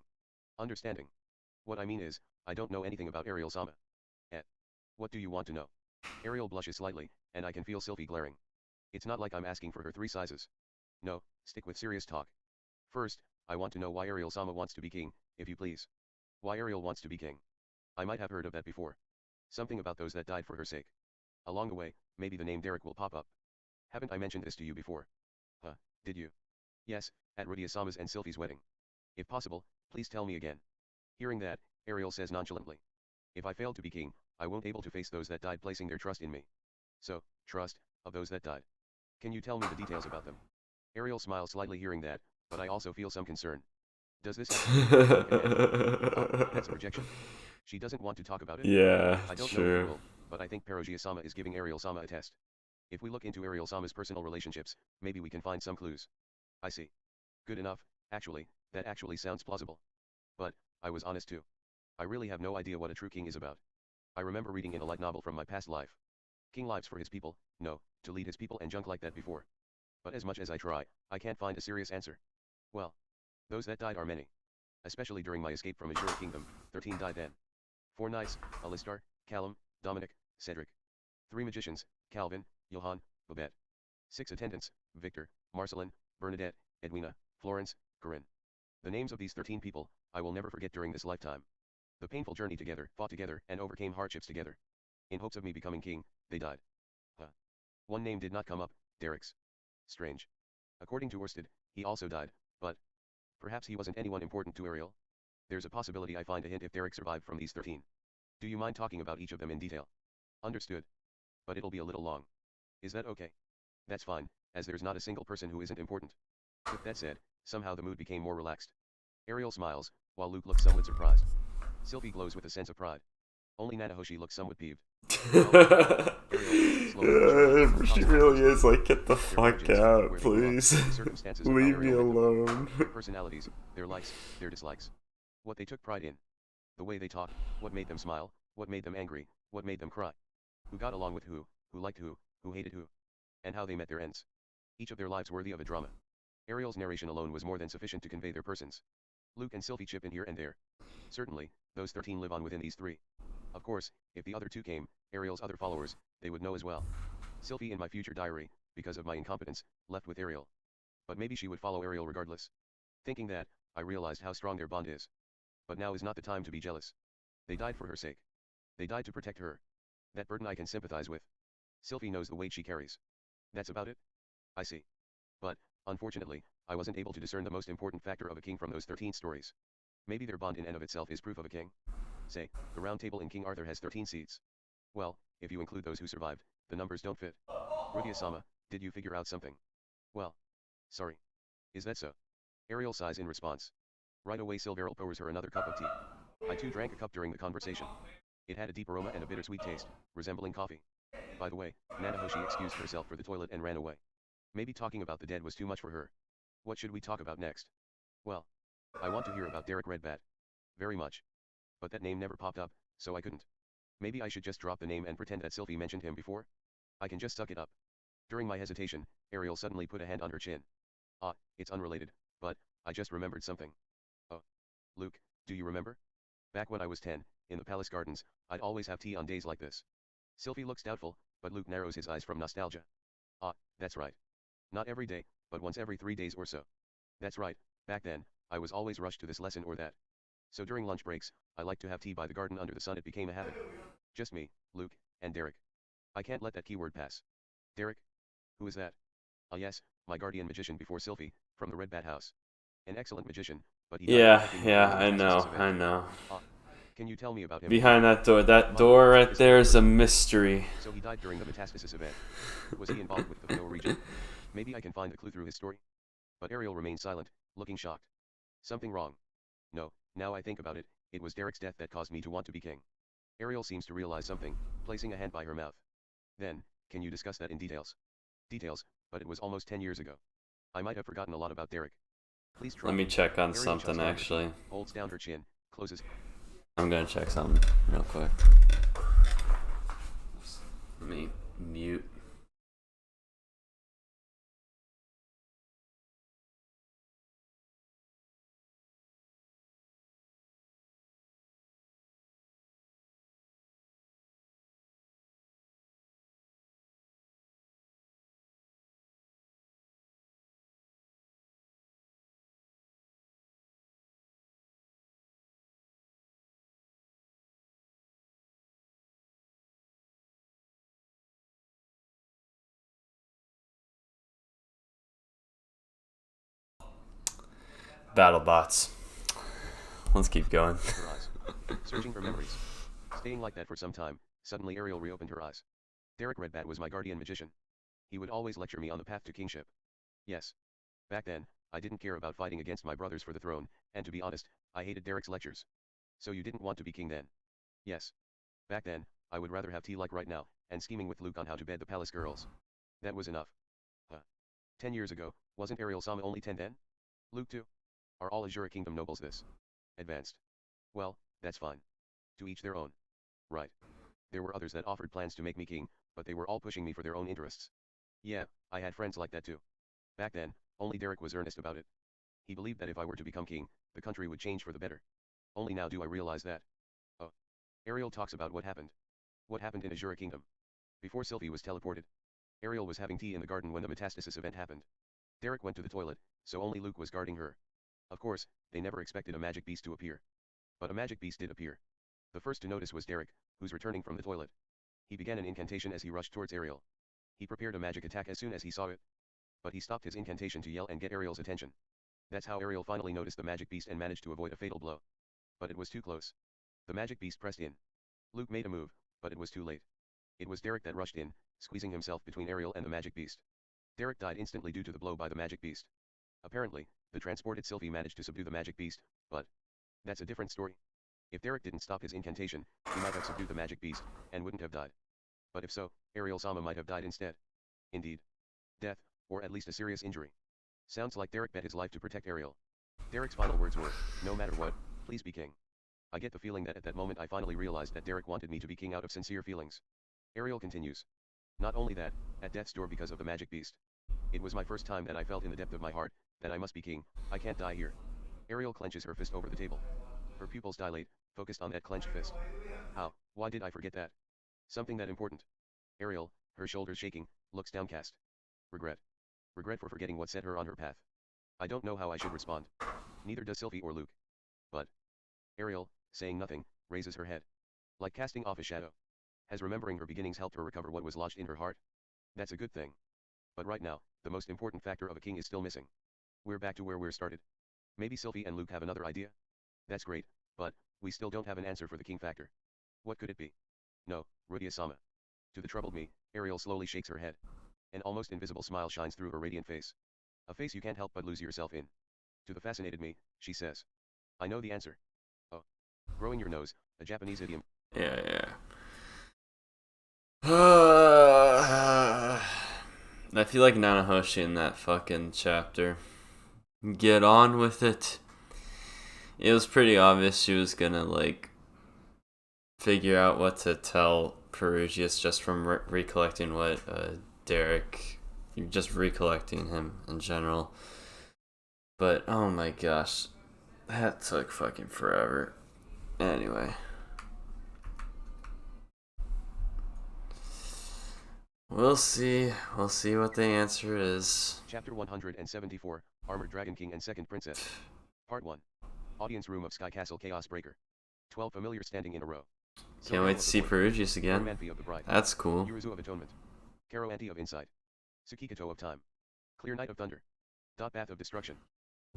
S2: Understanding. What I mean is, I don't know anything about Ariel-sama. What do you want to know? Ariel blushes slightly, and I can feel SYLPHY glaring. It's not like I'm asking for her 3 sizes. No, stick with serious talk. First, I want to know why Ariel-sama wants to be king, if you please. Why Ariel wants to be king. I might have heard of that before. Something about those that died for her sake. Along the way, maybe the name Derek will pop up. Haven't I mentioned this to you before? Did you? Yes, at Rudia-sama's and SYLPHY's wedding. If possible, please tell me again. Hearing that, Ariel says nonchalantly. If I fail to be king, I won't able to face those that died placing their trust in me. So, trust, of those that died. Can you tell me the details about them? Ariel smiles slightly hearing that, but I also feel some concern. Does this have to be that's a rejection. She doesn't want to talk about it?
S1: Yeah,
S2: I don't know if it will, but I think Perugius-sama is giving Ariel-sama a test. If we look into Ariel-sama's personal relationships, maybe we can find some clues. I see. Good enough, actually, that actually sounds plausible. But, I was honest too. I really have no idea what a true king is about. I remember reading in a light novel from my past life. King lives for his people, no, to lead his people and junk like that before. But as much as I try, I can't find a serious answer. Well, those that died are many. Especially during my escape from Azure Kingdom, 13 died then. 4 knights, Alistar, Callum, Dominic, Cedric. 3 magicians, Calvin, Johann, Babette. 6 attendants, Victor, Marceline, Bernadette, Edwina, Florence, Corinne. The names of these 13 people, I will never forget during this lifetime. The painful journey together, fought together, and overcame hardships together. In hopes of me becoming king, they died. One name did not come up, Derek's. Strange. According to Orsted, he also died, but perhaps he wasn't anyone important to Ariel. There's a possibility I find a hint if Derek survived from these 13. Do you mind talking about each of them in detail? Understood. But it'll be a little long. Is that okay? That's fine, as there's not a single person who isn't important. With that said, somehow the mood became more relaxed. Ariel smiles, while Luke looks somewhat surprised. SYLPHY glows with a sense of pride. Only Nanahoshi looks somewhat peeved.
S1: She really is like, get the fuck out, please. Leave me alone.
S2: Their personalities, their likes, their dislikes. What they took pride in. The way they talked, what made them smile, what made them angry, what made them cry. Who got along with who liked who hated who. And how they met their ends. Each of their lives worthy of a drama. Ariel's narration alone was more than sufficient to convey their persons. Luke and SYLPHY chip in here and there. Certainly, those 13 live on within these 3. Of course, if the other 2 came, Ariel's other followers, they would know as well. SYLPHY in my future diary, because of my incompetence, left with Ariel. But maybe she would follow Ariel regardless. Thinking that, I realized how strong their bond is. But now is not the time to be jealous. They died for her sake. They died to protect her. That burden I can sympathize with. SYLPHY knows the weight she carries. That's about it? I see. But, unfortunately, I wasn't able to discern the most important factor of a king from those 13 stories. Maybe their bond in and of itself is proof of a king. Say, the round table in King Arthur has 13 seats. Well, if you include those who survived, the numbers don't fit. Perugius-sama, did you figure out something? Well. Sorry. Is that so? Ariel sighs in response. Right away SYLPHY pours her another cup of tea. I too drank a cup during the conversation. It had a deep aroma and a bittersweet taste, resembling coffee. By the way, Nanahoshi excused herself for the toilet and ran away. Maybe talking about the dead was too much for her. What should we talk about next? Well, I want to hear about Derek Redbat. Very much. But that name never popped up, so I couldn't. Maybe I should just drop the name and pretend that SYLPHY mentioned him before? I can just suck it up. During my hesitation, Ariel suddenly put a hand on her chin. Ah, it's unrelated, but I just remembered something. Oh. Luke, do you remember? Back when I was 10, in the palace gardens, I'd always have tea on days like this. SYLPHY looks doubtful, but Luke narrows his eyes from nostalgia. Ah, that's right. Not every day, but once every 3 days or so. That's right, back then, I was always rushed to this lesson or that. So during lunch breaks, I liked to have tea by the garden under the sun. It became a habit. Just me, Luke, and Derek. I can't let that keyword pass. Derek? Who is that? Ah yes, my guardian magician before SYLPHY, from the Red Bat House. An excellent magician, but he died protecting me during the Metastasis event.
S1: I know.
S2: Ah, can you tell me about him?
S1: Behind that door right there is a mystery.
S2: So he died during the Metastasis event. Was he involved with the Fino region? Maybe I can find the clue through his story. But Ariel remained silent, looking shocked. Something wrong. No, now I think about it, it was Derek's death that caused me to want to be king. Ariel seems to realize something, placing a hand by her mouth. Then, can you discuss that in details? Details, but it was almost 10 years ago. I might have forgotten a lot about Derek. Please try.
S1: Let me check on
S2: Ariel
S1: something actually.
S2: Holds down her chin, closes.
S1: I'm gonna check something real quick. Let me mute. Battle bots. Let's keep going.
S2: Her eyes. Searching for memories. Staying like that for some time, suddenly Ariel reopened her eyes. Derek Redbat was my guardian magician. He would always lecture me on the path to kingship. Yes. Back then, I didn't care about fighting against my brothers for the throne, and to be honest, I hated Derek's lectures. So you didn't want to be king then? Yes. Back then, I would rather have tea like right now, and scheming with Luke on how to bed the palace girls. That was enough. 10 years ago, wasn't Ariel-sama only 10 then? Luke too? Are all Azure Kingdom nobles this advanced? Well, that's fine. To each their own. Right. There were others that offered plans to make me king, but they were all pushing me for their own interests. Yeah, I had friends like that too. Back then, only Derek was earnest about it. He believed that if I were to become king, the country would change for the better. Only now do I realize that. Oh. Ariel talks about what happened. What happened in Azure Kingdom. Before SYLPHY was teleported. Ariel was having tea in the garden when the Metastasis event happened. Derek went to the toilet, so only Luke was guarding her. Of course, they never expected a magic beast to appear. But a magic beast did appear. The first to notice was Derek, who's returning from the toilet. He began an incantation as he rushed towards Ariel. He prepared a magic attack as soon as he saw it. But he stopped his incantation to yell and get Ariel's attention. That's how Ariel finally noticed the magic beast and managed to avoid a fatal blow. But it was too close. The magic beast pressed in. Luke made a move, but it was too late. It was Derek that rushed in, squeezing himself between Ariel and the magic beast. Derek died instantly due to the blow by the magic beast. Apparently, the transported SYLPHY managed to subdue the magic beast, but that's a different story. If Derek didn't stop his incantation, he might have subdued the magic beast, and wouldn't have died. But if so, Ariel-sama might have died instead. Indeed. Death, or at least a serious injury. Sounds like Derek bet his life to protect Ariel. Derek's final words were, no matter what, please be king. I get the feeling that at that moment I finally realized that Derek wanted me to be king out of sincere feelings. Ariel continues. Not only that, at death's door because of the magic beast. It was my first time that I felt in the depth of my heart, that I must be king, I can't die here. Ariel clenches her fist over the table. Her pupils dilate, focused on that clenched fist. How, why did I forget that? Something that important. Ariel, her shoulders shaking, looks downcast. Regret. Regret for forgetting what set her on her path. I don't know how I should respond. Neither does SYLPHY or Luke. But Ariel, saying nothing, raises her head. Like casting off a shadow. Has remembering her beginnings helped her recover what was lodged in her heart? That's a good thing. But right now, the most important factor of a king is still missing. We're back to where we're started. Maybe SYLPHY and Luke have another idea? That's great, but we still don't have an answer for the king factor. What could it be? No, Rudia-sama. To the troubled me, Ariel slowly shakes her head. An almost invisible smile shines through her radiant face. A face you can't help but lose yourself in. To the fascinated me, she says. I know the answer. Oh. Growing your nose, a Japanese idiom.
S1: Yeah. I feel like Nanahoshi in that fucking chapter. Get on with it. It was pretty obvious she was gonna, like, figure out what to tell Perugius just from recollecting what Derek, just recollecting him in general. But oh my gosh, that took fucking forever. Anyway, we'll see what the answer is.
S2: Chapter 174, Armored Dragon King and Second Princess. Part 1. Audience room of Sky Castle Chaos Breaker. 12 familiars standing in a row.
S1: Can't wait to see Perugius again. That's cool.
S2: Yuruzu of Atonement. Karo Anti of Insight. Tsukikato of Time. Clear Night of Thunder. Dot Bath of Destruction.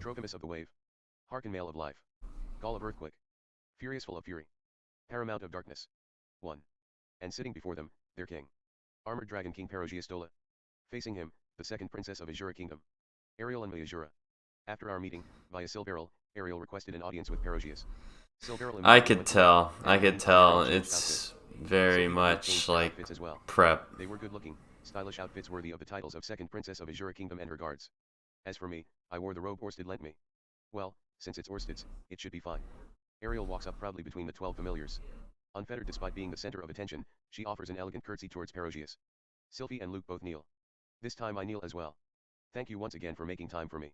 S2: Trophimus of the Wave. Harken Male of Life. Gall of Earthquake. Furiousful of Fury. Paramount of Darkness. 1. And sitting before them, their king. Armored Dragon King Perugius Stola. Facing him, the second princess of Azure Kingdom. Ariel and Azura. After our meeting, via Silveril, Ariel requested an audience with Perugius.
S1: I could tell. It's very much like prep.
S2: They were good looking, stylish outfits worthy of the titles of second princess of Azure Kingdom and her guards. As for me, I wore the robe Orsted lent me. Well, since it's Orsted's, it should be fine. Ariel walks up proudly between the 12 familiars. Unfettered despite being the center of attention, she offers an elegant curtsy towards Perugius. SYLPHY and Luke both kneel. This time I kneel as well. Thank you once again for making time for me.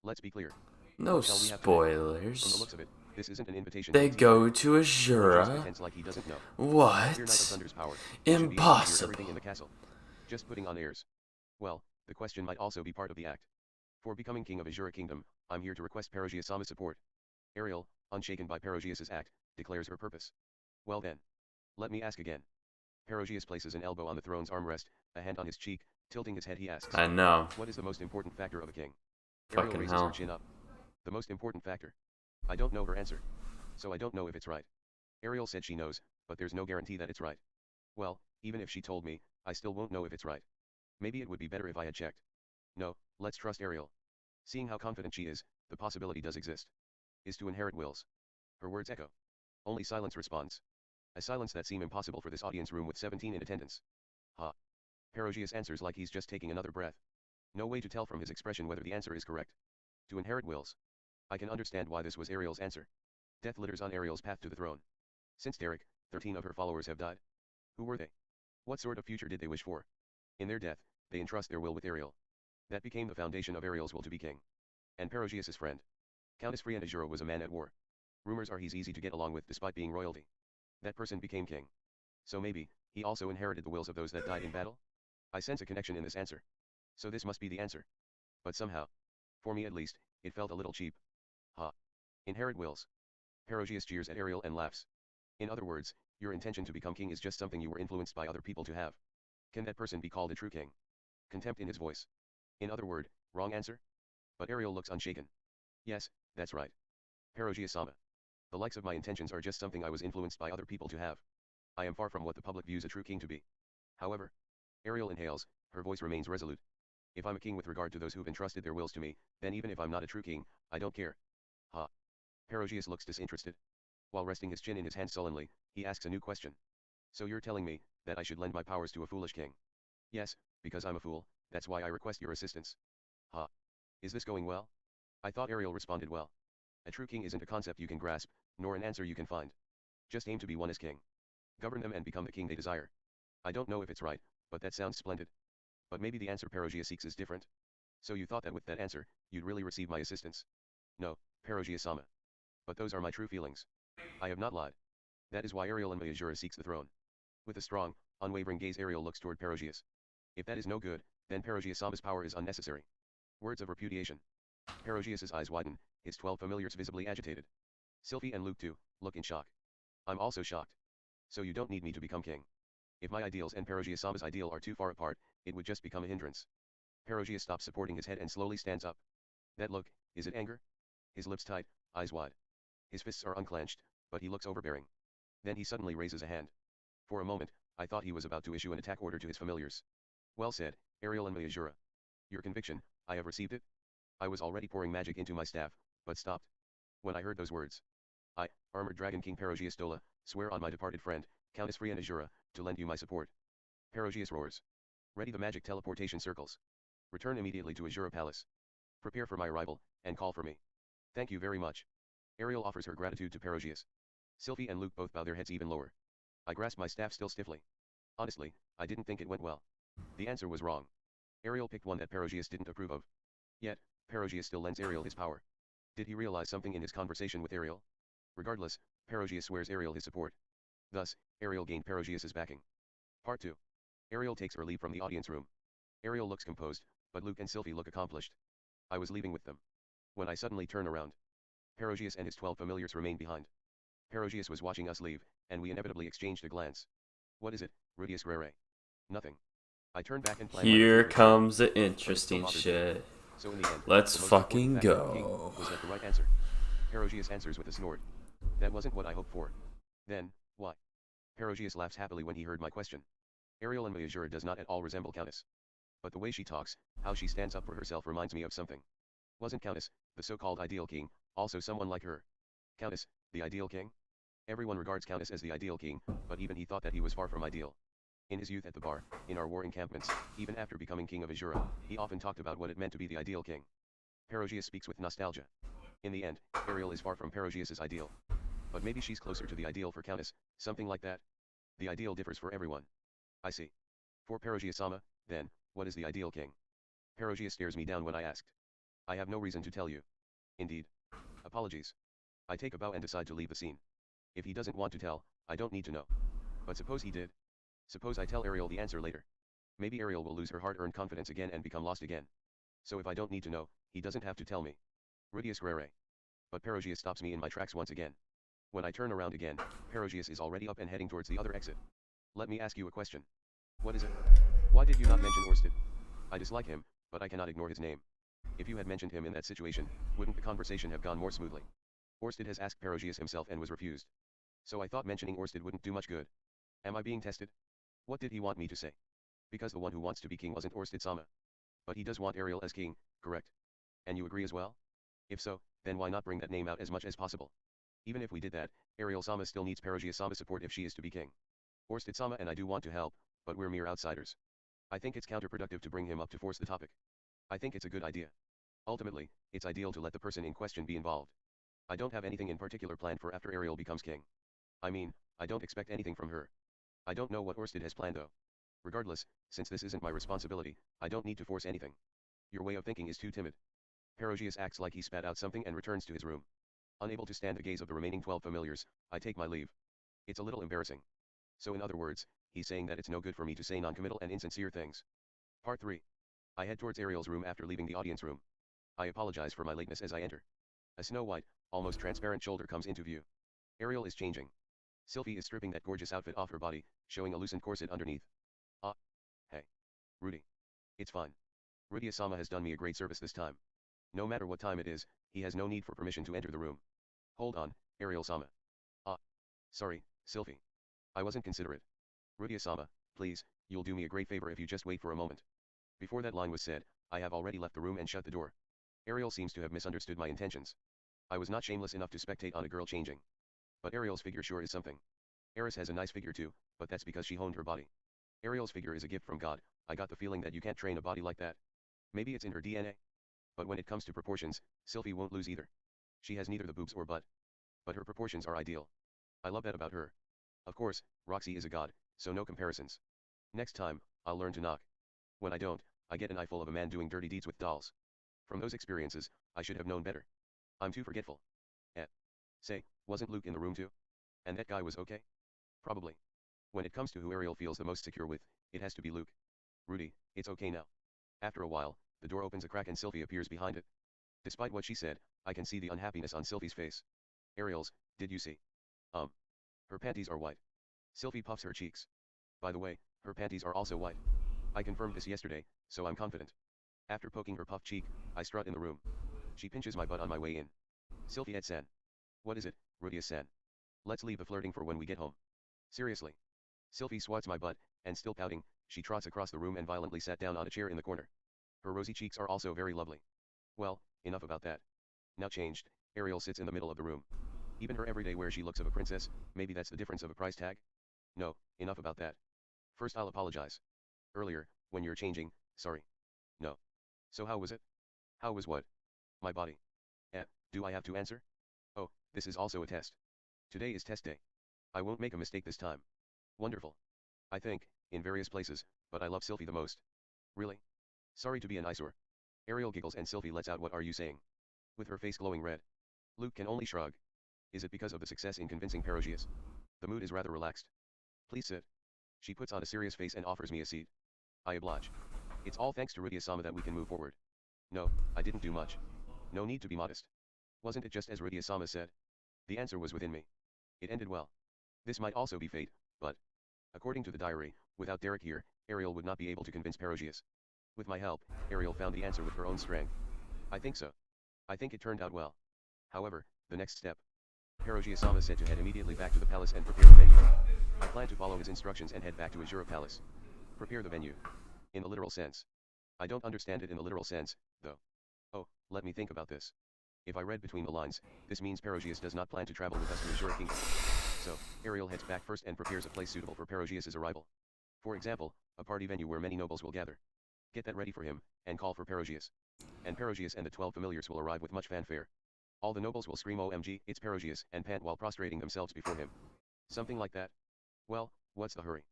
S2: Let's be clear.
S1: No spoilers.
S2: From the looks of it, this isn't an invitation.
S1: They go to Azure.
S2: Like he doesn't know.
S1: What? Impossible.
S2: Everything in the castle. Just putting on airs. Well, the question might also be part of the act. For becoming king of Azure Kingdom, I'm here to request Perugius-sama's support. Ariel, unshaken by Perugius' act, declares her purpose. Well then. Let me ask again. Perugius places an elbow on the throne's armrest, a hand on his cheek, tilting his head he asks.
S1: I know.
S2: What is the most important factor of a king?
S1: Fucking
S2: Ariel raises her chin up. The most important factor. I don't know her answer. So I don't know if it's right. Ariel said she knows, but there's no guarantee that it's right. Well, even if she told me, I still won't know if it's right. Maybe it would be better if I had checked. No, let's trust Ariel. Seeing how confident she is, the possibility does exist. Is to inherit wills. Her words echo. Only silence responds. A silence that seemed impossible for this audience room with 17 in attendance. Ha. Perugius answers like he's just taking another breath. No way to tell from his expression whether the answer is correct. To inherit wills. I can understand why this was Ariel's answer. Death litters on Ariel's path to the throne. Since Derek, 13 of her followers have died. Who were they? What sort of future did they wish for? In their death, they entrust their will with Ariel. That became the foundation of Ariel's will to be king. And Perugius' friend. Countess Friend Azure was a man at war. Rumors are he's easy to get along with despite being royalty. That person became king. So maybe, he also inherited the wills of those that died in battle? I sense a connection in this answer. So this must be the answer. But somehow, for me at least, it felt a little cheap. Ha. Inherit wills. Perugius jeers at Ariel and laughs. In other words, your intention to become king is just something you were influenced by other people to have. Can that person be called a true king? Contempt in his voice. In other word, wrong answer? But Ariel looks unshaken. Yes, that's right. Perugius-sama. The likes of my intentions are just something I was influenced by other people to have. I am far from what the public views a true king to be. However, Ariel inhales, her voice remains resolute. If I'm a king with regard to those who've entrusted their wills to me, then even if I'm not a true king, I don't care. Ha. Perugius looks disinterested. While resting his chin in his hand sullenly, he asks a new question. So you're telling me, that I should lend my powers to a foolish king? Yes, because I'm a fool, that's why I request your assistance. Ha. Is this going well? I thought Ariel responded well. A true king isn't a concept you can grasp, nor an answer you can find. Just aim to be one as king. Govern them and become the king they desire. I don't know if it's right, but that sounds splendid. But maybe the answer Perugius seeks is different. So you thought that with that answer, you'd really receive my assistance? No, Perugius-sama. But those are my true feelings. I have not lied. That is why Ariel and Azure seeks the throne. With a strong, unwavering gaze Ariel looks toward Perugius. If that is no good, Then Perugius-sama's power is unnecessary. Words of repudiation. Perugius's eyes widen, his 12 familiars visibly agitated. SYLPHY and Luke too, look in shock. I'm also shocked. So you don't need me to become king. If my ideals and Perugius-sama's ideal are too far apart, it would just become a hindrance. Perugius stops supporting his head and slowly stands up. That look, is it anger? His lips tight, eyes wide. His fists are unclenched, but he looks overbearing. Then he suddenly raises a hand. For a moment, I thought he was about to issue an attack order to his familiars. Well said, Ariel and Azure. Your conviction, I have received it. I was already pouring magic into my staff, but stopped. When I heard those words. I, Armored Dragon King Perugius Dola, swear on my departed friend, Countess Free and Azure, to lend you my support. Perugius roars. Ready the magic teleportation circles. Return immediately to Azure Palace. Prepare for my arrival, and call for me. Thank you very much. Ariel offers her gratitude to Perugius. SYLPHY and Luke both bow their heads even lower. I grasp my staff still stiffly. Honestly, I didn't think it went well. The answer was wrong. Ariel picked one that Perugius didn't approve of. Yet, Perugius still lends Ariel his power. Did he realize something in his conversation with Ariel? Regardless, Perugius swears Ariel his support. Thus, Ariel gained Perugius's backing. Part 2. Ariel takes her leave from the audience room. Ariel looks composed, but Luke and SYLPHY look accomplished. I was leaving with them. When I suddenly turn around, Perugius and his 12 familiars remain behind. Perugius was watching us leave, and we inevitably exchanged a glance. What is it, Rudius Rere? Nothing. I turn back and plan.
S1: Here comes the interesting shit.
S2: So in the end,
S1: Let's
S2: the most
S1: fucking
S2: important fact about King
S1: go.
S2: was that the right answer. Perugius answers with a snort. That wasn't what I hoped for. Then, why? Perugius laughs happily when he heard my question. Ariel and Azure does not at all resemble Countess. But the way she talks, how she stands up for herself reminds me of something. Wasn't Countess, the so-called ideal king, also someone like her? Countess, the ideal king? Everyone regards Countess as the ideal king, but even he thought that he was far from ideal. In his youth at the bar, in our war encampments, even after becoming king of Azure, he often talked about what it meant to be the ideal king. Perugius speaks with nostalgia. In the end, Ariel is far from Perugius's ideal. But maybe she's closer to the ideal for Countess, something like that. The ideal differs for everyone. I see. For Perugius-sama, then, what is the ideal king? Perugius stares me down when I asked. I have no reason to tell you. Indeed. Apologies. I take a bow and decide to leave the scene. If he doesn't want to tell, I don't need to know. But suppose he did. Suppose I tell Ariel the answer later. Maybe Ariel will lose her hard-earned confidence again and become lost again. So if I don't need to know, he doesn't have to tell me. Rudius Rere. But Perugius stops me in my tracks once again. When I turn around again, Perugius is already up and heading towards the other exit. Let me ask you a question. What is it? Why did you not mention Orsted? I dislike him, but I cannot ignore his name. If you had mentioned him in that situation, wouldn't the conversation have gone more smoothly? Orsted has asked Perugius himself and was refused. So I thought mentioning Orsted wouldn't do much good. Am I being tested? What did he want me to say? Because the one who wants to be king wasn't Orsted-sama. But he does want Ariel as king, correct? And you agree as well? If so, then why not bring that name out as much as possible? Even if we did that, Ariel-sama still needs Perugius-sama's support if she is to be king. Orsted-sama and I do want to help, but we're mere outsiders. I think it's counterproductive to bring him up to force the topic. I think it's a good idea. Ultimately, it's ideal to let the person in question be involved. I don't have anything in particular planned for after Ariel becomes king. I mean, I don't expect anything from her. I don't know what Orsted has planned though. Regardless, since this isn't my responsibility, I don't need to force anything. Your way of thinking is too timid. Perugius acts like he spat out something and returns to his room. Unable to stand the gaze of the remaining 12 familiars, I take my leave. It's a little embarrassing. So in other words, he's saying that it's no good for me to say non-committal and insincere things. Part 3. I head towards Ariel's room after leaving the audience room. I apologize for my lateness as I enter. A snow-white, almost transparent shoulder comes into view. Ariel is changing. SYLPHY is stripping that gorgeous outfit off her body, showing a loosened corset underneath. Hey. Rudy. It's fine. Rudius-sama has done me a great service this time. No matter what time it is, he has no need for permission to enter the room. Hold on, Ariel-sama. Sorry, SYLPHY. I wasn't considerate. Rudius-sama, please, you'll do me a great favor if you just wait for a moment. Before that line was said, I have already left the room and shut the door. Ariel seems to have misunderstood my intentions. I was not shameless enough to spectate on a girl changing. But Ariel's figure sure is something. Eris has a nice figure too, but that's because she honed her body. Ariel's figure is a gift from God. I got the feeling that you can't train a body like that. Maybe it's in her DNA. But when it comes to proportions, SYLPHY won't lose either. She has neither the boobs or butt. But her proportions are ideal. I love that about her. Of course, Roxy is a god, so no comparisons. Next time, I'll learn to knock. When I don't, I get an eyeful of a man doing dirty deeds with dolls. From those experiences, I should have known better. I'm too forgetful. Say, wasn't Luke in the room too? And that guy was okay? Probably. When it comes to who Ariel feels the most secure with, it has to be Luke. Rudy, it's okay now. After a while, the door opens a crack and SYLPHY appears behind it. Despite what she said, I can see the unhappiness on SYLPHY's face. Ariel's, did you see? Her panties are white. SYLPHY puffs her cheeks. By the way, her panties are also white. I confirmed this yesterday, so I'm confident. After poking her puffed cheek, I strut in the room. She pinches my butt on my way in. SYLPHY san. What is it, Rudius-san? Let's leave the flirting for when we get home. Seriously. SYLPHY swats my butt, and still pouting, she trots across the room and violently sat down on a chair in the corner. Her rosy cheeks are also very lovely. Well, enough about that. Now changed, Ariel sits in the middle of the room. Even her everyday wear she looks of a princess, maybe that's the difference of a price tag? No, enough about that. First I'll apologize. Earlier, when you're changing, sorry. No. So how was it? How was what? My body. Do I have to answer? Oh, this is also a test. Today is test day. I won't make a mistake this time. Wonderful. I think, in various places, but I love SYLPHY the most. Really? Sorry to be an eyesore. Ariel giggles and SYLPHY lets out what are you saying? With her face glowing red. Luke can only shrug. Is it because of the success in convincing Perugius? The mood is rather relaxed. Please sit. She puts on a serious face and offers me a seat. I oblige. It's all thanks to Rudius-sama that we can move forward. No, I didn't do much. No need to be modest. Wasn't it just as Rudius-sama said? The answer was within me. It ended well. This might also be fate, but, according to the diary, without Derek here, Ariel would not be able to convince Perugius. With my help, Ariel found the answer with her own strength. I think so. I think it turned out well. However, the next step. Perugius-sama said to head immediately back to the palace and prepare the venue. I plan to follow his instructions and head back to Azure Palace. Prepare the venue. In the literal sense. I don't understand it in the literal sense, though. Oh, let me think about this. If I read between the lines, this means Perugius does not plan to travel with us to Azure Kingdom. So, Ariel heads back first and prepares a place suitable for Perugius' arrival. For example, a party venue where many nobles will gather. Get that ready for him, and call for Perugius. And Perugius and the 12 familiars will arrive with much fanfare. All the nobles will scream OMG, it's Perugius, and pant while prostrating themselves before him. Something like that. Well, what's the hurry?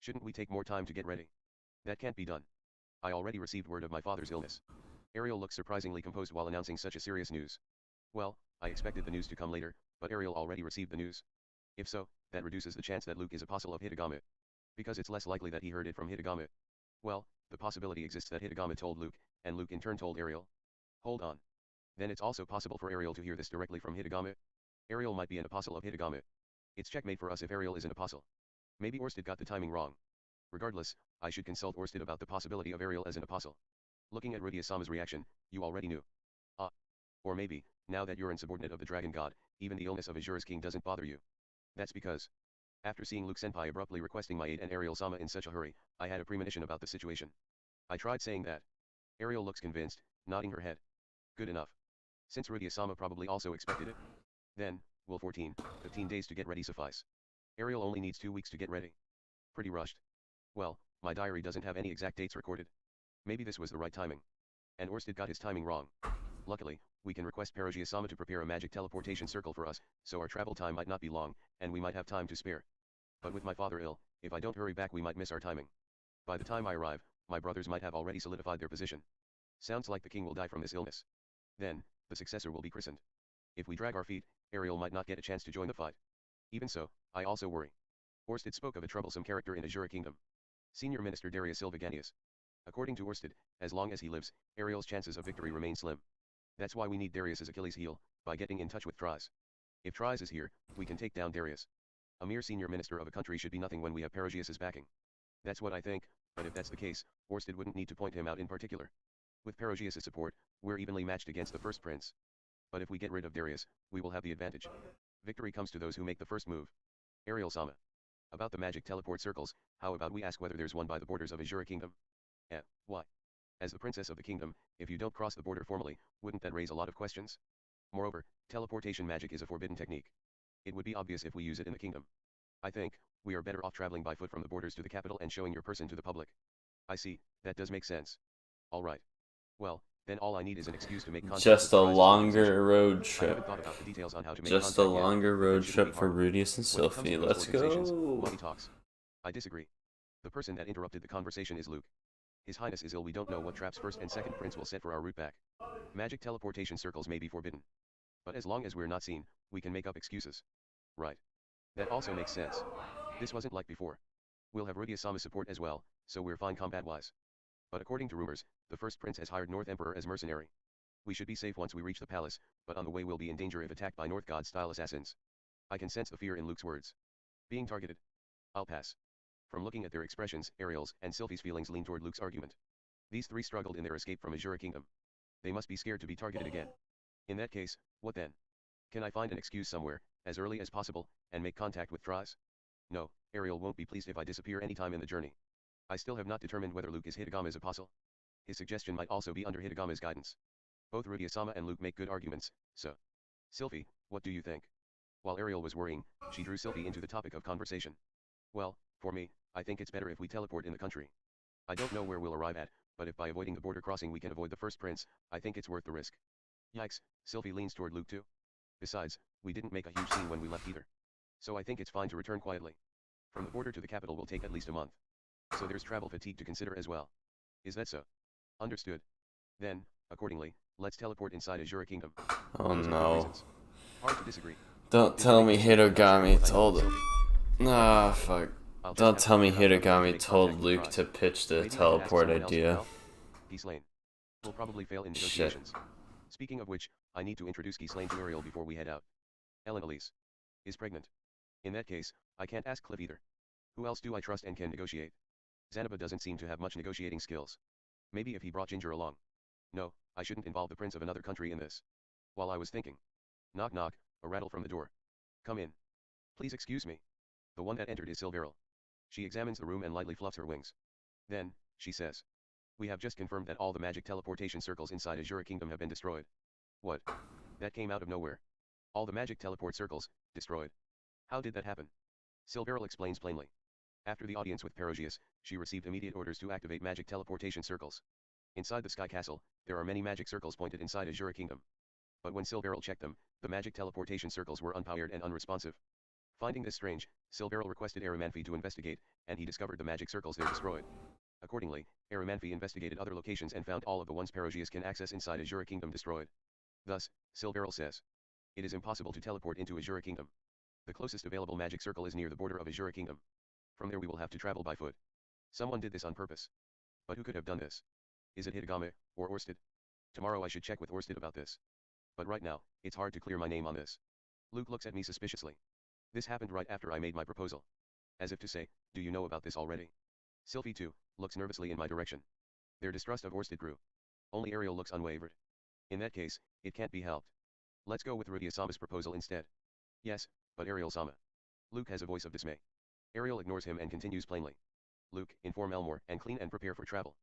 S2: Shouldn't we take more time to get ready? That can't be done. I already received word of my father's illness. Ariel looks surprisingly composed while announcing such a serious news. Well, I expected the news to come later, but Ariel already received the news. If so, that reduces the chance that Luke is apostle of Hitogami. Because it's less likely that he heard it from Hitogami. Well, the possibility exists that Hitogami told Luke, and Luke in turn told Ariel. Hold on. Then it's also possible for Ariel to hear this directly from Hitogami. Ariel might be an apostle of Hitogami. It's checkmate for us if Ariel is an apostle. Maybe Orsted got the timing wrong. Regardless, I should consult Orsted about the possibility of Ariel as an apostle. Looking at Rudius-sama's reaction, you already knew. Or maybe, now that you're insubordinate of the dragon god, even the illness of Azure's king doesn't bother you. That's because, after seeing Luke Senpai abruptly requesting my aid and Ariel-sama in such a hurry, I had a premonition about the situation. I tried saying that. Ariel looks convinced, nodding her head. Good enough. Since Rudius-sama probably also expected it. Then, will 15 days to get ready suffice? Ariel only needs 2 weeks to get ready. Pretty rushed. Well, my diary doesn't have any exact dates recorded. Maybe this was the right timing. And Orsted got his timing wrong. Luckily, we can request Perugius-sama to prepare a magic teleportation circle for us, so our travel time might not be long, and we might have time to spare. But with my father ill, if I don't hurry back we might miss our timing. By the time I arrive, my brothers might have already solidified their position. Sounds like the king will die from this illness. Then, the successor will be christened. If we drag our feet, Ariel might not get a chance to join the fight. Even so, I also worry. Orsted spoke of a troublesome character in Azure Kingdom. Senior Minister Darius Silvaganius. According to Orsted, as long as he lives, Ariel's chances of victory remain slim. That's why we need Darius's Achilles heel, by getting in touch with Tries. If Tries is here, we can take down Darius. A mere senior minister of a country should be nothing when we have Perugius' backing. That's what I think, but if that's the case, Orsted wouldn't need to point him out in particular. With Perugius' support, we're evenly matched against the first prince. But if we get rid of Darius, we will have the advantage. Victory comes to those who make the first move. Ariel-sama. About the magic teleport circles, how about we ask whether there's one by the borders of Azure Kingdom? Why? As the princess of the kingdom, if you don't cross the border formally, wouldn't that raise a lot of questions? Moreover, teleportation magic is a forbidden technique. It would be obvious if we use it in the kingdom. I think, we are better off traveling by foot from the borders to the capital and showing your person to the public. I see, that does make sense. Alright. Well, then all I need is an excuse to make contact
S1: Just a
S2: with Tries'
S1: longer road
S2: I
S1: trip.
S2: haven't thought about the details on how to make
S1: Just a
S2: contact yet,
S1: longer
S2: but
S1: road
S2: that shouldn't
S1: trip
S2: be
S1: for
S2: hard.
S1: Rudius and
S2: When it comes to
S1: SYLPHY.
S2: those
S1: Let's
S2: organizations,
S1: go.
S2: money talks. I disagree. The person that interrupted the conversation is Luke. His Highness is ill. We don't know what traps first and second prince will set for our route back. Magic teleportation circles may be forbidden. But as long as we're not seen, we can make up excuses. Right. That also makes sense. This wasn't like before. We'll have Rudius-sama's support as well, so we're fine combat-wise. But according to rumors, the first prince has hired North Emperor as mercenary. We should be safe once we reach the palace, but on the way we'll be in danger if attacked by North God-style assassins. I can sense the fear in Luke's words. Being targeted. I'll pass. From looking at their expressions, Ariel's and SYLPHY's feelings lean toward Luke's argument. These three struggled in their escape from Azure Kingdom. They must be scared to be targeted again. In that case, what then? Can I find an excuse somewhere, as early as possible, and make contact with Traz? No, Ariel won't be pleased if I disappear anytime in the journey. I still have not determined whether Luke is Hitogami's apostle. His suggestion might also be under Hitogami's guidance. Both Rudia-sama and Luke make good arguments, so. SYLPHY, what do you think? While Ariel was worrying, she drew SYLPHY into the topic of conversation. Well, for me, I think it's better if we teleport in the country. I don't know where we'll arrive at, but if by avoiding the border crossing we can avoid the first prince, I think it's worth the risk. Yikes, SYLPHY leans toward Luke too. Besides, we didn't make a huge scene when we left either. So I think it's fine to return quietly. From the border to the capital will take at least a month. So there's travel fatigue to consider as well. Is that so? Understood. Then, accordingly, let's teleport inside Azure Kingdom.
S1: Oh no.
S2: Hard to disagree.
S1: Don't tell me Hitogami told him. Ah, fuck. Don't tell me Hitogami told Luke to pitch the teleport idea.
S2: We'll probably fail in negotiations. Speaking of which, I need to introduce Ghislaine to Ariel before we head out. Ellen Elise is pregnant. In that case, I can't ask Cliff either. Who else do I trust and can negotiate? Zanaba doesn't seem to have much negotiating skills. Maybe if he brought Ginger along. No, I shouldn't involve the prince of another country in this. While I was thinking. Knock knock, a rattle from the door. Come in. Please excuse me. The one that entered is SYLPHY. She examines the room and lightly fluffs her wings. Then, she says. We have just confirmed that all the magic teleportation circles inside Azure Kingdom have been destroyed. What? That came out of nowhere. All the magic teleport circles, destroyed. How did that happen? SYLPHY explains plainly. After the audience with Perugius, she received immediate orders to activate magic teleportation circles. Inside the Sky Castle, there are many magic circles pointed inside Azure Kingdom. But when SYLPHY checked them, the magic teleportation circles were unpowered and unresponsive. Finding this strange, SYLPHY requested Arimanfi to investigate, and he discovered the magic circles there destroyed. Accordingly, Arimanfi investigated other locations and found all of the ones Perugius can access inside Azure Kingdom destroyed. Thus, SYLPHY says. It is impossible to teleport into Azure Kingdom. The closest available magic circle is near the border of Azure Kingdom. From there we will have to travel by foot. Someone did this on purpose. But who could have done this? Is it Hitogami, or Orsted? Tomorrow I should check with Orsted about this. But right now, it's hard to clear my name on this. Luke looks at me suspiciously. This happened right after I made my proposal. As if to say, do you know about this already? SYLPHY too, looks nervously in my direction. Their distrust of Orsted grew. Only Ariel looks unwavered. In that case, it can't be helped. Let's go with Rudia-sama's proposal instead. Yes, but Ariel-sama. Luke has a voice of dismay. Ariel ignores him and continues plainly. Luke, inform Elmore and clean and prepare for travel.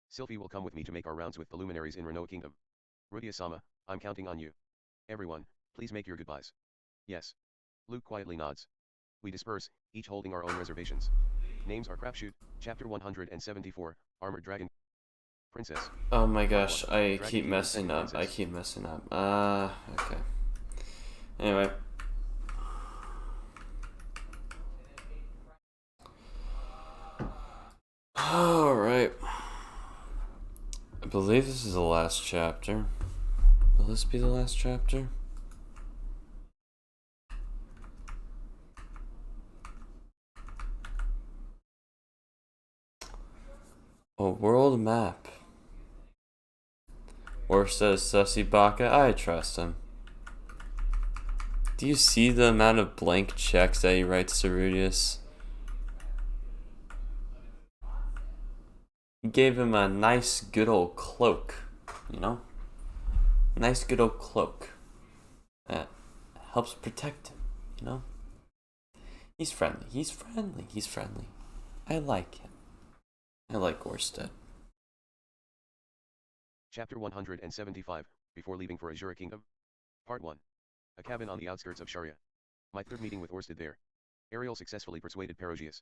S2: SYLPHY will come with me to make our rounds with the luminaries in Renoa Kingdom. Rudia-sama, I'm counting on you. Everyone, please make your goodbyes. Yes. Luke quietly nods. We disperse, each holding our own reservations. Names are Crapshoot, Chapter 174, Armored Dragon. Princess.
S1: Oh my gosh, I keep messing up. Okay. Anyway. Alright. I believe this is the last chapter. Will this be the last chapter? A world map. Orsted Sussy Baka, I trust him. Do you see the amount of blank checks that he writes to Rudius? He gave him a nice good old cloak, you know? Nice good old cloak. That helps protect him, you know? He's friendly. I like him. I like Orsted.
S2: Chapter 175, Before Leaving for Azure Kingdom. Part 1. A cabin on the outskirts of Sharia. My third meeting with Orsted there. Ariel successfully persuaded Perugius.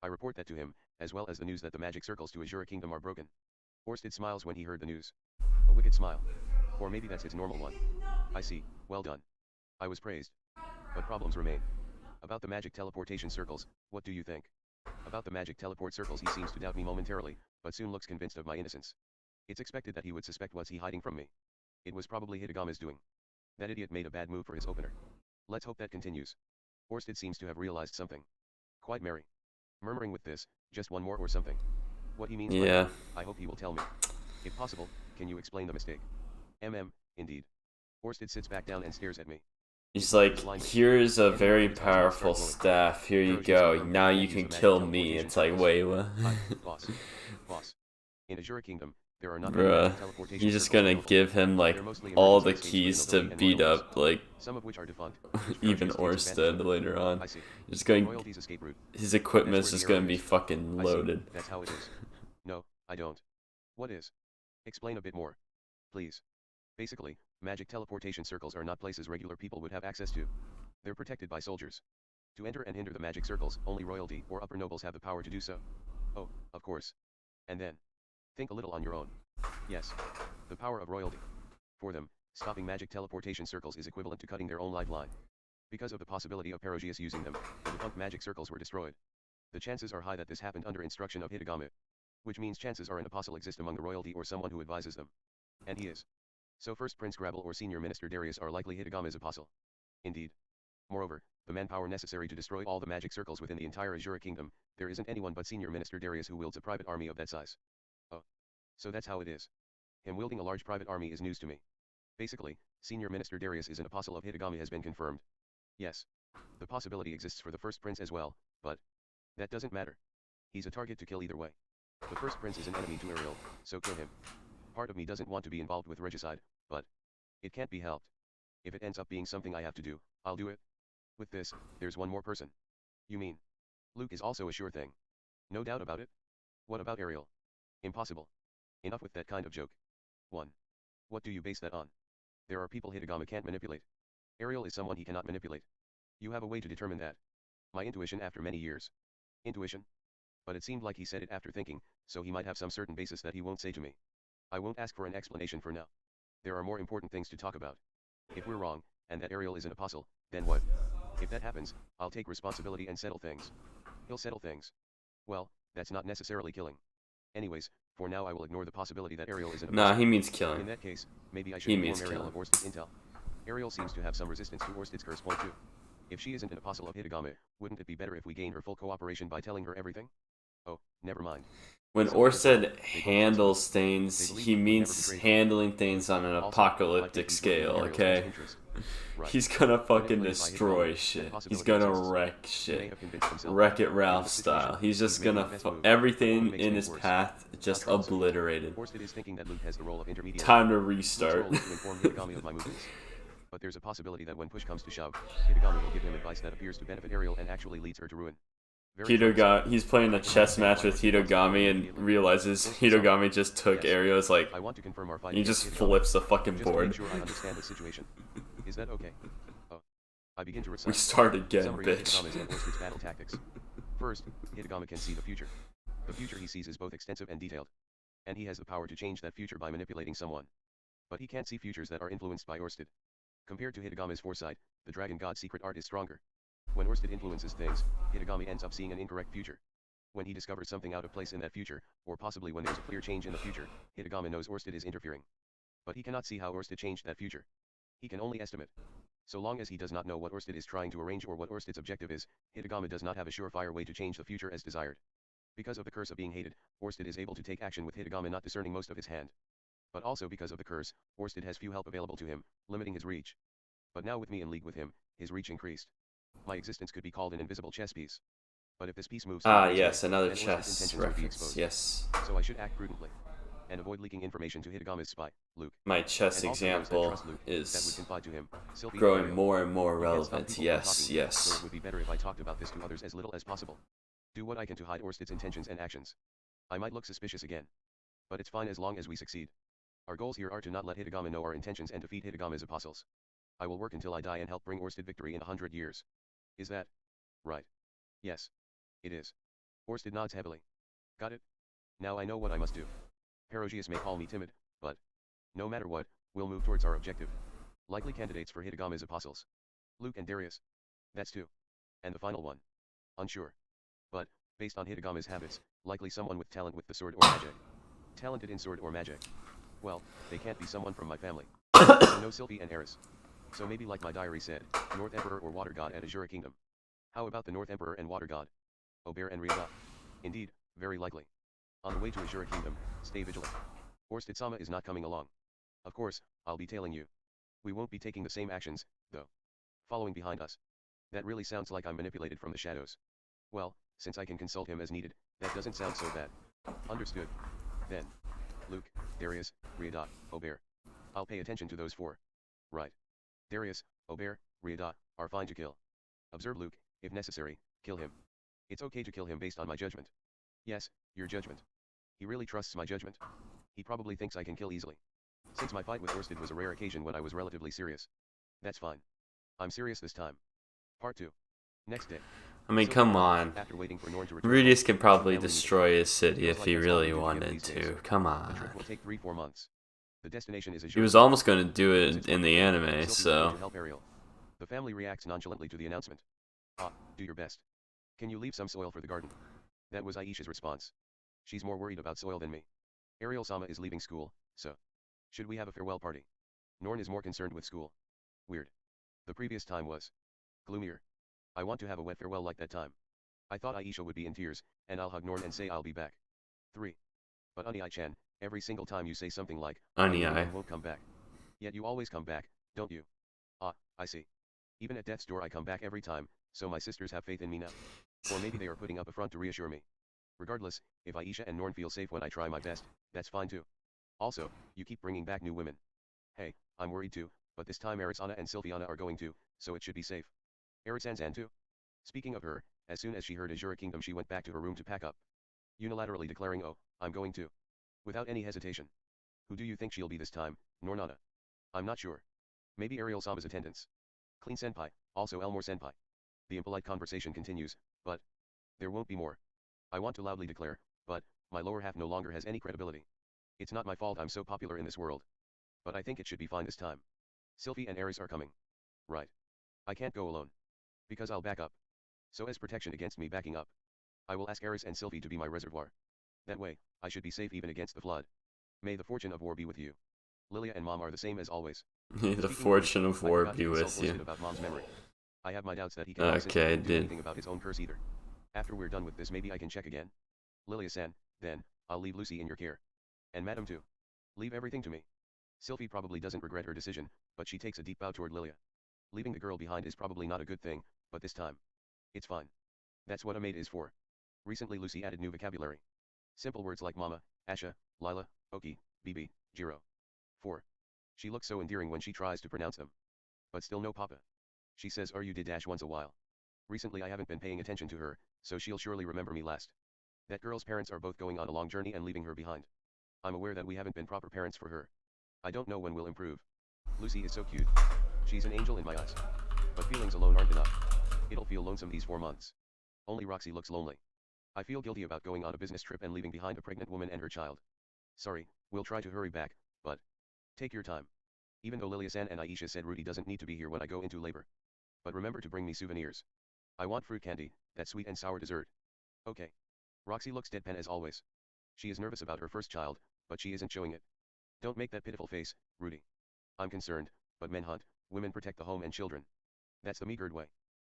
S2: I report that to him, as well as the news that the magic circles to Azure Kingdom are broken. Orsted smiles when he heard the news. A wicked smile. Or maybe that's his normal one. I see, well done. I was praised. But problems remain. About the magic teleportation circles, what do you think? About the magic teleport circles, he seems to doubt me momentarily, but soon looks convinced of my innocence. It's expected that he would suspect what's he hiding from me. It was probably Hitogami's doing. That idiot made a bad move for his opener. Let's hope that continues. Orsted seems to have realized something. Quite merry. Murmuring with this, just one more or something. What he means by
S1: Yeah.
S2: that, I hope he will tell me. If possible, can you explain the mistake? Indeed. Orsted sits back down and stares at me.
S1: He's like, here's a very powerful
S2: glowing.
S1: staff. Here you
S2: Perugius
S1: go.
S2: confirmed that
S1: Now
S2: he
S1: you
S2: can't use
S1: can
S2: the magic
S1: kill me.
S2: teleportation
S1: It's like,
S2: circles.
S1: wait, what?
S2: Boss. In Azure Kingdom, there are not many
S1: Bruh.
S2: magic teleportation
S1: You're just
S2: circles
S1: gonna
S2: available.
S1: give him like
S2: They're mostly
S1: all the
S2: emergency
S1: keys
S2: stations for
S1: to
S2: nobility and
S1: beat
S2: royalties,
S1: up like
S2: some of which are defunct, which
S1: even
S2: Perugius takes advantage
S1: Orsted
S2: of.
S1: later on.
S2: I see.
S1: Just going,
S2: Royalties escape route.
S1: his
S2: That's
S1: equipment's
S2: where the
S1: just
S2: error
S1: gonna be
S2: is.
S1: fucking
S2: I see.
S1: loaded.
S2: That's how it is. No, I don't. What is? Explain a bit more. Please. Basically, magic teleportation circles are not places regular people would have access to. They're protected by soldiers. To enter and hinder the magic circles, only royalty or upper nobles have the power to do so. Oh, of course. And then, think a little on your own. Yes. The power of royalty. For them, stopping magic teleportation circles is equivalent to cutting their own lifeline. Because of the possibility of Perugius using them, the defunct magic circles were destroyed. The chances are high that this happened under instruction of Hitogami. Which means chances are an apostle exists among the royalty or someone who advises them. And he is. So First Prince Grabble or Senior Minister Darius are likely Hitogami's apostle. Indeed. Moreover, the manpower necessary to destroy all the magic circles within the entire Azure Kingdom, there isn't anyone but Senior Minister Darius who wields a private army of that size. Oh. So that's how it is. Him wielding a large private army is news to me. Basically, Senior Minister Darius is an apostle of Hitogami has been confirmed. Yes. The possibility exists for the First Prince as well, but that doesn't matter. He's a target to kill either way. The First Prince is an enemy to Ariel, so kill him. Part of me doesn't want to be involved with regicide, but it can't be helped. If it ends up being something I have to do, I'll do it. With this, there's one more person. You mean? Luke is also a sure thing. No doubt about it. What about Ariel? Impossible. Enough with that kind of joke. 1. What do you base that on? There are people Hitogami can't manipulate. Ariel is someone he cannot manipulate. You have a way to determine that. My intuition after many years. Intuition? But it seemed like he said it after thinking, so he might have some certain basis that he won't say to me. I won't ask for an explanation for now. There are more important things to talk about. If we're wrong, and that Ariel is an apostle, then what? If that happens, I'll take responsibility and settle things. He'll settle things. Well, that's not necessarily killing. Anyways, for now I will ignore the possibility that Ariel is an apostle.
S1: Nah, he means killing.
S2: In that case, maybe I should inform Ariel of
S1: killing.
S2: Orsted's intel. Ariel seems to have some resistance to Orsted's curse point too. If she isn't an apostle of Hitogami, wouldn't it be better if we gain her full cooperation by telling her everything? Oh, never mind.
S1: When
S2: So
S1: Orsted
S2: they
S1: handles things,
S2: believe
S1: he
S2: he
S1: means
S2: never betrayed
S1: handling things on an
S2: Also,
S1: apocalyptic
S2: might
S1: scale,
S2: Ariel's best
S1: okay?
S2: interest. Right.
S1: He's gonna fucking
S2: Manipulated by
S1: destroy
S2: Hitogami,
S1: shit.
S2: that
S1: He's
S2: possibility
S1: gonna
S2: exists.
S1: wreck
S2: He may
S1: shit.
S2: have convinced himself
S1: Wreck it
S2: that,
S1: Ralph
S2: given the situation,
S1: style. He's just
S2: he's making
S1: gonna
S2: the best move.
S1: everything
S2: Makes
S1: in
S2: things
S1: his
S2: worse.
S1: path just
S2: I'll try to-
S1: obliterated.
S2: Orsted is thinking that Luke has the role of intermediary.
S1: Time to
S2: Luke's
S1: restart.
S2: role is to inform Hitogami of my movements. But there's a possibility that when push comes to shove, Hitogami will give him advice that appears to benefit Ariel and actually leads her to ruin.
S1: He's playing a chess match with Hitogami and realizes Hitogami just took Ariel's like,
S2: I want to confirm our fight
S1: he
S2: against
S1: just
S2: Hitogami.
S1: flips the fucking
S2: Just to make
S1: board.
S2: sure I understand the situation. Is that okay? Oh. I begin to recite.
S1: We start again,
S2: Summary of
S1: bitch.
S2: Hitogami's and Orsted's battle tactics. First, Hitogami can see the future. The future he sees is both extensive and detailed. And he has the power to change that future by manipulating someone. But he can't see futures that are influenced by Orsted. Compared to Hitogami's foresight, the Dragon God's secret art is stronger. When Orsted influences things, Hitogami ends up seeing an incorrect future. When he discovers something out of place in that future, or possibly when there's a clear change in the future, Hitogami knows Orsted is interfering. But he cannot see how Orsted changed that future. He can only estimate. So long as he does not know what Orsted is trying to arrange or what Orsted's objective is, Hitogami does not have a surefire way to change the future as desired. Because of the curse of being hated, Orsted is able to take action with Hitogami not discerning most of his hand. But also because of the curse, Orsted has few help available to him, limiting his reach. But now with me in league with him, his reach increased. My existence could be called an invisible chess piece. But if this piece moves
S1: Ah,
S2: too
S1: yes,
S2: easily,
S1: another
S2: then Orsted's
S1: chess
S2: intentions would be
S1: reference.
S2: exposed.
S1: Yes.
S2: So I should act prudently. And avoid leaking information to Hitogami's spy, Luke.
S1: My chess
S2: And also those that
S1: example
S2: trust Luke, that would
S1: is
S2: confide to him, SYLPHY and
S1: growing
S2: Ariel.
S1: more and more
S2: He can't stop
S1: relevant.
S2: people from
S1: Yes,
S2: talking, so
S1: yes.
S2: it would be better if I talked about this to others as little as possible. Do what I can to hide Orsted's intentions and actions. I might look suspicious again. But it's fine as long as we succeed. Our goals here are to not let Hitogami know our intentions and defeat Hitogami's apostles. I will work until I die and help bring Orsted victory in 100 years. Is that right? Yes. It is. Orsted nods heavily. Got it? Now I know what I must do. Perugius may call me timid, but no matter what, we'll move towards our objective. Likely candidates for Hitogami's apostles. Luke and Darius. That's two. And the final one. Unsure. But, based on Hitogami's habits, likely someone with talent with the sword or magic. Talented in sword or magic. Well, they can't be someone from my family. I know SYLPHY and Eris. So maybe like my diary said, North Emperor or Water God at Azure Kingdom. How about the North Emperor and Water God? Obear and Ryuga. Indeed, very likely. On the way to Azure Kingdom, stay vigilant. Orsted-sama is not coming along. Of course, I'll be tailing you. We won't be taking the same actions, though. Following behind us. That really sounds like I'm manipulated from the shadows. Well, since I can consult him as needed, that doesn't sound so bad. Understood. Then. Luke, Darius, Riadat, Aubert. I'll pay attention to those four. Right. Darius, Aubert, Riadat, are fine to kill. Observe Luke, if necessary, kill him. It's okay to kill him based on my judgment. Yes, your judgment. He really trusts my judgment. He probably thinks I can kill easily. Since my fight with Orsted was a rare occasion when I was relatively serious. That's fine. I'm serious this time. Part 2. Next day.
S1: I mean, come on.
S2: After waiting for Norn to return,
S1: Rudius could probably destroy his city if he really wanted to. Come
S2: The trip
S1: on.
S2: will take 3-4 months. The destination is Azure.
S1: He was almost going to do it in the anime, so.
S2: To help Ariel. The family reacts nonchalantly to the announcement. Ah, do your best. Can you leave some soil for the garden? That was Aisha's response. She's more worried about soil than me. Ariel-sama is leaving school, so. Should we have a farewell party? Norn is more concerned with school. Weird. The previous time was gloomier. I want to have a wet farewell like that time. I thought Aisha would be in tears, and I'll hug Norn and say I'll be back. 3. But Unai-chan, every single time you say something like,
S1: Unai
S2: won't come back. Yet you always come back, don't you? Ah, I see. Even at death's door I come back every time, so my sisters have faith in me now. Or maybe they are putting up a front to reassure me. Regardless, if Aisha and Norn feel safe when I try my best, that's fine too. Also, you keep bringing back new women. Hey, I'm worried too, but this time Erisana and Sylphiana are going too, so it should be safe. Erisanzan too? Speaking of her, as soon as she heard Azure Kingdom she went back to her room to pack up. Unilaterally declaring, oh, I'm going too. Without any hesitation. Who do you think she'll be this time, Nornana? I'm not sure. Maybe Ariel-sama's attendants. Clean senpai, also Elmore senpai. The impolite conversation continues, but there won't be more. I want to loudly declare, but my lower half no longer has any credibility. It's not my fault I'm so popular in this world. But I think it should be fine this time. Sylphie and Eris are coming. Right. I can't go alone. Because I'll back up. So as protection against me backing up, I will ask Eris and Sylphie to be my reservoir. That way, I should be safe even against the flood. May the fortune of war be with you. Lilia and Mom are the same as always.
S1: May the fortune of war be with you.
S2: About Mom's memory. I have my doubts that he can
S1: Okay,
S2: do anything about his own curse either. After we're done with this maybe I can check again. Lilia-san, then, I'll leave Lucy in your care. And Madam too. Leave everything to me. Sylphie probably doesn't regret her decision, but she takes a deep bow toward Lilia. Leaving the girl behind is probably not a good thing, but this time. It's fine. That's what a maid is for. Recently Lucy added new vocabulary. Simple words like Mama, Asha, Lila, Oki, Bibi, Jiro. 4. She looks so endearing when she tries to pronounce them. But still no Papa. She says you did dash once a while. Recently I haven't been paying attention to her, so she'll surely remember me last. That girl's parents are both going on a long journey and leaving her behind. I'm aware that we haven't been proper parents for her. I don't know when we'll improve. Lucy is so cute. She's an angel in my eyes. But feelings alone aren't enough. It'll feel lonesome these 4 months. Only Roxy looks lonely. I feel guilty about going on a business trip and leaving behind a pregnant woman and her child. Sorry, we'll try to hurry back, but take your time. Even though Lilia-san and Aisha said Rudy doesn't need to be here when I go into labor. But remember to bring me souvenirs. I want fruit candy, that sweet and sour dessert. Okay. Roxy looks deadpan as always. She is nervous about her first child, but she isn't showing it. Don't make that pitiful face, Rudy. I'm concerned, but men hunt, women protect the home and children. That's the meagered way.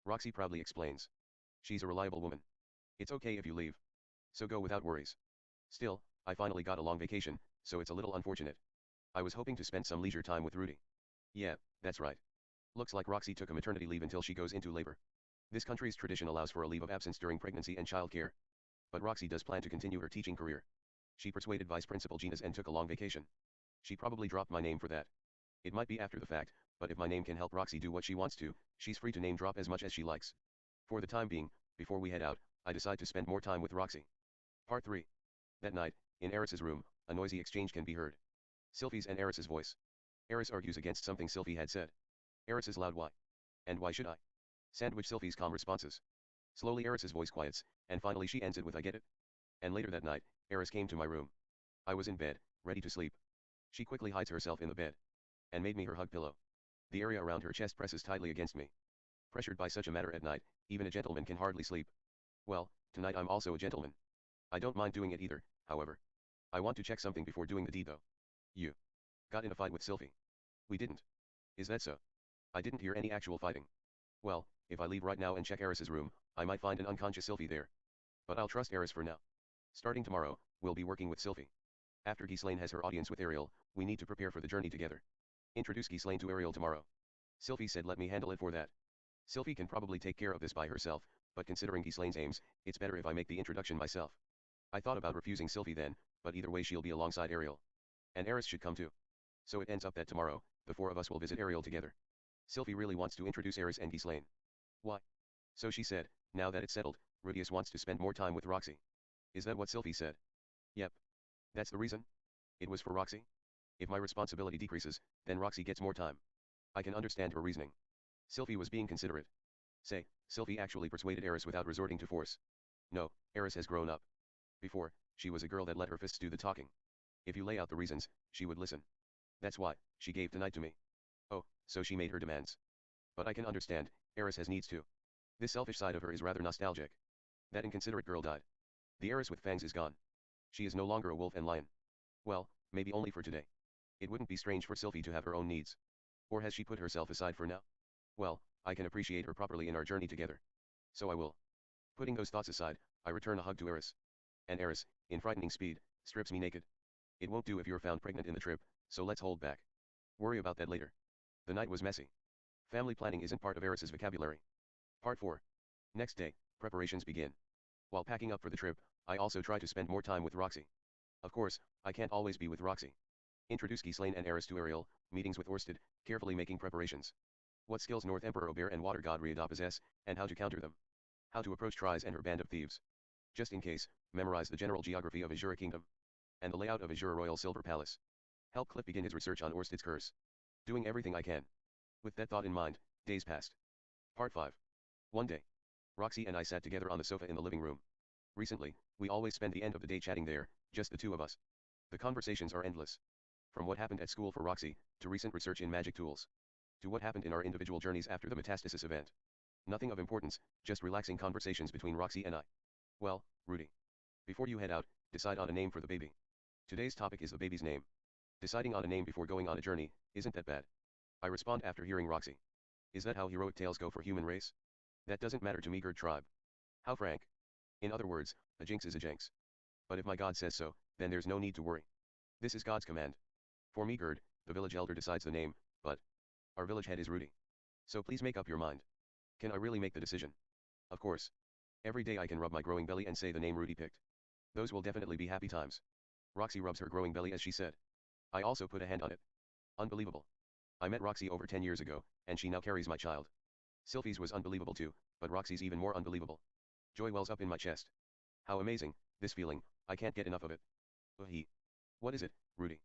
S2: Roxy proudly explains. She's a reliable woman. It's okay if you leave. So go without worries. Still, I finally got a long vacation, so it's a little unfortunate. I was hoping to spend some leisure time with Rudy. Yeah, that's right. Looks like Roxy took a maternity leave until she goes into labor. This country's tradition allows for a leave of absence during pregnancy and childcare. But Roxy does plan to continue her teaching career. She persuaded Vice Principal Ginas and took a long vacation. She probably dropped my name for that. It might be after the fact, but if my name can help Roxy do what she wants to, she's free to name drop as much as she likes. For the time being, before we head out, I decide to spend more time with Roxy. Part 3. That night, in Eris's room, a noisy exchange can be heard. Sylphie's and Eris's voice. Eris argues against something Sylphie had said. Eris's loud why? And why should I? Sandwich Sylphie's calm responses. Slowly Eris's voice quiets, and finally she ends it with I get it. And later that night, Eris came to my room. I was in bed, ready to sleep. She quickly hides herself in the bed. And made me her hug pillow. The area around her chest presses tightly against me. Pressured by such a matter at night, even a gentleman can hardly sleep. Well, tonight I'm also a gentleman. I don't mind doing it either, however. I want to check something before doing the deed though. You got in a fight with Sylphie. We didn't. Is that so? I didn't hear any actual fighting. Well, if I leave right now and check Eris's room, I might find an unconscious Sylphie there. But I'll trust Eris for now. Starting tomorrow, will be working with SYLPHY. After Ghislaine has her audience with Ariel, we need to prepare for the journey together. Introduce Ghislaine to Ariel tomorrow. SYLPHY said let me handle it for that. SYLPHY can probably take care of this by herself, but considering Ghislaine's aims, it's better if I make the introduction myself. I thought about refusing SYLPHY then, but either way she'll be alongside Ariel. And Eris should come too. So it ends up that tomorrow, the four of us will visit Ariel together. SYLPHY really wants to introduce Eris and Ghislaine. Why? So she said, now that it's settled, Perugius wants to spend more time with Roxy. Is that what SYLPHY said? Yep. That's the reason? It was for Roxy? If my responsibility decreases, then Roxy gets more time. I can understand her reasoning. SYLPHY was being considerate. Say, SYLPHY actually persuaded Eris without resorting to force. No, Eris has grown up. Before, she was a girl that let her fists do the talking. If you lay out the reasons, she would listen. That's why she gave tonight to me. Oh, so she made her demands. But I can understand, Eris has needs too. This selfish side of her is rather nostalgic. That inconsiderate girl died. The Eris with fangs is gone. She is no longer a wolf and lion. Well, maybe only for today. It wouldn't be strange for SYLPHY to have her own needs. Or has she put herself aside for now? Well, I can appreciate her properly in our journey together. So I will. Putting those thoughts aside, I return a hug to Eris. And Eris, in frightening speed, strips me naked. It won't do if you're found pregnant in the trip, so let's hold back. Worry about that later. The night was messy. Family planning isn't part of Eris's vocabulary. Part 4. Next day, preparations begin. While packing up for the trip, I also try to spend more time with Roxy. Of course, I can't always be with Roxy. Introduce Ghislaine and Eris to Ariel, meetings with Orsted, carefully making preparations. What skills North Emperor Obear and Water God Riada possess, and how to counter them. How to approach Tris and her band of thieves. Just in case, memorize the general geography of Azure Kingdom. And the layout of Azure Royal Silver Palace. Help Cliff begin his research on Orsted's curse. Doing everything I can. With that thought in mind, days passed. Part 5. One day. Roxy and I sat together on the sofa in the living room. Recently, we always spend the end of the day chatting there, just the two of us. The conversations are endless. From what happened at school for Roxy, to recent research in magic tools. To what happened in our individual journeys after the metastasis event. Nothing of importance, just relaxing conversations between Roxy and I. Well, Rudy. Before you head out, decide on a name for the baby. Today's topic is the baby's name. Deciding on a name before going on a journey, isn't that bad? I respond after hearing Roxy. Is that how heroic tales go for human race? That doesn't matter to me, Gerd tribe. How frank. In other words, a jinx is a jinx. But if my god says so, then there's no need to worry. This is God's command. For me, Gerd, the village elder decides the name, but our village head is Rudy. So please make up your mind. Can I really make the decision? Of course. Every day I can rub my growing belly and say the name Rudy picked. Those will definitely be happy times. Roxy rubs her growing belly as she said. I also put a hand on it. Unbelievable. I met Roxy over 10 years ago, and she now carries my child. SYLPHY's was unbelievable too, but Roxy's even more unbelievable. Joy wells up in my chest. How amazing, this feeling, I can't get enough of it. What is it, Rudy?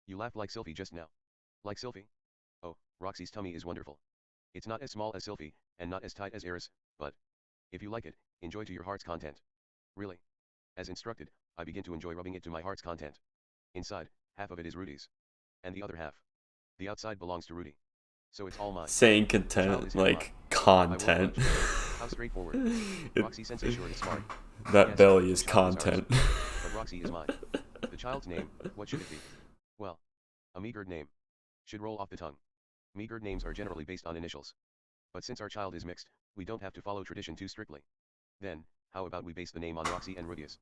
S2: You laughed like SYLPHY just now. Like SYLPHY? Oh, Roxy's tummy is wonderful. It's not as small as SYLPHY, and not as tight as Eris, but if you like it, enjoy to your heart's content. Really? As instructed, I begin to enjoy rubbing it to my heart's content. Inside, half of it is Rudy's. And the other half. The outside belongs to Rudy. So it's all mine.
S1: Saying content, like content.
S2: How straightforward. Roxy Sensei sure is smart.
S1: That
S2: yes,
S1: belly is content.
S2: But Roxy is mine. The child's name, what should it be? Well, a meagered name. Should roll off the tongue. Meagered names are generally based on initials. But since our child is mixed, we don't have to follow tradition too strictly. Then, how about we base the name on Roxy and Perugius?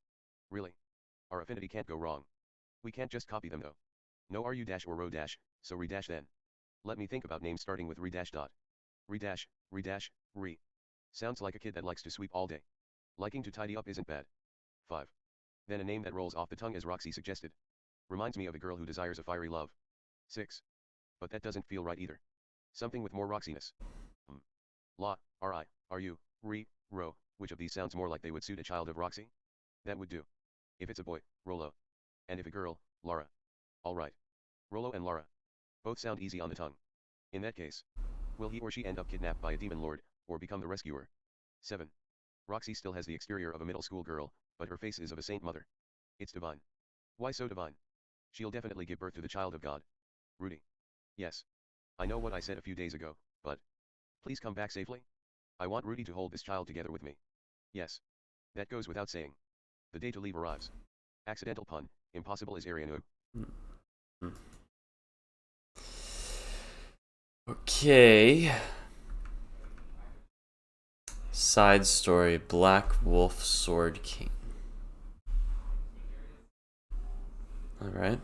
S2: Really? Our affinity can't go wrong. We can't just copy them though. No RU dash or row dash, so re dash then. Let me think about names starting with re dash dot. Re dash, re dash, re. Sounds like a kid that likes to sweep all day. Liking to tidy up isn't bad. 5. Then a name that rolls off the tongue as Roxy suggested. Reminds me of a girl who desires a fiery love. 6. But that doesn't feel right either. Something with more Roxiness. La, R-I, R-U, re, ro, which of these sounds more like they would suit a child of Roxy? That would do. If it's a boy, Rolo. And if a girl, Lara. Alright. Rolo and Lara. Both sound easy on the tongue. In that case, will he or she end up kidnapped by a demon lord, or become the rescuer? 7. Roxy still has the exterior of a middle school girl, but her face is of a saint mother. It's divine. Why so divine? She'll definitely give birth to the child of God. Rudy. Yes. I know what I said a few days ago, but please come back safely. I want Rudy to hold this child together with me. Yes. That goes without saying. The day to leave arrives. Accidental pun, impossible is Arianu.
S1: Okay. Side story, Black Wolf Sword King. Alright.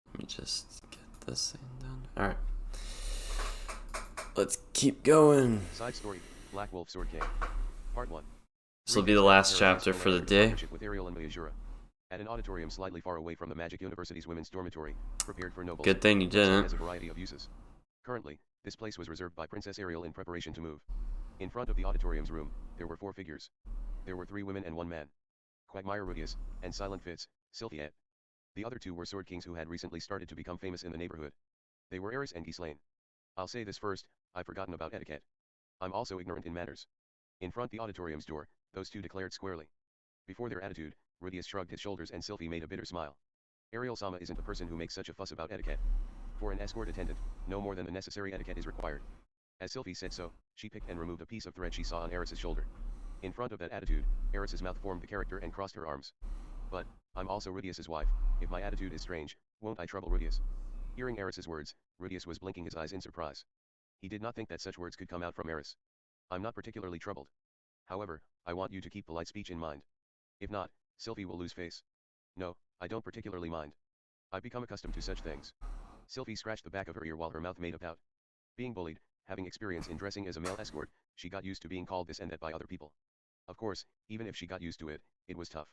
S1: Let me just get this thing done. Alright. Let's keep going.
S2: Side story, Black Wolf Sword King. Part 1.
S1: This will be the last chapter for the day.
S2: With Ariel and Azure. At an auditorium slightly far away from the Magic University's women's dormitory, prepared for nobles.
S1: Good thing you didn't.
S2: Has a variety of uses. Currently, this place was reserved by Princess Ariel in preparation to move. In front of the auditorium's room, there were 4 figures. There were 3 women and 1 man. Quagmire Rudius, and Silent Fitz, SYLPHY. The other 2 were sword kings who had recently started to become famous in the neighborhood. They were Eris and Ghislaine. I'll say this first, I've forgotten about etiquette. I'm also ignorant in manners. In front the auditorium's door, those 2 declared squarely. Before their attitude, Rudius shrugged his shoulders and SYLPHY made a bitter smile. Ariel-sama isn't the person who makes such a fuss about etiquette. For an escort attendant, no more than the necessary etiquette is required. As SYLPHY said so, she picked and removed a piece of thread she saw on Eris's shoulder. In front of that attitude, Eris's mouth formed the character and crossed her arms. But, I'm also Rudius's wife, if my attitude is strange, won't I trouble Rudius? Hearing Eris's words, Rudius was blinking his eyes in surprise. He did not think that such words could come out from Eris. I'm not particularly troubled. However, I want you to keep polite speech in mind. If not, SYLPHY will lose face. No, I don't particularly mind. I've become accustomed to such things. SYLPHY scratched the back of her ear while her mouth made a pout. Being bullied, having experience in dressing as a male escort, she got used to being called this and that by other people. Of course, even if she got used to it, it was tough.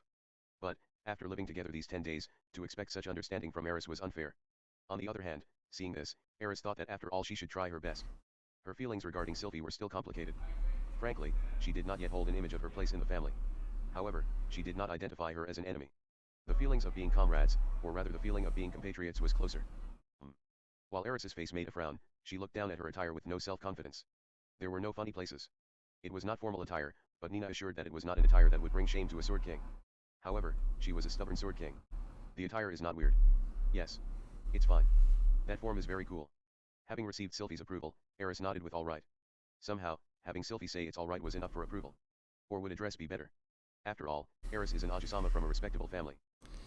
S2: But, after living together these 10 days, to expect such understanding from Eris was unfair. On the other hand, seeing this, Eris thought that after all she should try her best. Her feelings regarding SYLPHY were still complicated. Frankly, she did not yet hold an image of her place in the family. However, she did not identify her as an enemy. The feelings of being comrades, or rather the feeling of being compatriots was closer. While Eris's face made a frown, she looked down at her attire with no self-confidence. There were no funny places. It was not formal attire, but Nina assured that it was not an attire that would bring shame to a sword king. However, she was a stubborn sword king. The attire is not weird. Yes. It's fine. That form is very cool. Having received SYLPHY's approval, Eris nodded with all right. Somehow, having SYLPHY say it's all right was enough for approval. Or would a dress be better? After all, Eris is an Ajisama from a respectable family.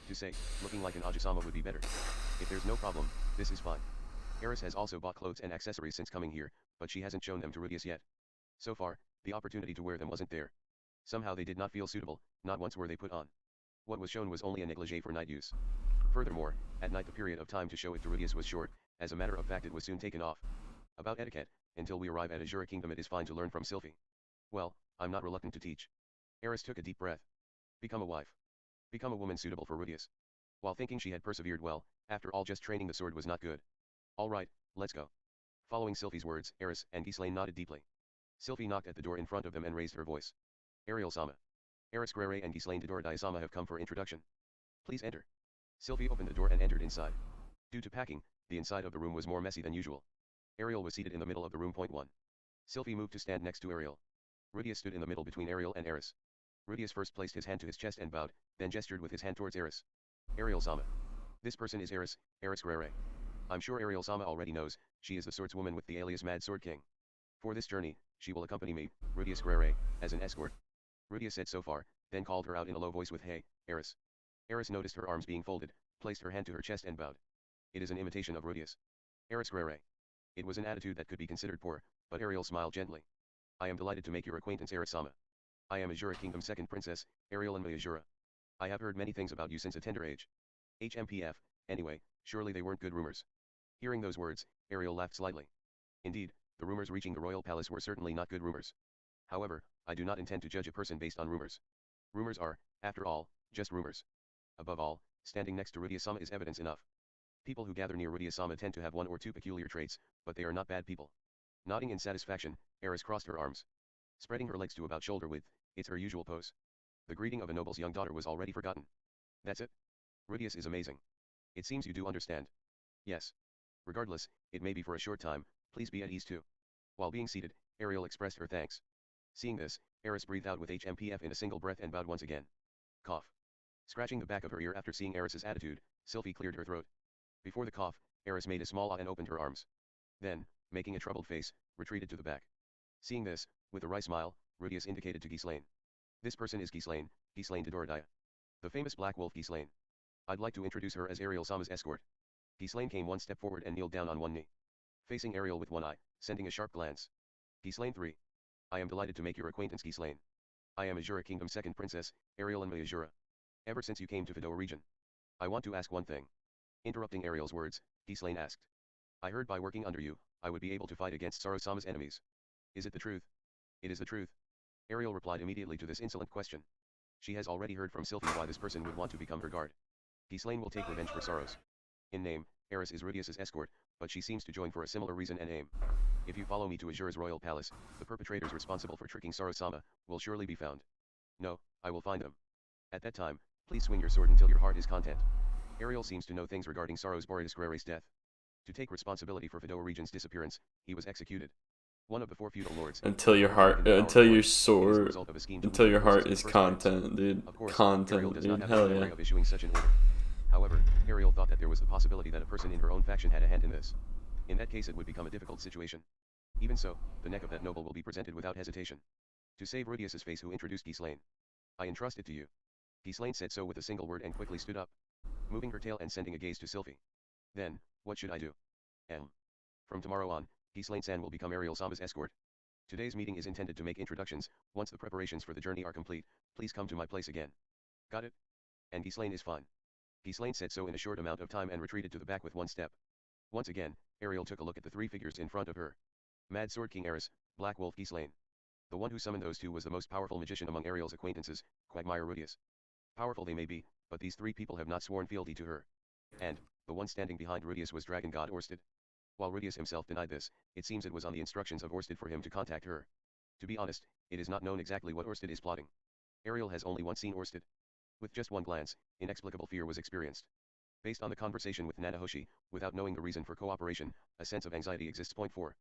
S2: To say, looking like an Ajisama would be better. If there's no problem, this is fine. Eris has also bought clothes and accessories since coming here, but she hasn't shown them to Rudius yet. So far, the opportunity to wear them wasn't there. Somehow they did not feel suitable, not once were they put on. What was shown was only a negligee for night use. Furthermore, at night the period of time to show it to Rudius was short, as a matter of fact it was soon taken off. About etiquette, until we arrive at Azure Kingdom it is fine to learn from SYLPHY. Well, I'm not reluctant to teach. Eris took a deep breath. Become a wife. Become a woman suitable for Rudius. While thinking she had persevered well, after all just training the sword was not good. Alright, let's go. Following SYLPHY's words, Eris and Ghislaine nodded deeply. SYLPHY knocked at the door in front of them and raised her voice. Ariel-sama. Eris Grere and Ghislaine Didora-sama have come for introduction. Please enter. SYLPHY opened the door and entered inside. Due to packing, the inside of the room was more messy than usual. Ariel was seated in the middle of the room. Point 1. SYLPHY moved to stand next to Ariel. Rudius stood in the middle between Ariel and Eris. Rudius first placed his hand to his chest and bowed, then gestured with his hand towards Eris. Ariel-sama. This person is Eris, Eris Grere. I'm sure Ariel-sama already knows, she is the swordswoman with the alias Mad Sword King. For this journey, she will accompany me, Rudius Grere, as an escort. Rudius said so far, then called her out in a low voice with hey, Eris. Eris noticed her arms being folded, placed her hand to her chest and bowed. It is an imitation of Rudius. Eris Grere. It was an attitude that could be considered poor, but Ariel smiled gently. I am delighted to make your acquaintance, Eris-sama. I am Azure Kingdom's second princess, Ariel and Azure. I have heard many things about you since a tender age. HMPF, anyway, surely they weren't good rumors. Hearing those words, Ariel laughed slightly. Indeed, the rumors reaching the royal palace were certainly not good rumors. However, I do not intend to judge a person based on rumors. Rumors are, after all, just rumors. Above all, standing next to Rudius-sama is evidence enough. People who gather near Rudius-sama tend to have 1 or 2 peculiar traits, but they are not bad people. Nodding in satisfaction, Eris crossed her arms. Spreading her legs to about shoulder width, it's her usual pose. The greeting of a noble's young daughter was already forgotten. That's it? Rudius is amazing. It seems you do understand. Yes. Regardless, it may be for a short time, please be at ease too. While being seated, Ariel expressed her thanks. Seeing this, Eris breathed out with HMPF in a single breath and bowed once again. Cough. Scratching the back of her ear after seeing Eris's attitude, SYLPHY cleared her throat. Before the cough, Eris made a small ah and opened her arms. Then, making a troubled face, retreated to the back. Seeing this, with a wry smile, Rudius indicated to Ghislaine. This person is Ghislaine, Ghislaine Didora. The famous Black Wolf Ghislaine. I'd like to introduce her as Ariel-sama's escort. Ghislaine came 1 step forward and kneeled down on 1 knee. Facing Ariel with 1 eye, sending a sharp glance. Ghislaine 3. I am delighted to make your acquaintance, Ghislaine. I am Azure Kingdom's second princess, Ariel and Azure. Ever since you came to Fido region. I want to ask one thing. Interrupting Ariel's words, Ghislaine asked. I heard by working under you, I would be able to fight against Saro-sama's enemies. Is it the truth? It is the truth. Ariel replied immediately to this insolent question. She has already heard from SYLPHY why this person would want to become her guard. Ghislaine will take revenge for Saros. In name, Eris is Rudius's escort, but she seems to join for a similar reason and aim. If you follow me to Azure's royal palace, the perpetrators responsible for tricking Saro-sama will surely be found. No, I will find them. At that time, please swing your sword until your heart is content. Ariel seems to know things regarding Saros Boreas Guerrere's death. To take responsibility for Fido region's disappearance, he was executed. One of the 4 feudal lords.
S1: Until your heart, until your sword, until your heart is content, dude.
S2: Of course,
S1: Content,
S2: Ariel does
S1: dude.
S2: not have
S1: Hell
S2: the
S1: yeah.
S2: memory of issuing such an order. However, Ariel thought that there was the possibility that a person in her own faction had a hand in this. In that case it would become a difficult situation. Even so, the neck of that noble will be presented without hesitation. To save Rudius's face, who introduced Ghislaine. I entrust it to you. Ghislaine said so with a single word and quickly stood up, moving her tail and sending a gaze to SYLPHY. Then, what should I do? From tomorrow on, Ghislaine-san will become Ariel-sama's escort. Today's meeting is intended to make introductions. Once the preparations for the journey are complete, please come to my place again. Got it? And Ghislaine is fine. Ghislaine said so in a short amount of time and retreated to the back with one step. Once again, Ariel took a look at the 3 figures in front of her. Mad Sword King Eris, Black Wolf Ghislaine. The one who summoned those 2 was the most powerful magician among Ariel's acquaintances, Quagmire Rudius. Powerful they may be, but these 3 people have not sworn fealty to her. And, the one standing behind Rudius was Dragon God Orsted. While Rudius himself denied this, it seems it was on the instructions of Orsted for him to contact her. To be honest, it is not known exactly what Orsted is plotting. Ariel has only once seen Orsted. With just one glance, inexplicable fear was experienced. Based on the conversation with Nanahoshi, without knowing the reason for cooperation, a sense of anxiety exists. Point 4.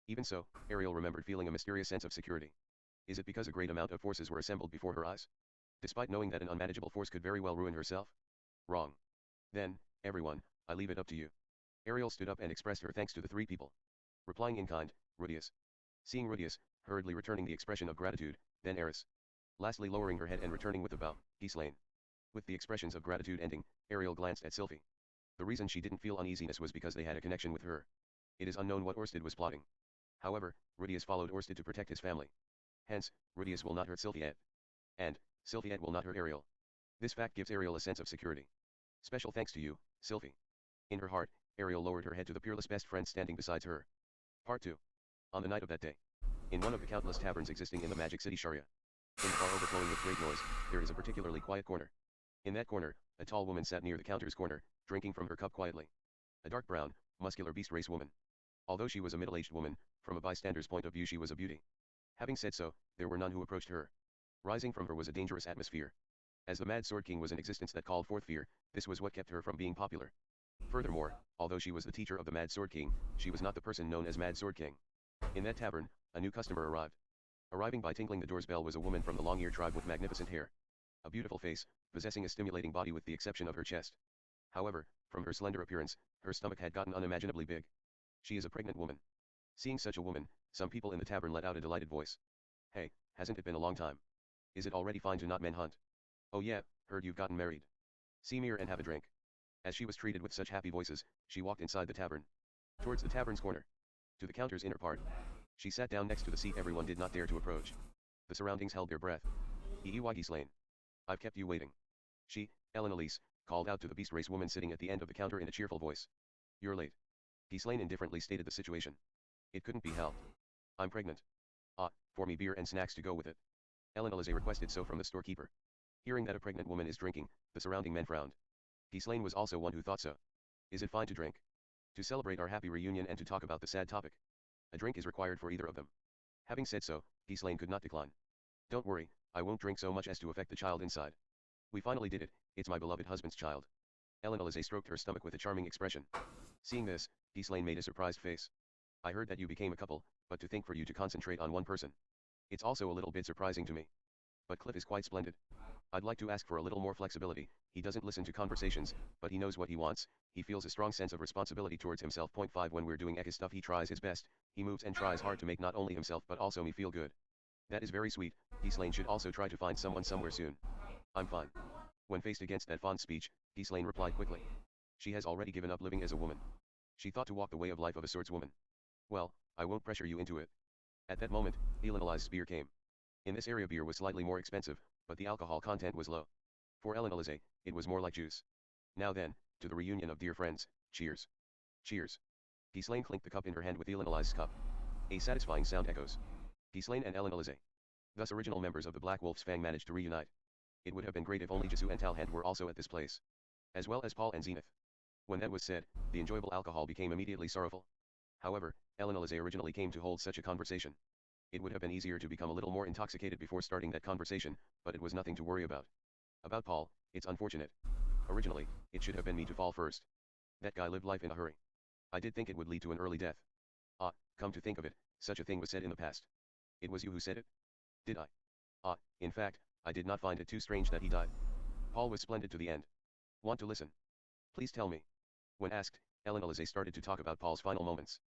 S2: Even so, Ariel remembered feeling a mysterious sense of security. Is it because a great amount of forces were assembled before her eyes? Despite knowing that an unmanageable force could very well ruin herself? Wrong. Then, everyone, I leave it up to you. Ariel stood up and expressed her thanks to the 3 people. Replying in kind, Rudius. Seeing Rudius, hurriedly returning the expression of gratitude, then Eris. Lastly lowering her head and returning with a bow, Ghislaine. With the expressions of gratitude ending, Ariel glanced at SYLPHY. The reason she didn't feel uneasiness was because they had a connection with her. It is unknown what Orsted was plotting. However, Rudius followed Orsted to protect his family. Hence, Rudius will not hurt SYLPHY. And, SYLPHY will not hurt Ariel. This fact gives Ariel a sense of security. Special thanks to you, SYLPHY. In her heart, Ariel lowered her head to the peerless best friend standing beside her. Part 2. On the night of that day. In one of the countless taverns existing in the Magic City Sharia. In the bar overflowing with great noise, there is a particularly quiet corner. In that corner, a tall woman sat near the counter's corner, drinking from her cup quietly. A dark brown, muscular beast race woman. Although she was a middle-aged woman, from a bystander's point of view she was a beauty. Having said so, there were none who approached her. Rising from her was a dangerous atmosphere. As the Mad Sword King was an existence that called forth fear, this was what kept her from being popular. Furthermore, although she was the teacher of the Mad Sword King, she was not the person known as Mad Sword King. In that tavern, a new customer arrived. Arriving by tinkling the door's bell was a woman from the Long-Ear tribe with magnificent hair. A beautiful face, possessing a stimulating body with the exception of her chest. However, from her slender appearance, her stomach had gotten unimaginably big. She is a pregnant woman. Seeing such a woman, some people in the tavern let out a delighted voice. Hey, hasn't it been a long time? Is it already fine to not manhunt? Oh yeah, heard you've gotten married. See me here and have a drink. As she was treated with such happy voices, she walked inside the tavern. Towards the tavern's corner. To the counter's inner part. She sat down next to the seat everyone did not dare to approach. The surroundings held their breath. Ghislaine. I've kept you waiting. She, Ellen Elise, called out to the beast race woman sitting at the end of the counter in a cheerful voice. You're late. Ghislaine indifferently stated the situation. It couldn't be helped. I'm pregnant. For me beer and snacks to go with it. Ellen Elise requested so from the storekeeper. Hearing that a pregnant woman is drinking, the surrounding men frowned. Ghislaine was also one who thought so. Is it fine to drink? To celebrate our happy reunion and to talk about the sad topic. A drink is required for either of them. Having said so, Ghislaine could not decline. Don't worry, I won't drink so much as to affect the child inside. We finally did it, it's my beloved husband's child. Ellen Elise stroked her stomach with a charming expression. Seeing this, Ghislaine made a surprised face. I heard that you became a couple, but to think for you to concentrate on one person. It's also a little bit surprising to me. But Cliff is quite splendid. I'd like to ask for a little more flexibility. He doesn't listen to conversations, but he knows what he wants. He feels a strong sense of responsibility towards himself. Point 5 When we're doing Eka stuff he tries his best. He moves and tries hard to make not only himself but also me feel good. That is very sweet. Ghislaine should also try to find someone somewhere soon. I'm fine. When faced against that fond speech, Ghislaine replied quickly. She has already given up living as a woman. She thought to walk the way of life of a swordswoman. Well, I won't pressure you into it. At that moment, Elenali's beer came. In this area beer was slightly more expensive, but the alcohol content was low. For Ellen Alize, it was more like juice. Now then, to the reunion of dear friends, cheers. Cheers. Ghislaine clinked the cup in her hand with Ellen Alize's cup. A satisfying sound echoes. Ghislaine and Ellen Alize. Thus original members of the Black Wolf's Fang managed to reunite. It would have been great if only Jisoo and Talhand were also at this place. As well as Paul and Zenith. When that was said, the enjoyable alcohol became immediately sorrowful. However, Ellen Alize originally came to hold such a conversation. It would have been easier to become a little more intoxicated before starting that conversation, but it was nothing to worry about. About Paul, it's unfortunate. Originally, it should have been me to fall first. That guy lived life in a hurry. I did think it would lead to an early death. Ah, come to think of it, such a thing was said in the past. It was you who said it? Did I? Ah, in fact, I did not find it too strange that he died. Paul was splendid to the end. Want to listen? Please tell me. When asked, Ellen Alize started to talk about Paul's final moments.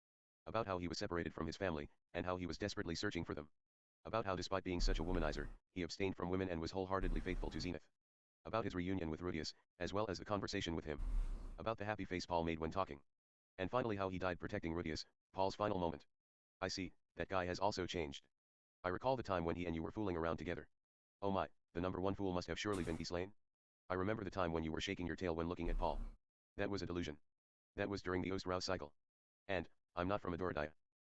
S2: About how he was separated from his family, and how he was desperately searching for them. About how despite being such a womanizer, he abstained from women and was wholeheartedly faithful to Zenith. About his reunion with Rudius, as well as the conversation with him. About the happy face Paul made when talking. And finally how he died protecting Rudius, Paul's final moment. I see, that guy has also changed. I recall the time when he and you were fooling around together. Oh my, the number one fool must have surely been Ghislaine. I remember the time when you were shaking your tail when looking at Paul. That was a delusion. That was during the Ostrau cycle. And, I'm not from Adoradaya.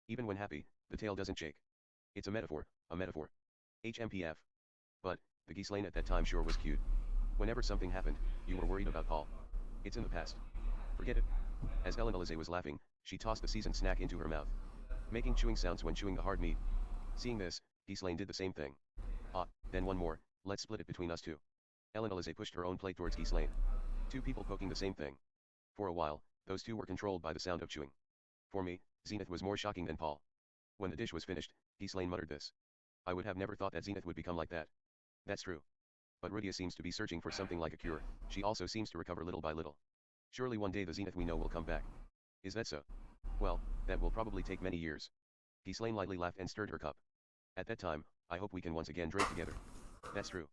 S2: Even when happy, the tail doesn't shake. It's a metaphor, a metaphor. HMPF. But, the Ghislaine at that time sure was cute. Whenever something happened, you were worried about Paul. It's in the past. Forget it. As Ellen Alize was laughing, she tossed the seasoned snack into her mouth. Making chewing sounds when chewing the hard meat. Seeing this, Ghislaine did the same thing. Ah, then one more, let's split it between us two. Ellen Alize pushed her own plate towards Ghislaine. Two people poking the same thing. For a while, those two were controlled by the sound of chewing. For me, Zenith was more shocking than Paul. When the dish was finished, Ghislaine muttered this. I would have never thought that Zenith would become like that. That's true. But Rudius seems to be searching for something like a cure, she also seems to recover little by little. Surely one day the Zenith we know will come back. Is that so? Well, that will probably take many years. Ghislaine lightly laughed and stirred her cup. At that time, I hope we can once again drink together. That's true.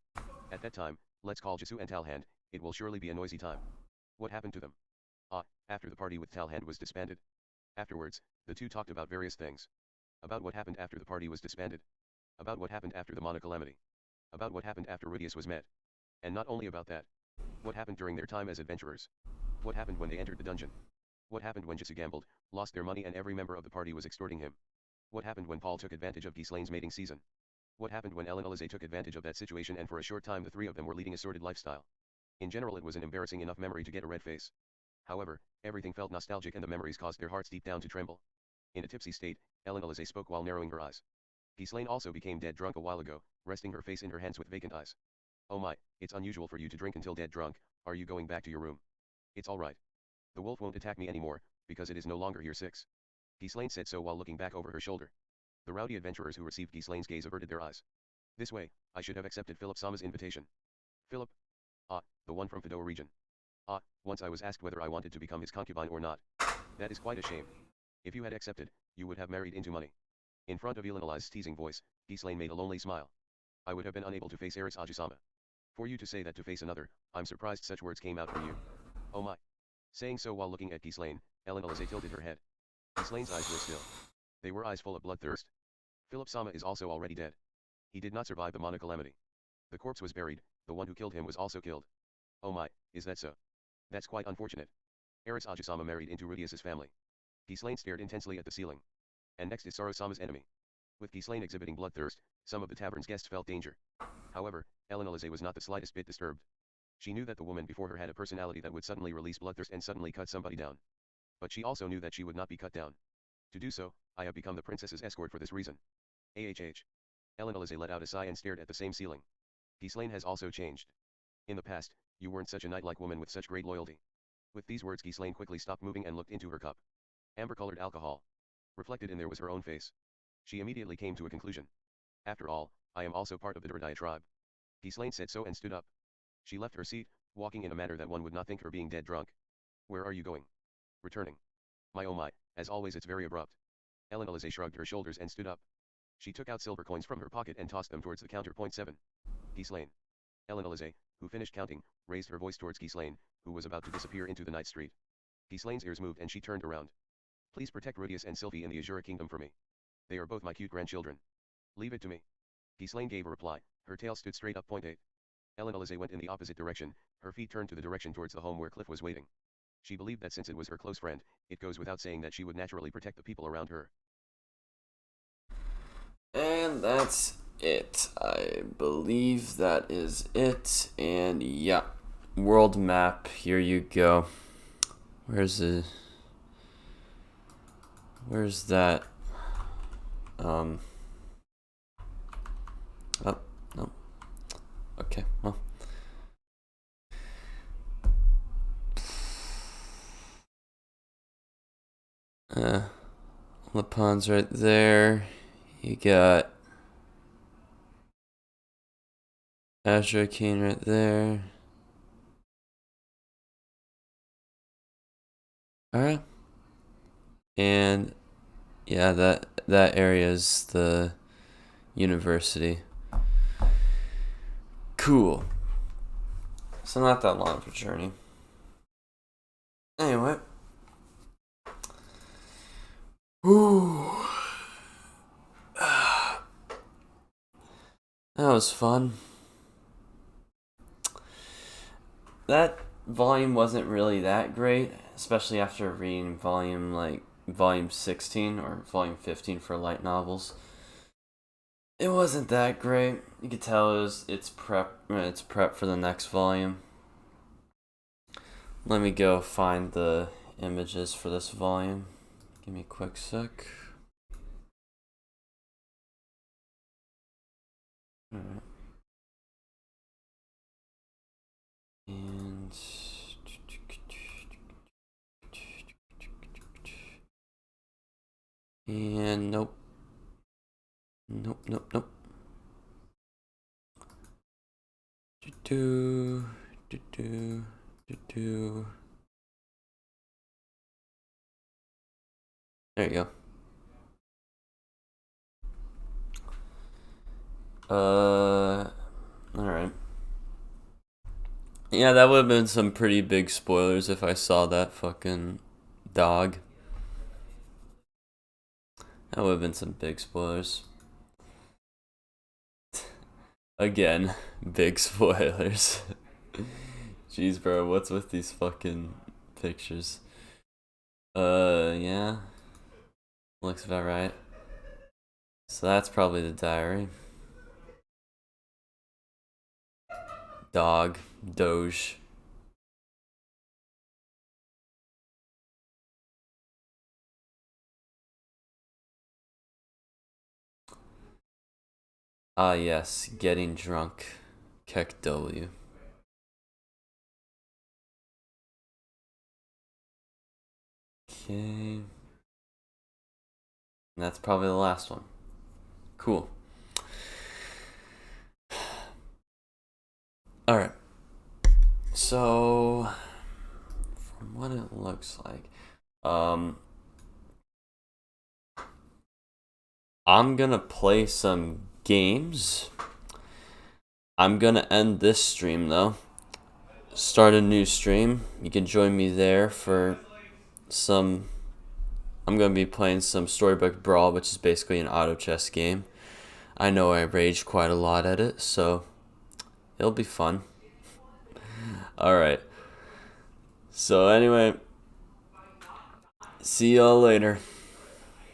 S2: At that time, let's call Jisoo and Talhand, it will surely be a noisy time. What happened to them? Ah, after the party with Talhand was disbanded. Afterwards, the two talked about various things. About what happened after the party was disbanded. About what happened after the monocalamity. About what happened after Rudius was met. And not only about that. What happened during their time as adventurers. What happened when they entered the dungeon. What happened when Jisoo gambled, lost their money and every member of the party was extorting him. What happened when Paul took advantage of Ghislaine's mating season. What happened when Ellen Alize took advantage of that situation and for a short time the three of them were leading a sordid lifestyle. In general it was an embarrassing enough memory to get a red face. However, everything felt nostalgic and the memories caused their hearts deep down to tremble. In a tipsy state, Ellen Alize spoke while narrowing her eyes. Ghislaine also became dead drunk a while ago, resting her face in her hands with vacant eyes. Oh my, it's unusual for you to drink until dead drunk, are you going back to your room? It's alright. The wolf won't attack me anymore, because it is no longer here 6. Ghislaine said so while looking back over her shoulder. The rowdy adventurers who received Ghislaine's gaze averted their eyes. This way, I should have accepted Philip Sama's invitation. Philip? Ah, the one from Fidoa region. Ah, once I was asked whether I wanted to become his concubine or not. That is quite a shame. If you had accepted, you would have married into money. In front of Ellen Alize's teasing voice, Ghislaine made a lonely smile. I would have been unable to face Eris Ajisama. For you to say that to face another, I'm surprised such words came out from you. Oh my. Saying so while looking at Ghislaine, Ellen Alize tilted her head. Ghislaine's eyes were still. They were eyes full of bloodthirst. Philip Sama is also already dead. He did not survive the monocalamity. The corpse was buried, the one who killed him was also killed. Oh my, is that so? That's quite unfortunate. Eris Ajisama married into Rudius's family. Ghislaine stared intensely at the ceiling. And next is Saro-sama's enemy. With Ghislaine exhibiting bloodthirst, some of the tavern's guests felt danger. However, Ellen Alize was not the slightest bit disturbed. She knew that the woman before her had a personality that would suddenly release bloodthirst and suddenly cut somebody down. But she also knew that she would not be cut down. To do so, I have become the princess's escort for this reason. AHH. Ellen Alize let out a sigh and stared at the same ceiling. Ghislaine has also changed. In the past, you weren't such a knight-like woman with such great loyalty. With these words Ghislaine quickly stopped moving and looked into her cup. Amber-colored alcohol. Reflected in there was her own face. She immediately came to a conclusion. After all, I am also part of the Duradaya tribe. Ghislaine said so and stood up. She left her seat, walking in a manner that one would not think her being dead drunk. Where are you going? Returning. My oh my, as always it's very abrupt. Ellen Alize shrugged her shoulders and stood up. She took out silver coins from her pocket and tossed them towards the counter. Point 7. Ghislaine. Ellen Alize, who finished counting, raised her voice towards Ghislaine, who was about to disappear into the night street. Ghislaine's ears moved and she turned around. Please protect Rudius and SYLPHY in the Azure kingdom for me. They are both my cute grandchildren. Leave it to me. Ghislaine gave a reply, her tail stood straight up. Point 8. Elise went in the opposite direction, her feet turned to the direction towards the home where Cliff was waiting. She believed that since it was her close friend, it goes without saying that she would naturally protect the people around her.
S1: And that's it. I believe that is it. And yeah, world map. Here you go. Where's that? Oh, no. Okay, well. Lapon's right there. You got Azure King right there. Alright. And yeah, that area is the university. Cool. So not that long of a journey. Anyway. Ooh. That was fun. That volume wasn't really that great, especially after reading volume 16 or volume 15 for light novels. It wasn't that great. You could tell it's prep for the next volume. Let me go find the images for this volume. Give me a quick sec. Alright. And nope. Do. There you go. Alright. Yeah, that would have been some pretty big spoilers if I saw that fucking dog. That would have been some big spoilers. Again, big spoilers. Jeez, bro, what's with these fucking pictures? Yeah. Looks about right. So that's probably the diary. Dog. Doge. Ah, yes. Getting drunk. Keck W. Okay. And that's probably the last one. Cool. Alright. So, from what it looks like, I'm gonna play some games. I'm gonna end this stream though. Start a new stream. You can join me there for some. I'm gonna be playing some Storybook Brawl, which is basically an auto chess game. I know I rage quite a lot at it, so it'll be fun. Alright. So, anyway, see y'all later.